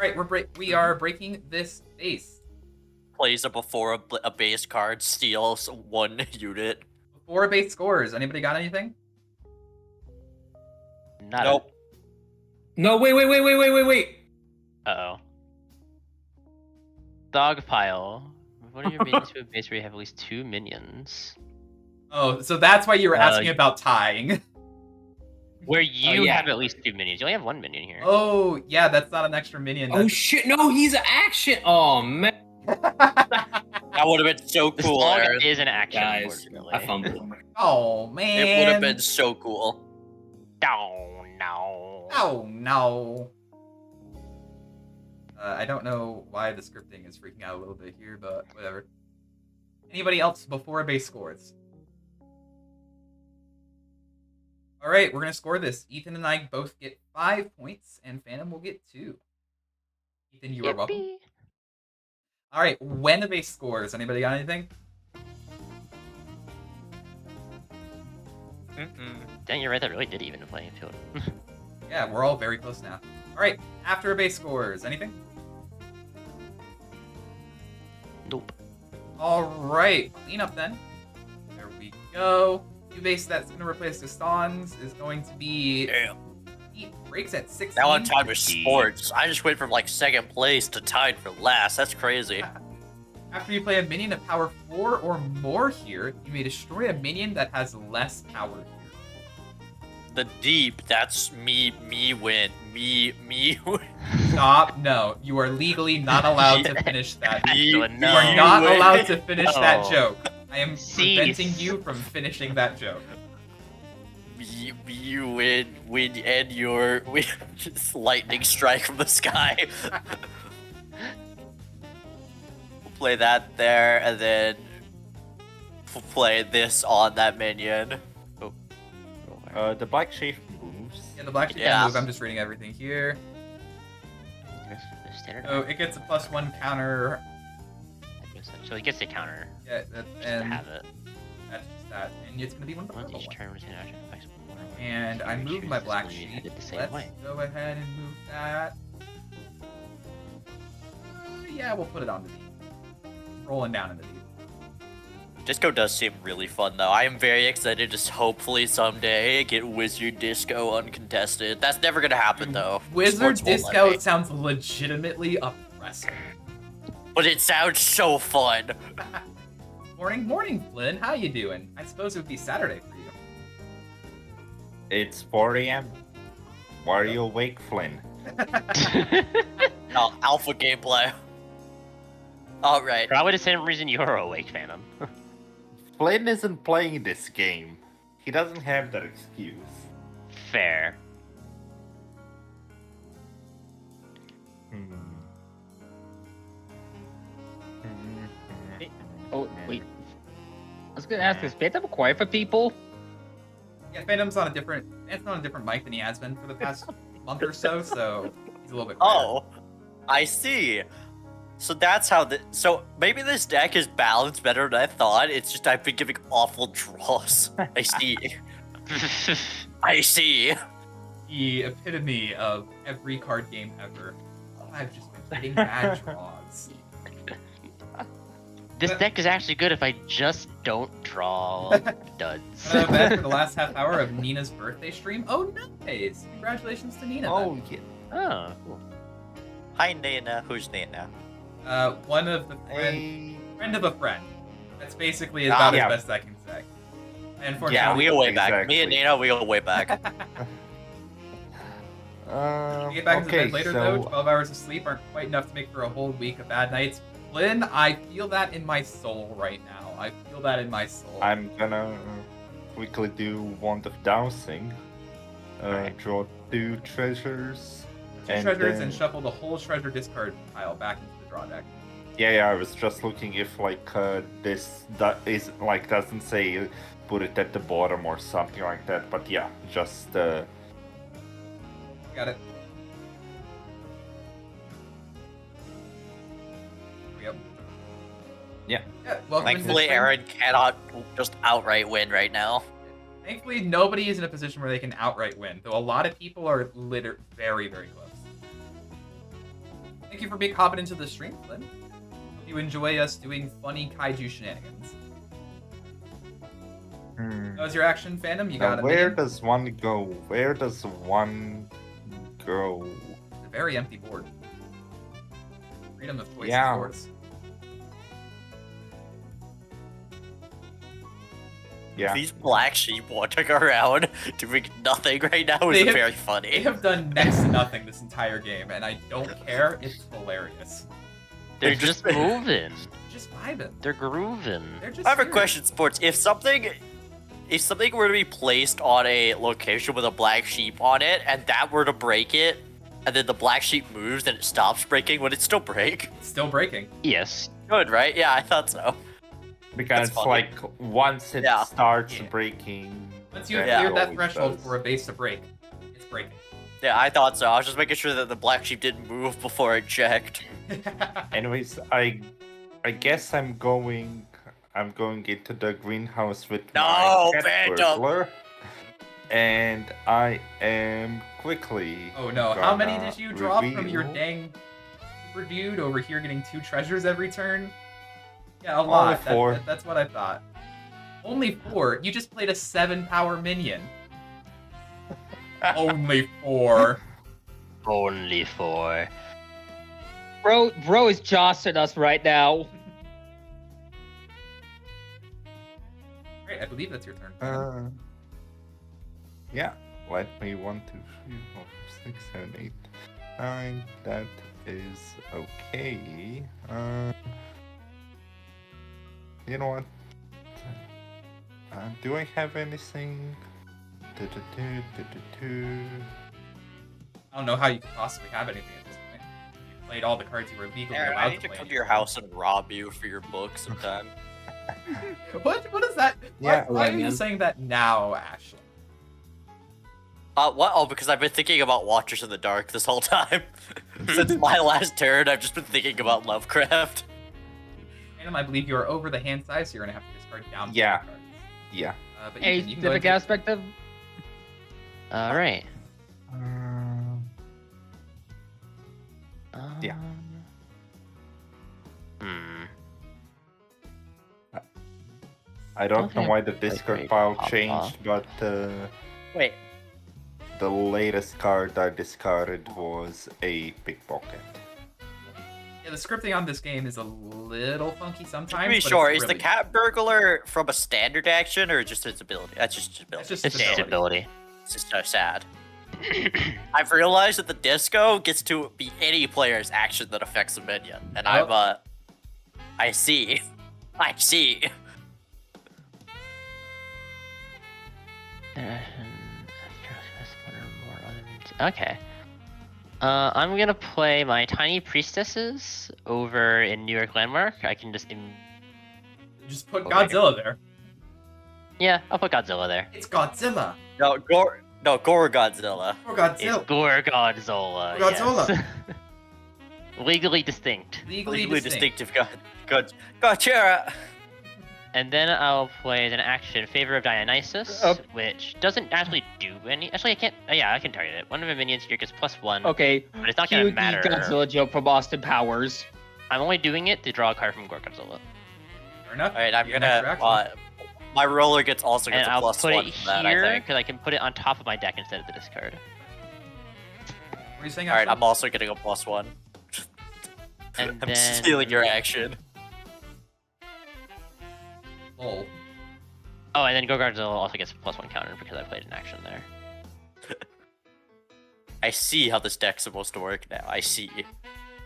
Alright, we are breaking this base. Plays it before a base card, steals 1 unit. Before base scores, anybody got anything? Not Nope. No, wait. Uh-oh. Dog pile. What are your minions to a base where you have at least 2 minions? Oh, so that's why you were asking about tying. Where you yeah. have at least 2 minions. You only have 1 minion here. Oh, yeah, that's not an extra minion. Oh shit, no, he's action! Oh man. That would have been so This cool, dog Aaron. is an action, Guys, unfortunately. I fumbled. Oh, man. It would have been so cool. Oh, no. Oh, no. I don't know why the scripting is freaking out a little bit here, but whatever. Anybody else before base scores? Alright, we're going to score this. Ethan and I both get 5 points, and Phantom will get 2. Ethan, you are welcome. Yippee. Alright, when a base scores, anybody got anything? Dang, you're right. That really did even the playing field. Yeah, we're all very close now. Alright, after a base scores, anything? Nope. Alright, clean up then. There we go. New base that's going to replace Gaston's is going to be... Damn. He breaks at 16. Now on time with sports. I just went from like second place to tied for last. That's crazy. After you play a minion of power 4 or more here, you may destroy a minion that has less power here. The deep, that's me win. Me win. Stop. No, you are legally not allowed to finish that. Actually, You no. are not win. allowed to finish that No. joke. I am Cease. preventing you from finishing that joke. Me win, and your just lightning strike from the sky. We'll play that there, and then we'll play this on that minion. The black chief moves. Yeah, the black chief Yeah. can move. I'm just reading everything here. Standard. So it gets a +1 counter. So it gets a counter. Yeah, Just to and have it. that's just that. And it's gonna be one of the Once purple each ones. turn, routine action affects one or more. And I moved my black Choose this sheep. minion the same Let's way. go ahead and move that. Yeah, we'll put it on the deep. Rolling down in the deep. Disco does seem really fun, though. I am very excited to hopefully someday get Wizard Disco uncontested. That's never gonna happen, though. Wizard Sports won't let Disco me. sounds legitimately oppressive. But it sounds so fun. Morning, Flynn. How you doing? I suppose it would be Saturday for you. It's 4 a.m. Why are you awake, Flynn? Oh, alpha gameplay. Alright. Probably the same reason you're awake, Phantom. Flynn isn't playing this game. He doesn't have that excuse. Fair. Oh, wait. I was gonna ask, is Phantom quiet for people? Yeah, Phantom's on a different mic than he has been for the past month or so, so he's a little bit quieter. Oh. I see. So that's how the. So maybe this deck is balanced better than I thought. It's just I've been giving awful draws. I see. I see. The epitome of every card game ever. Oh, I've just been getting bad draws. This deck is actually good if I just don't draw duds. Back for the last half hour of Nina's birthday stream. Oh, nice! Congratulations to Nina. Oh, yeah. Oh, cool. Hi, Nana. Who's Nana? One of the Hey. friend of a friend. That's basically about yeah. as best I can say. Unfortunately, Yeah, we go way back. Me and Exactly. Nana, we go way back. You get back into Okay, bed later so though. 12 hours of sleep aren't quite enough to make for a whole week of bad nights. Flynn, I feel that in my soul right now. I feel that in my soul. I'm gonna quickly do Wand of Dowsing. Draw 2 treasures. Two treasures then- and shuffle the whole treasure discard pile back into the draw deck. Yeah, I was just looking if this doesn't say put it at the bottom or something like that, but yeah, just Got it. Yep. Yeah. Welcome into Thankfully, the stream. Erin cannot just outright win right now. Thankfully, nobody is in a position where they can outright win, though a lot of people are very, very close. Thank you for hopping into the stream, Flynn. Hope you enjoy us doing funny kaiju shenanigans. That was your action, Phantom? You got Now, a where minion? does one go? Where does one go? It's a very empty board. Freedom of choice, Yeah. of course. Yeah. These black sheep walking around doing nothing right now is They have- very They funny. have done next to nothing this entire game, and I don't care. It's hilarious. They're just moving. Just vibing. They're grooving. They're just I have a here. question, Sports. If something were to be placed on a location with a black sheep on it, and that were to break it, and then the black sheep moves and it stops breaking, would it still break? It's still breaking. Yes. Good, right? Yeah, I thought so. Because That's funny. once it Yeah. starts Yeah. breaking, Once you have then it cleared that always threshold does. for a base to break, it's breaking. Yeah, I thought so. I was just making sure that the black sheep didn't move before it checked. Anyways, I guess I'm going into the greenhouse with No, my cat Phantom! burglar, and I am quickly. Oh no, how many gonna did you drop from your reveal- dang super dude over here getting 2 treasures every turn? Yeah, a Only lot. 4. That's what I thought. Only 4? You just played a 7-power minion. Only 4. Only 4. Bro is jostling us right now. Great, I believe that's your turn. Yeah. Let me 1, 2, 3, 4, 6, 7, 8, 9. That is okay. You know what? Do I have anything? I don't know how you could possibly have anything at this point. You played all the cards you were legally Aaron, allowed I need to to play. come to your house and rob you for your book sometime. What is that? Yeah, why are you man. saying that now, Ashlyn? What? Oh, because I've been thinking about Watchers in the Dark this whole time. Since my last turn, I've just been thinking about Lovecraft. Phantom, I believe you are over the hand size, so you're gonna have to discard down 4 Yeah. cards. Yeah. But A you can go specific into- aspect of Alright. Yeah. Hmm. I don't Okay. know why the discard great. pile Pop changed, but Wait, the latest card I discarded was a pickpocket. Yeah, the scripting on this game is a little funky sometimes. to be but sure, it's is the really- cat burglar from a standard action or just its ability? That's just its ability. That's just It's just ability. ability. It's just so sad. I've realized that the disco gets to be any player's action that affects a minion, and Oh. I see. I see. Okay. I'm gonna play my tiny priestesses over in New York Landmark. I can just Just put Okay. Godzilla there. yeah, I'll put Godzilla there. It's Godzilla. No, Gore Godzilla. Or It's Godzilla. Gore Godzilla. Godzilla. Yes. Legally distinct. Legally distinctive. Gotcha. And then I'll play as an action Favor of Dionysus, which doesn't actually do any. Actually, I can't. Yeah, I can target it. One of my minions here gets +1. Okay. But it's not gonna Cue the matter. Godzilla joke from Austin Powers. I'm only doing it to draw a card from Godzilla. Fair enough. All right, I'm You get an extra gonna. action. My roller also gets And a I'll plus put one it from that, I here think. because I can put it on top of my deck instead of the discard. What are you saying? All right, Ashlyn? I'm also getting a +1. And I'm then stealing your action. Lol. Oh, and then Godzilla also gets a +1 counter because I played an action there. I see how this deck's supposed to work now. I see.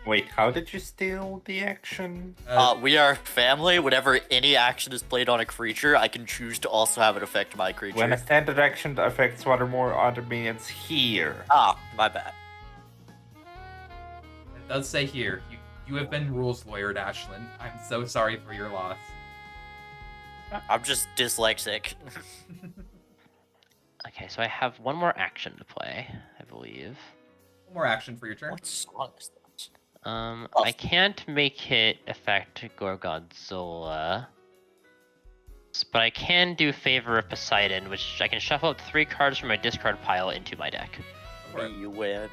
Wait, how did you steal the action? We are family. Whenever any action is played on a creature, I can choose to also have it affect my creature. When a standard action affects one or more other minions here. Ah, my bad. It does say here, you have been rules lawyered, Ashlyn. I'm so sorry for your loss. I'm just dyslexic. Okay, so I have one more action to play, I believe. One more action for your turn. What song is that? I can't make it affect Godzilla. But I can do Favor of Poseidon, which I can shuffle up 3 cards from my discard pile into my deck. We win.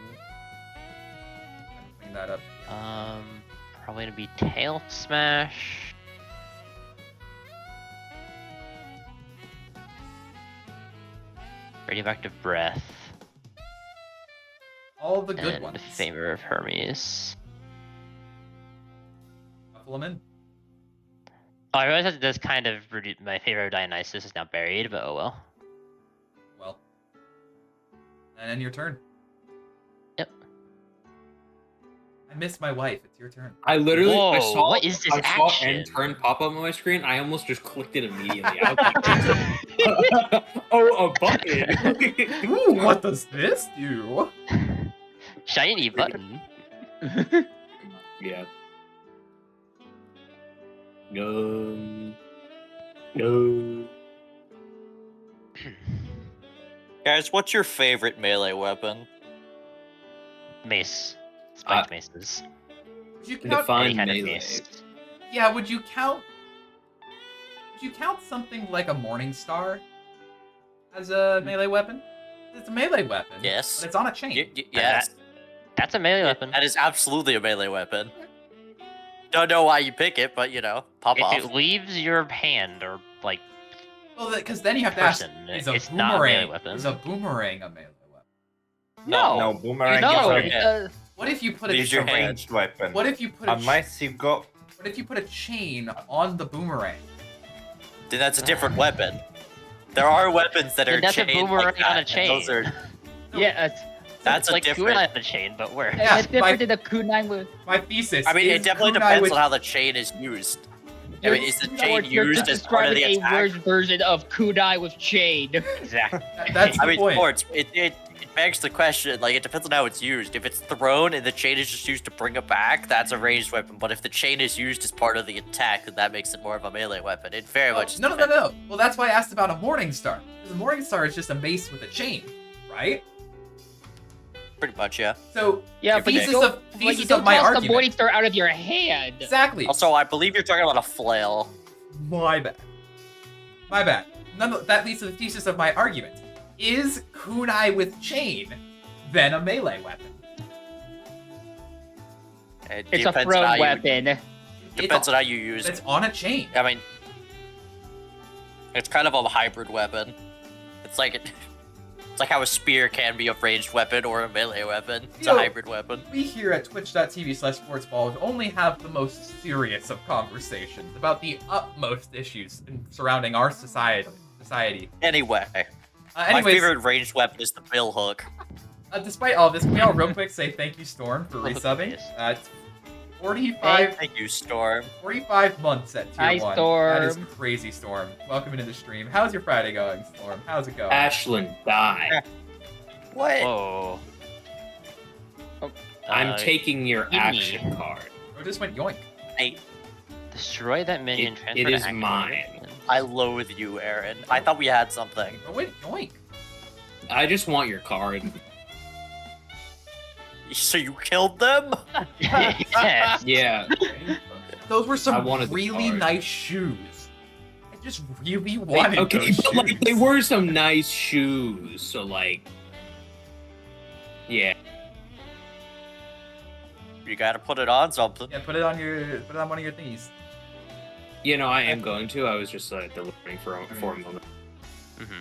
Clean that up. Probably gonna be Tail Smash. Radioactive Breath. All the good and ones. Favor of Hermes. Shuffle them in. Oh, I realize that this kind of my Favor of Dionysus is now buried, but oh well. Well. And then your turn. Yep. I miss my wife. It's your turn. I literally I Whoa, saw what is this I saw action? end turn pop up on my screen. I almost just clicked it immediately. I was like, oh, a button. Ooh, what does this do? Shiny button. Yeah. No. No. Guys, what's your favorite melee weapon? Mace. Spiked maces. Would you count? Define Any kind of melee. mace. Yeah. Would you count something like a Morning Star as a melee weapon? It's a melee weapon. Yes. But it's on a chain. Yes. That's a melee weapon. That is absolutely a melee weapon. Don't know why you pick it, but you know, pop If off. it leaves your hand or like Well, because then you have to ask: person, is a it's not a melee boomerang? weapon. Is a boomerang a melee weapon? No, boomerang No, is because What if you put a Use your a hand. ranged weapon. What if you put a Unless you go. what if you put a chain on the boomerang? Then that's a different weapon. There are weapons that Then are that's a chained boomerang like that, on a and chain. Those are yeah, that's it's a like different. kunai on a chain, but where? Yeah, it's different than the kunai with. My thesis. I mean, is it definitely kunai depends with- on how the chain is used. I mean, is the chain You're used just as part of the describing a attack? worse version of kunai with chain. Exactly. That's the I mean, point. sports. It begs the question. Like, it depends on how it's used. If it's thrown and the chain is just used to bring it back, that's a ranged weapon. But if the chain is used as part of the attack, then that makes it more of a melee weapon. It very much. No. Well, that's why I asked about a Morning Star. Because a Morning Star is just a mace with a chain, right? Pretty much, yeah. So Yeah, Give but a you thesis don't, of but you thesis don't of my toss the argument. Morning Star out of your hand. Exactly. Also, I believe you're talking about a flail. My bad. My bad. That leads to the thesis of my argument. Is kunai with chain then a melee weapon? It It's a depends on how thrown you- weapon. Depends on how you use It's it. on a chain. I mean, it's kind of a hybrid weapon. It's like it's like how a spear can be a ranged weapon or a melee weapon. It's a Yo. hybrid weapon. We here at twitch.tv/sportsball only have the most serious of conversations about the utmost issues surrounding our society. Anyway, my Anyways, favorite ranged weapon is the bill hook. despite all this, can we all real quick say thank you, Storm, for resubbing? It's 45 Thank you, Storm. 45 months at tier Hi, 1. Storm. That is crazy, Storm. Welcome into the stream. How's your Friday going, Storm? How's it going? Ashlyn, die. What? Whoa. I'm taking your give me- action card. Oh, just went yoink. Destroy that minion. It Transfer is to active mine. minion. I loathe you, Aaron. I thought we had something. Oh, wait, yoink. I just want your card. So you killed them? Yes. Yeah. Those were I some wanted the really card. nice shoes. I just really Wait, wanted okay, those but shoes. like they were some nice shoes, so like, yeah. You gotta put it on something. Yeah, put it on one of your thingies. You know, I am going to. I was just delivering for a moment. Mm-hmm.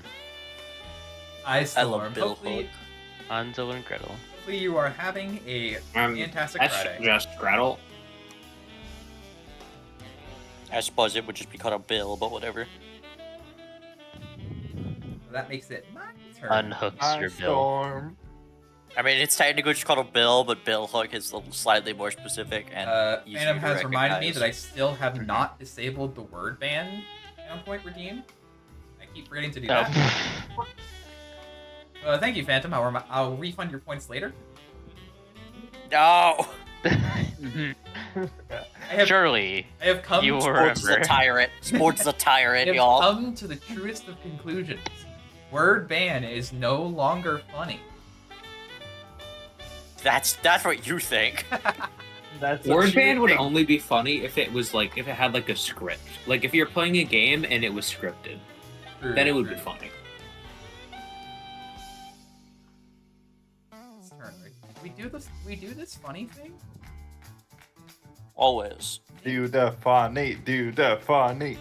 I I Storm. love Bill Hopefully, Hook. Hansel and Gretel. hopefully you are having a fantastic That's Friday. just Gretel. I suppose it would just be called a Bill, but whatever. So that makes it my turn. Unhooks your bill. Storm. I mean, it's technically just called a Bill, but Bill Hook is slightly more specific and easier Phantom to has reminded me recognize. that I still have not disabled the word ban on point redeem. I keep forgetting to do that. Oh. Thank you, Phantom. I'll refund your points later. No! I have, Surely I have come. you to, were- Sports is a Remember. tyrant. Sports is a I tyrant, have y'all. come to the truest of conclusions. Word ban is no longer funny. That's what you think. That's Word band would only be funny if it was like if it had like a script. Like if you're playing a game and it was scripted, then it would be funny. It's turn, right? We do this funny thing? Always. Do the funny, do the funny.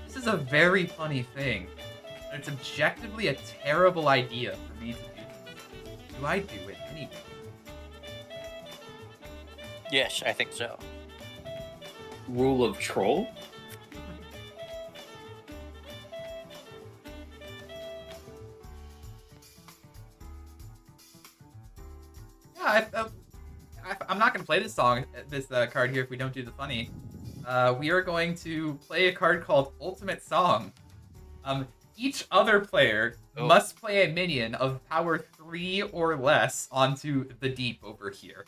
This is a very funny thing. And it's objectively a terrible idea for me to do this. Do I do it anyway? Yes, I think so. Rule of troll. Yeah, I'm not going to play this card here if we don't do the funny. We are going to play a card called Ultimate Song. Each other player must play a minion of power 3 or less onto the deep over here.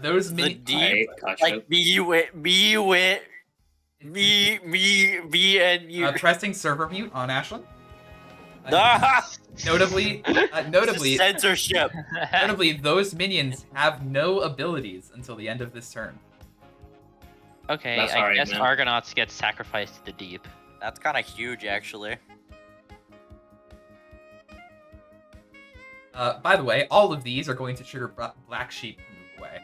Those The minions. deep, Gotcha. like me, and you. Pressing server mute on Ashlyn. Ah! Notably, Censorship. notably, those minions have no abilities until the end of this turn. Okay, That's I alright, guess man. Argonauts get sacrificed to the deep. That's kind of huge, actually. By the way, all of these are going to trigger Black Sheep to move away.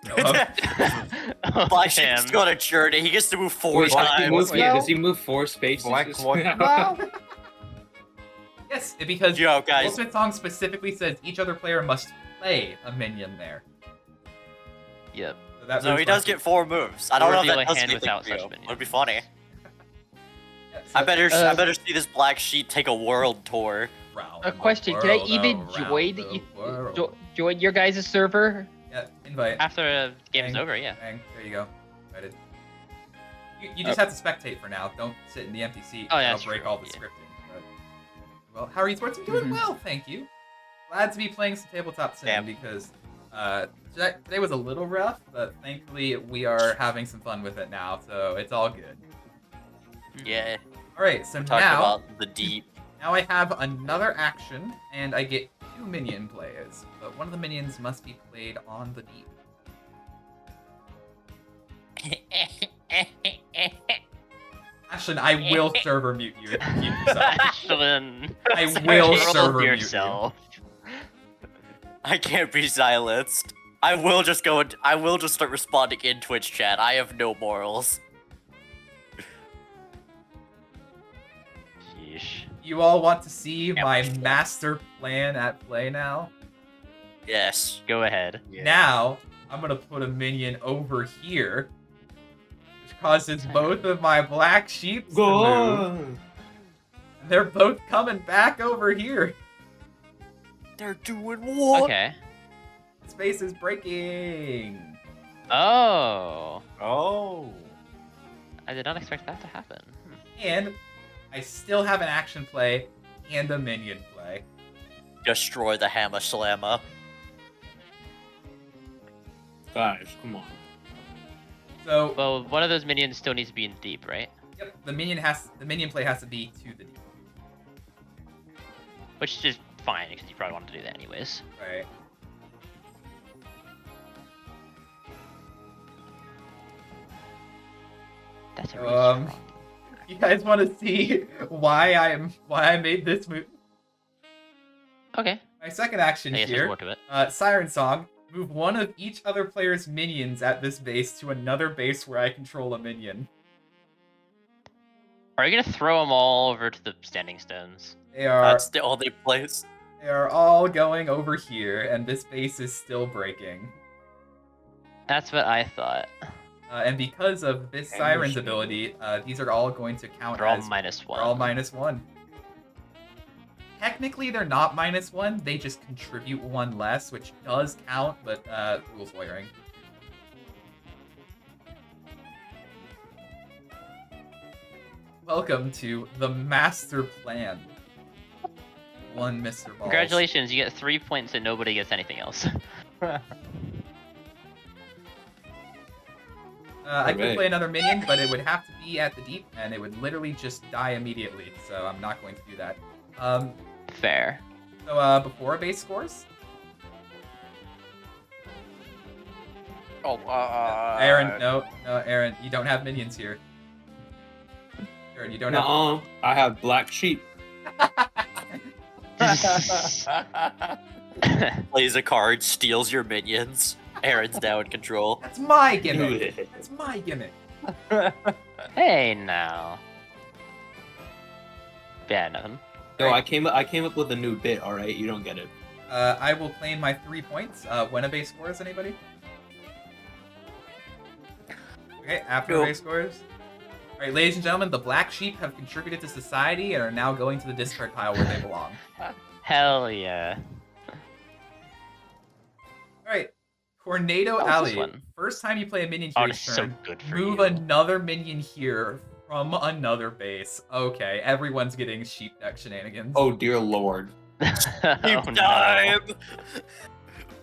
Oh, Black damn. Sheep's got a journey. He gets to move 4 Wait, does he times. move, yeah, now? does he move 4 spaces? Black what now? Yes, because Yo, guys. Ultimate Song specifically says each other player must play a minion there. Yep. that So moves he does Black get Sheep. 4 moves. I don't know if Reveal that a does hand anything without for you. such minion. Would be funny. Yeah, so- I better see this Black Sheep take a world tour. Round A the question: Can I world, even around the world. join your guys' server? Yeah, invite. After the game's Bang, over, yeah. Bang. There you go. Invited. You just have to spectate for now. Don't sit in the empty seat. Oh, yeah, I'll that's break true, all the yeah. scripting. But... Well, how are you sports? I'm doing Mhm. well, thank you. Glad to be playing some tabletop sim Damn. because today was a little rough, but thankfully we are having some fun with it now, so it's all good. Yeah. All right, so Talking now about the deep. now I have another action, and I get 2 minion plays, but one of the minions must be played on the deep. Ashlyn, I will server mute you if you keep yourself. Ashlyn. I will Control server mute you. yourself. I can't be silenced. I will just go. I will just start responding in Twitch chat. I have no morals. Sheesh. You all want to see my master plan at play now? Yes. Go ahead. Now, I'm gonna put a minion over here, which causes both of my black sheep to move. And they're both coming back over here. They're doing what? Okay. Space is breaking. Oh. Oh. I did not expect that to happen. And I still have an action play and a minion play. Destroy the Hammer Slammer. Guys, come on. So, Well, one of those minions still needs to be in deep, right? Yep, the minion play has to be to the deep. Which is fine because you probably wanted to do that anyways. Right. That's a So, really strong. You guys want to see why I made this move? Okay. My second action I guess there's here, more to it. Siren Song. Move one of each other player's minions at this base to another base where I control a minion. Are you gonna throw them all over to the standing stones? That's the only place. They are all going over here, and this base is still breaking. That's what I thought. And because of this And Siren's machine. ability, these are all going to count They're all as -1. they're all -1. Technically, they're not -1. They just contribute one less, which does count, but rules lawyering. Welcome to the master plan. One Mr. Balls. Congratulations, you get 3 points and nobody gets anything else. I could Alright. play another minion, but it would have to be at the deep, and it would literally just die immediately, so I'm not going to do that. Fair. So, before base scores? Oh, Aaron, no, Aaron, you don't have minions here. Aaron, you don't have... Nuh-uh. I have black sheep. Plays a card, steals your minions. Aaron's now in control. That's my gimmick! That's my gimmick! Hey now. Yeah, nothing. No, I came up with a new bit. All right, you don't get it. I will claim my 3 points. When a base scores, anybody? Okay, after Nope. base scores. Alright, ladies and gentlemen, the black sheep have contributed to society and are now going to the discard pile where they belong. Hell yeah. Alright, Tornado What's this Alley. one? First time you play a minion Oh, here this is each so turn, good for move you. another minion here from another base. Okay, everyone's getting sheep deck shenanigans. Oh dear lord. Oh, Keep no. time.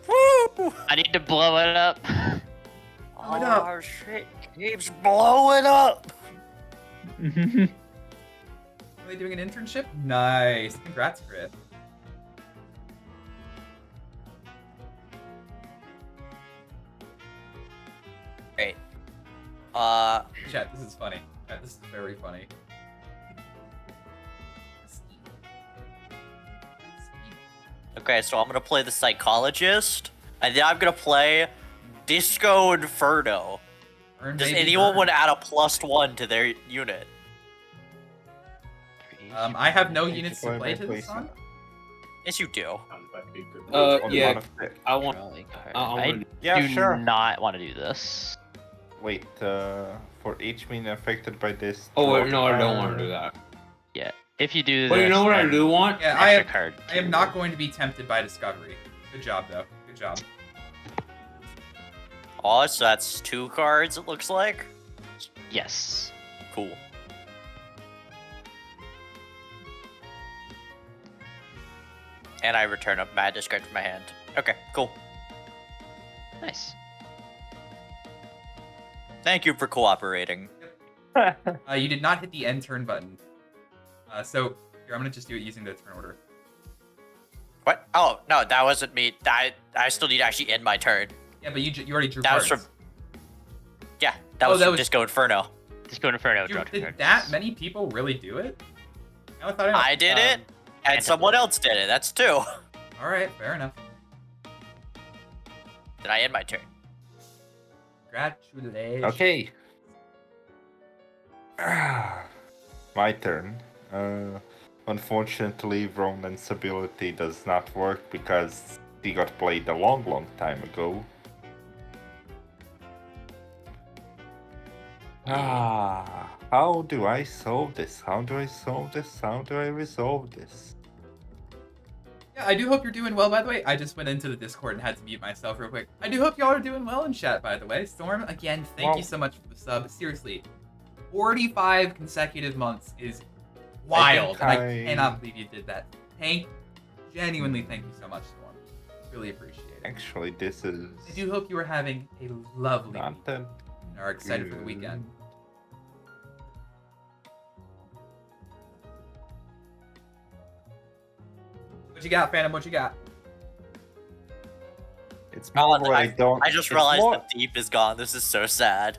Woo! I need to blow it up. Blow it up. Oh shit! Keeps blowing up. Are they doing an internship? Nice. Congrats, Crit. Great. Chat, this is funny. Chat, this is very funny. Okay, so I'm gonna play the psychologist, and then I'm gonna play Disco Inferno. Burn, Does baby, anyone burn. want to add a +1 to their unit? I have no Did you units to play play my to this place? song. Yes, you do. Yeah. I want. Rally card. I I want. Yeah, do sure. not want to do this. Wait, for each minion affected by this. Oh draw wait, no, I don't want card. to do that. Yeah. If you do But this, you know what I then do want? Yeah, extra card. I am too. not going to be tempted by Discovery. Good job, though. Good job. Oh, so that's 2 cards, it looks like. Yes. Cool. And I return a bad discard from my hand. Okay, cool. Nice. Thank you for cooperating. You did not hit the end turn button. So here, I'm gonna just do it using the turn order. What? Oh, no, that wasn't me. I still need to actually end my turn. Yeah, but you already drew That was cards. from... Yeah, that Oh, was that from was- Disco Inferno. Disco Inferno. Draw Dude, 2 did cards. that many people really do it? I thought I did it, and someone else did it. That's 2. All right, fair enough. Did I end my turn? Congratulations. Okay. My turn. Unfortunately, Ronan's ability does not work because he got played a long time ago. How do I solve this? How do I solve this? How do I resolve this? Yeah, I do hope you're doing well, by the way. I just went into the Discord and had to mute myself real quick. I do hope y'all are doing well in chat, by the way. Storm, again, thank Well- you so much for the sub. Seriously, 45 consecutive months is wild. I And I cannot believe you did that. Genuinely thank you so much, Storm. Really appreciate it. Actually, this is I do hope you are having a lovely not week that and are excited for the weekend. What you got, Phantom? What you got? It's more where I don't. I just it's realized more- the deep is gone. This is so sad.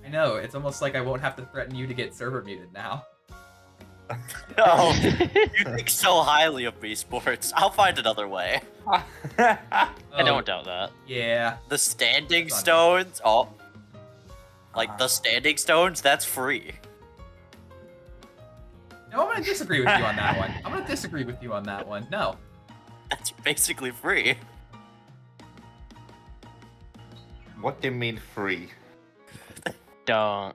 I know, it's almost like I won't have to threaten you to get server muted now. No, you think so highly of me, sports. I'll find another way. I Oh, don't doubt that. Yeah. The standing That's stones, the standing stones, that's free. No, I'm gonna disagree with you on that one. I'm gonna disagree with you on that one. No. That's basically free. What do you mean free? Don't.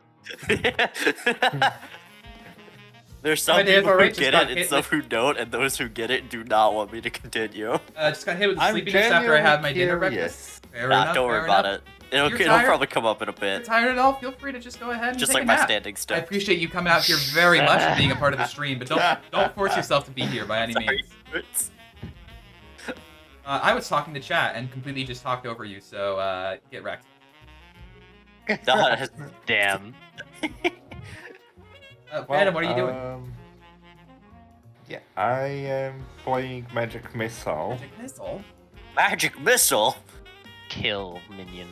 There's some I did people who already just get got it and hit some with- who don't, and those who get it do not want me to continue. Just got hit with I'm sleepiness after I had my dinner genuinely breakfast. Fair Nah, enough, don't worry fair about enough. it. It'll You're tired? probably come up in a If you're bit. tired at all, feel free to just go ahead and Just take like a my nap. standing I stone. appreciate you coming out here very much and being a part of the stream, but don't force yourself to be here by any Sorry. means. I was talking to chat and completely just talked over you, so get wrecked. Damn. Phantom, what are you doing? Yeah, I am playing Magic Missile, Magic missile. Magic missile. Kill minion.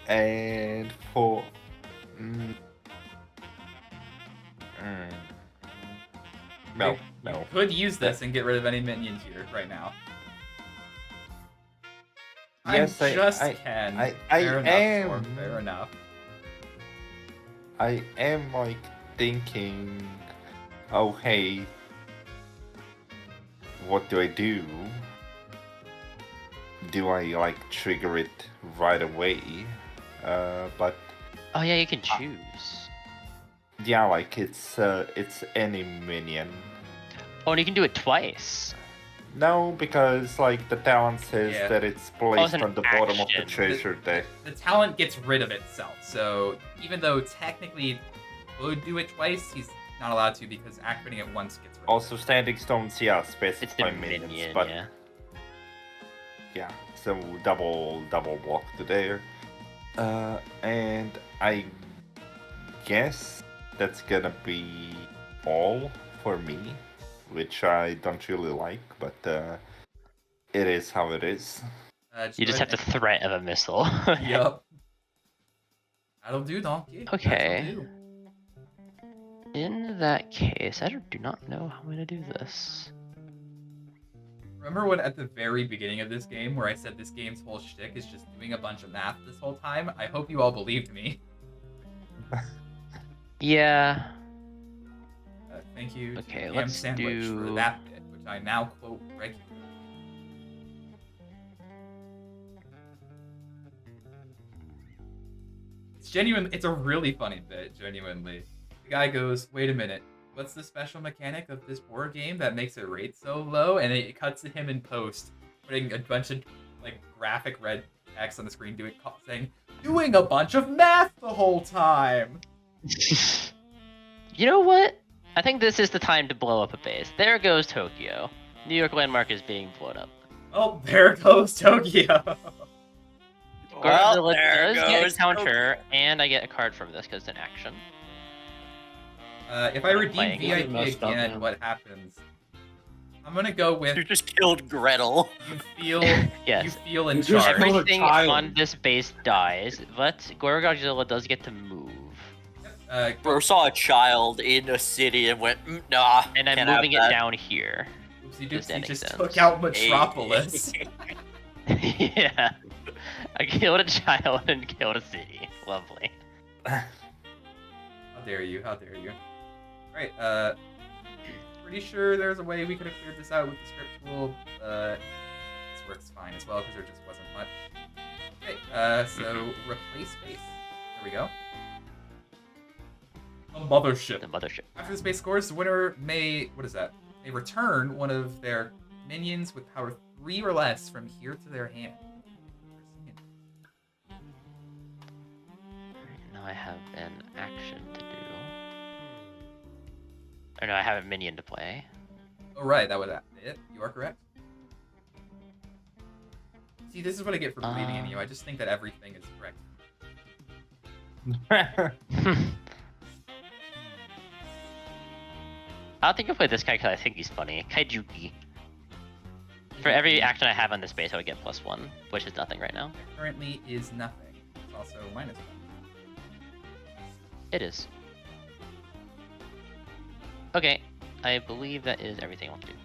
and for no, no. Could use this and get rid of any minions here right now. Yes, I just I can. I Fair enough, am. Storm, fair enough. I am like thinking, oh hey, what do I do? Do I like trigger it right away? But Oh yeah, you can choose. yeah, like it's any minion. Oh, and you can do it twice. No, because like the talent says Yeah. that it's it's placed an on the bottom of the action. treasure deck. The talent gets rid of itself, so even though technically it could do it twice, he's not allowed to because activating it once gets rid of Also, standing stones, yeah, It's specify the minions, minion, but yeah. yeah, so double block to there. And I guess that's gonna be all for me, which I don't really like, but it is how it is. You just have the threat of a missile. Yup. That'll do, donkey. Okay. That'll do. In that case, I do not know how I'm gonna do this. Remember when at the very beginning of this game where I said this game's whole shtick is just doing a bunch of math this whole time? I hope you all believed me. Yeah. Thank you to Okay, Ham let's Sandwich for do- that bit, which I now quote regularly. It's genuine. It's a really funny bit, genuinely. The guy goes, "Wait a minute, what's the special mechanic of this board game that makes it rate so low?" And it cuts to him in post, putting a bunch of like graphic red text on the screen, saying, "Doing a bunch of math the whole time." You know what? I think this is the time to blow up a base. There goes Tokyo. New York landmark is being blown up. Oh, there goes Tokyo. Godzilla there does get goes a counter, and I get a card from this because it's an action. If I redeem Playing. VIP Messed up, again, man. what happens? I'm gonna go with You just killed Gretel. you feel Yes. you feel in You just charge. killed a Everything child. on this base dies, but Godzilla does get to move. Bro saw a child in a city and went, nah. And I'm can't have moving it that." down here. Oopsie Does that doopsie make just sense? took out Metropolis. Yeah. I killed a child and killed a city. Lovely. How dare you? How dare you? Right. Pretty sure there's a way we could have cleared this out with the script tool. This works fine as well because there just wasn't much. Okay. So replace space. There we go. The mothership. The mothership. After the space scores, the winner may, what is that? May return one of their minions with power 3 or less from here to their hand. Now I have an action to do. Or no, I have a minion to play. Oh, right, that was it. You are correct. See, this is what I get for believing in you. I just think that everything is correct. I don't think I'll play this guy because I think he's funny. Kaijuki. For every action I have on this base, I would get +1, which is nothing right now. Currently is nothing. It's also -1. It is. Okay, I believe that is everything I want to do.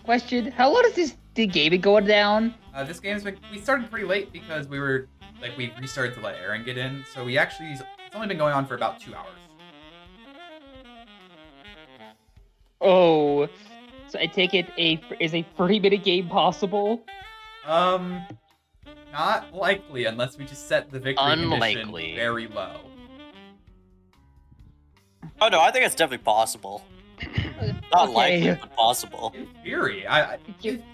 Question: how long does the game been going down? This game's been, we started pretty late because we restarted to let Erin get in, so it's only been going on for about 2 hours. Oh, so I take it is a 30-minute game possible? Not likely unless we just set the victory Unlikely. condition very low. Oh no, I think it's definitely possible. Not likely, Okay. but possible. In theory,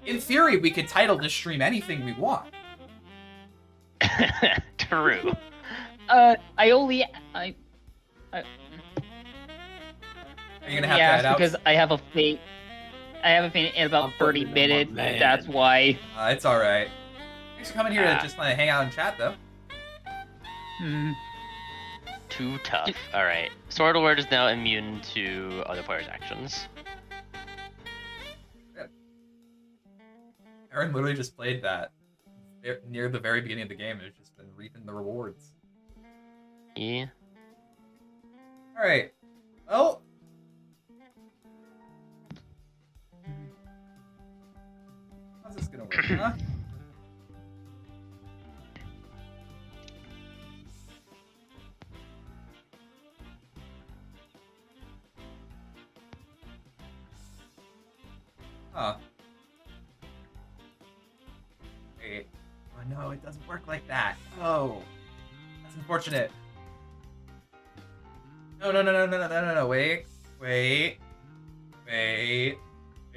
in theory, we could title this stream anything we want. True. Are you gonna have to yeah, head out? because I have a feint. In about I'm 30 putting it on my minutes. man. That's why. It's all right. Thanks for coming here to just want to hang out and chat, though. Hmm. Too tough. Alright. Sword Word is now immune to other players' actions. Erin literally just played that near the very beginning of the game. It's just been reaping the rewards. Yeah. All right. Well. How's this gonna work, huh? Huh. Wait. Oh no, it doesn't work like that. Oh. That's unfortunate. No. Wait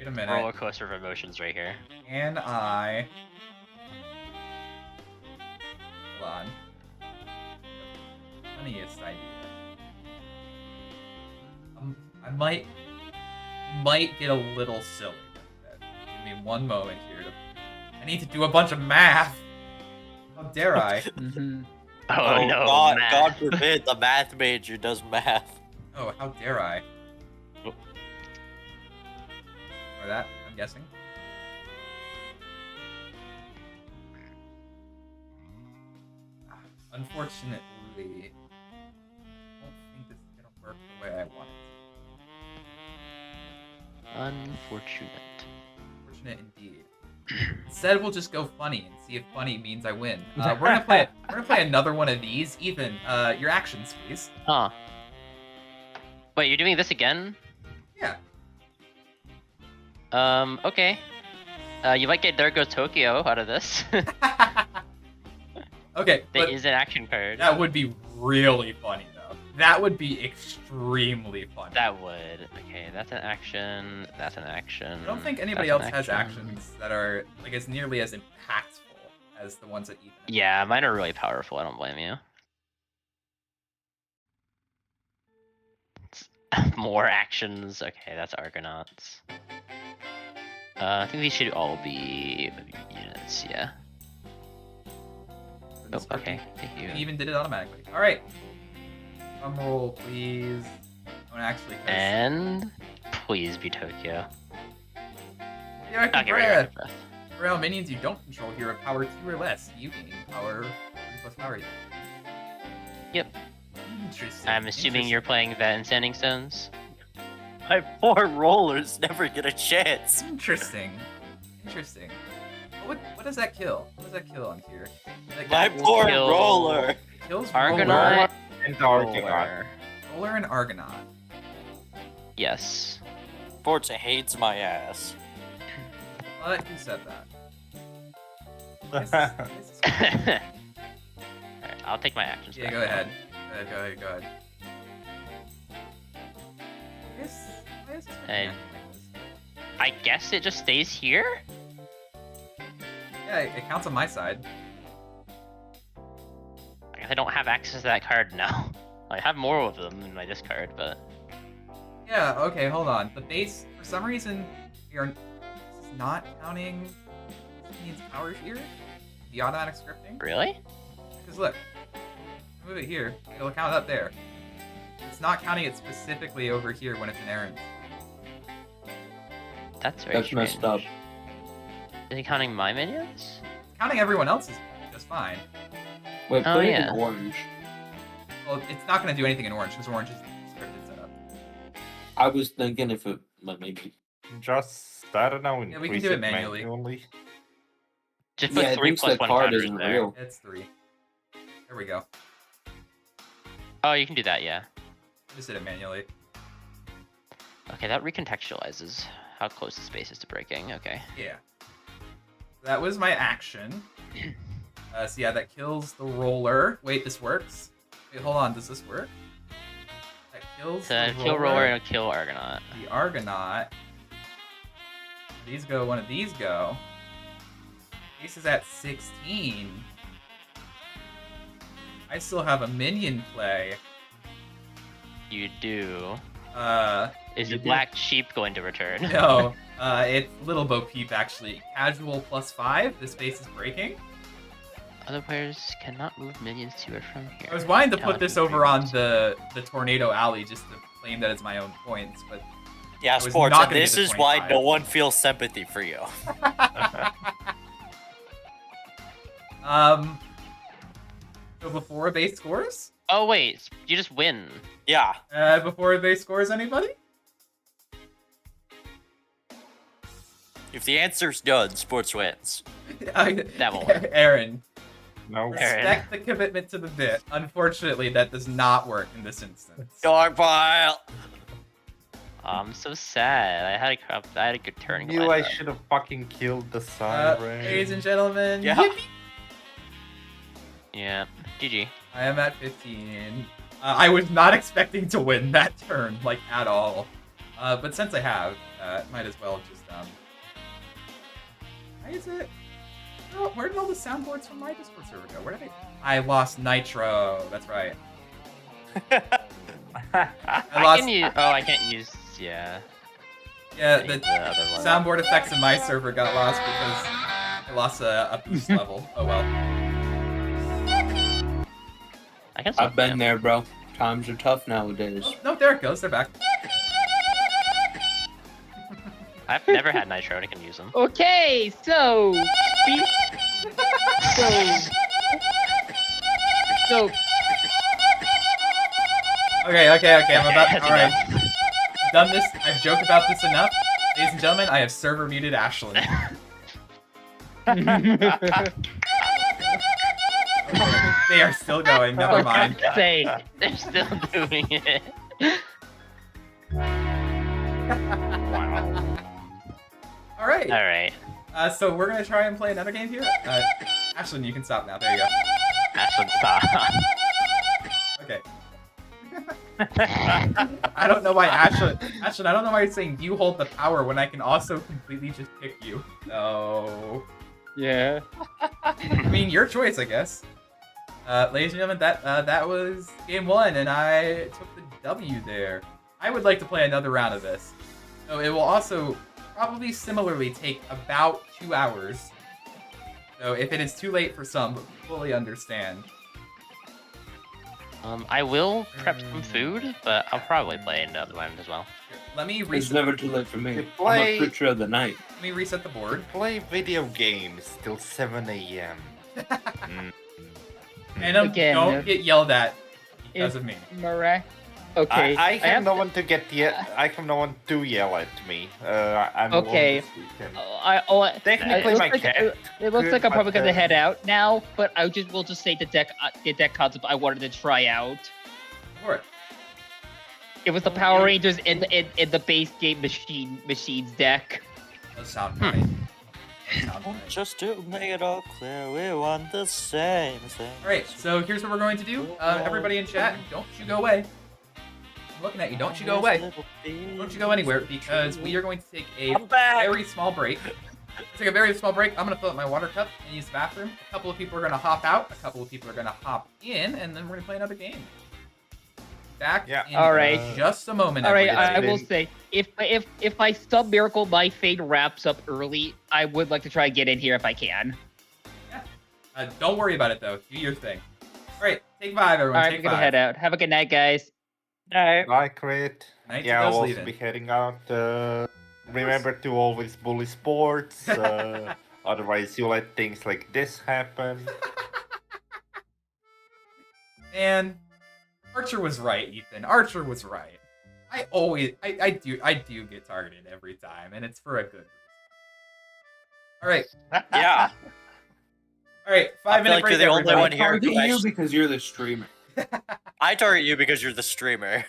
a minute. Roller coaster of emotions right here. Can I... Hold on. Funniest idea. I might get a little silly with it. Give me one moment here. I need to do a bunch of math. How dare I? Mm-hmm. Oh, no, God, math. God forbid the math major does math. Oh, how dare I? Or that, I'm guessing. Unfortunately, I don't think this is gonna work the way I want it. Unfortunate. Unfortunate indeed. Instead, we'll just go funny and see if funny means I win. We're gonna play another one of these. Ethan, your actions, please. Huh. Wait, you're doing this again? Yeah. Okay. You might get There Goes Tokyo out of this. Okay, That but is an action card. that would be really funny though. That would be extremely funny. That would. Okay, that's an action. That's an action. I don't think anybody that's else an has action. actions that are like as nearly as impactful as the ones that Ethan has. Yeah, mine are really powerful. I don't blame you. More actions. Okay, that's Argonauts. I think these should all be units. Yeah. Oh, okay. Thank you. He even did it automatically. All right. Drum roll, please. Oh, actually, 'cause- And please be Tokyo. yeah, Okay, breath. breath. For all minions you don't control here of power 2 or less, you gain power 3 plus power. Yep. Interesting. I'm assuming you're playing that in Standing Stones. My poor rollers never get a chance. Interesting. What does that kill? What does that kill on here? That My guy poor kill- roller. kills Argonaut. And Argonaut. Or... Roller and Argonaut. Yes. Forza hates my ass. But who said that? Alright, I'll take my actions. Yeah, back go now. ahead. Go ahead. Why is this And- acting like this? I guess it just stays here? Yeah, it counts on my side. I guess I don't have access to that card now. I have more of them in my discard, but... Yeah, okay, hold on. The base, for some reason, this is not counting Minions power here. The automatic scripting. Really? Because look, move it here, it'll count up there. it's not counting it specifically over here when it's an Erin. That's very That's strange. messed up. Is he counting my minions? Counting everyone else is just fine. Wait, Oh, put it yeah. in orange. Well, it's not going to do anything in orange because orange is scripted setup. I was thinking if it like maybe. Just, I don't know, Yeah, we increase can do it it manually. Just put Yeah, it 3 thinks plus the 1 card counters isn't there. real. It's 3. There we go. Oh, you can do that, yeah. Just did it manually. Okay, that recontextualizes how close the space is to breaking. Okay. Yeah. That was my action. So yeah, that kills the roller. Wait, this works? Wait, hold on. Does this work? That kills So the kill roller and kill Argonaut. The Argonaut. These go, one of these go. Ace is at 16. I still have a minion play. You do. Is You the do. black sheep going to return? No, it's Little Bo Peep actually. Casual +5. This space is breaking. Other players cannot move minions to or from here. I was wanting to put Challenge this with over on favorites. the Tornado Alley just to claim that it's my own points, but Yeah, was sports, not and gonna this get is to why 25. no one feels sympathy for you. So before a base scores? Oh wait, you just win. Yeah. Before a base scores, anybody? If the answer's done, sports wins. That won't work. Aaron, No. respect the commitment to the bit. Unfortunately, that does not work in this instance. Dog pile. I'm so sad. I had a good turn. Knew I should have fucking killed the siren. Ladies and gentlemen, Yeah. yippee! Yeah. GG. I am at 15. I was not expecting to win that turn, like, at all. But since I have, might as well just, Why is it? Where did all the soundboards from my Discord server go? Where did I lost Nitro. That's right. I lost... can use. Oh, I can't use. Yeah. Yeah, I need the other one. soundboard effects in my server got lost because I lost a boost level. Oh well. I can still I've been play 'em. there, bro. Times are tough nowadays. Oh, no, there it goes. They're back. I've never had Nitro. I can use them. Okay, so. So. Okay. I'm about. That's All right. I've done this. I've joked about this enough. Ladies and gentlemen, I have server muted Ashlyn. They are still going. Never mind. Say. They're still doing it. All right. All right. So we're gonna try and play another game here. Ashlyn, you can stop now. There you go. Ashlyn, stop. Okay. I don't know why Ashlyn, I don't know why you're saying you hold the power when I can also completely just pick you. No. Yeah. I mean, your choice, I guess. Ladies and gentlemen, that was game 1, and I took the W there. I would like to play another round of this. So it will also probably similarly take about 2 hours. So if it is too late for some, fully understand. I will prep some food, but I'll probably play another one as well. Here, let me It's reset. never too late for me. You I'm play- a creature of the night. Let me reset the board. Play video games till 7 a.m. And Again, don't get yelled at because if- of me. Mara. Okay. I have no to- one to I have no one to yell at me. I'm alone Okay. this weekend. it Technically, looks my like, cat. it looks could, like I'm probably but, gonna head out now, but we'll just say the deck concept I wanted to try out. For it. It was the Power Rangers in the base game machines deck. Does sound funny. Does sound funny. Just to make it all clear, we want the same thing. Alright, so here's what we're going to do. Everybody in chat, don't you go away. I'm looking at you. Don't you go away. Don't you go anywhere, because we are going to take a I'm back. very small break. Take a very small break. I'm going to fill up my water cup and use the bathroom. A couple of people are going to hop out. A couple of people are going to hop in, and then we're going to play another game. Back Yeah. in All right. just a moment. All right, everybody. I will say if by some miracle my fade wraps up early, I would like to try and get in here if I can. Don't worry about it, though. Do your thing. All right, take 5, everyone. All right, take I'm gonna 5. head out. Have a good night, guys. No. Bye, Crit. Night to Yeah, I'll those also leaving. be heading out. Remember to always bully sports. Otherwise, you let things like this happen. And Archer was right, Ethan. Archer was right. I do get targeted every time, and it's for a good reason. All right, Yeah. all right. I 5 feel minute like break, you're the only everybody. one here Target who you actually... because you're the streamer. I target you because you're the streamer.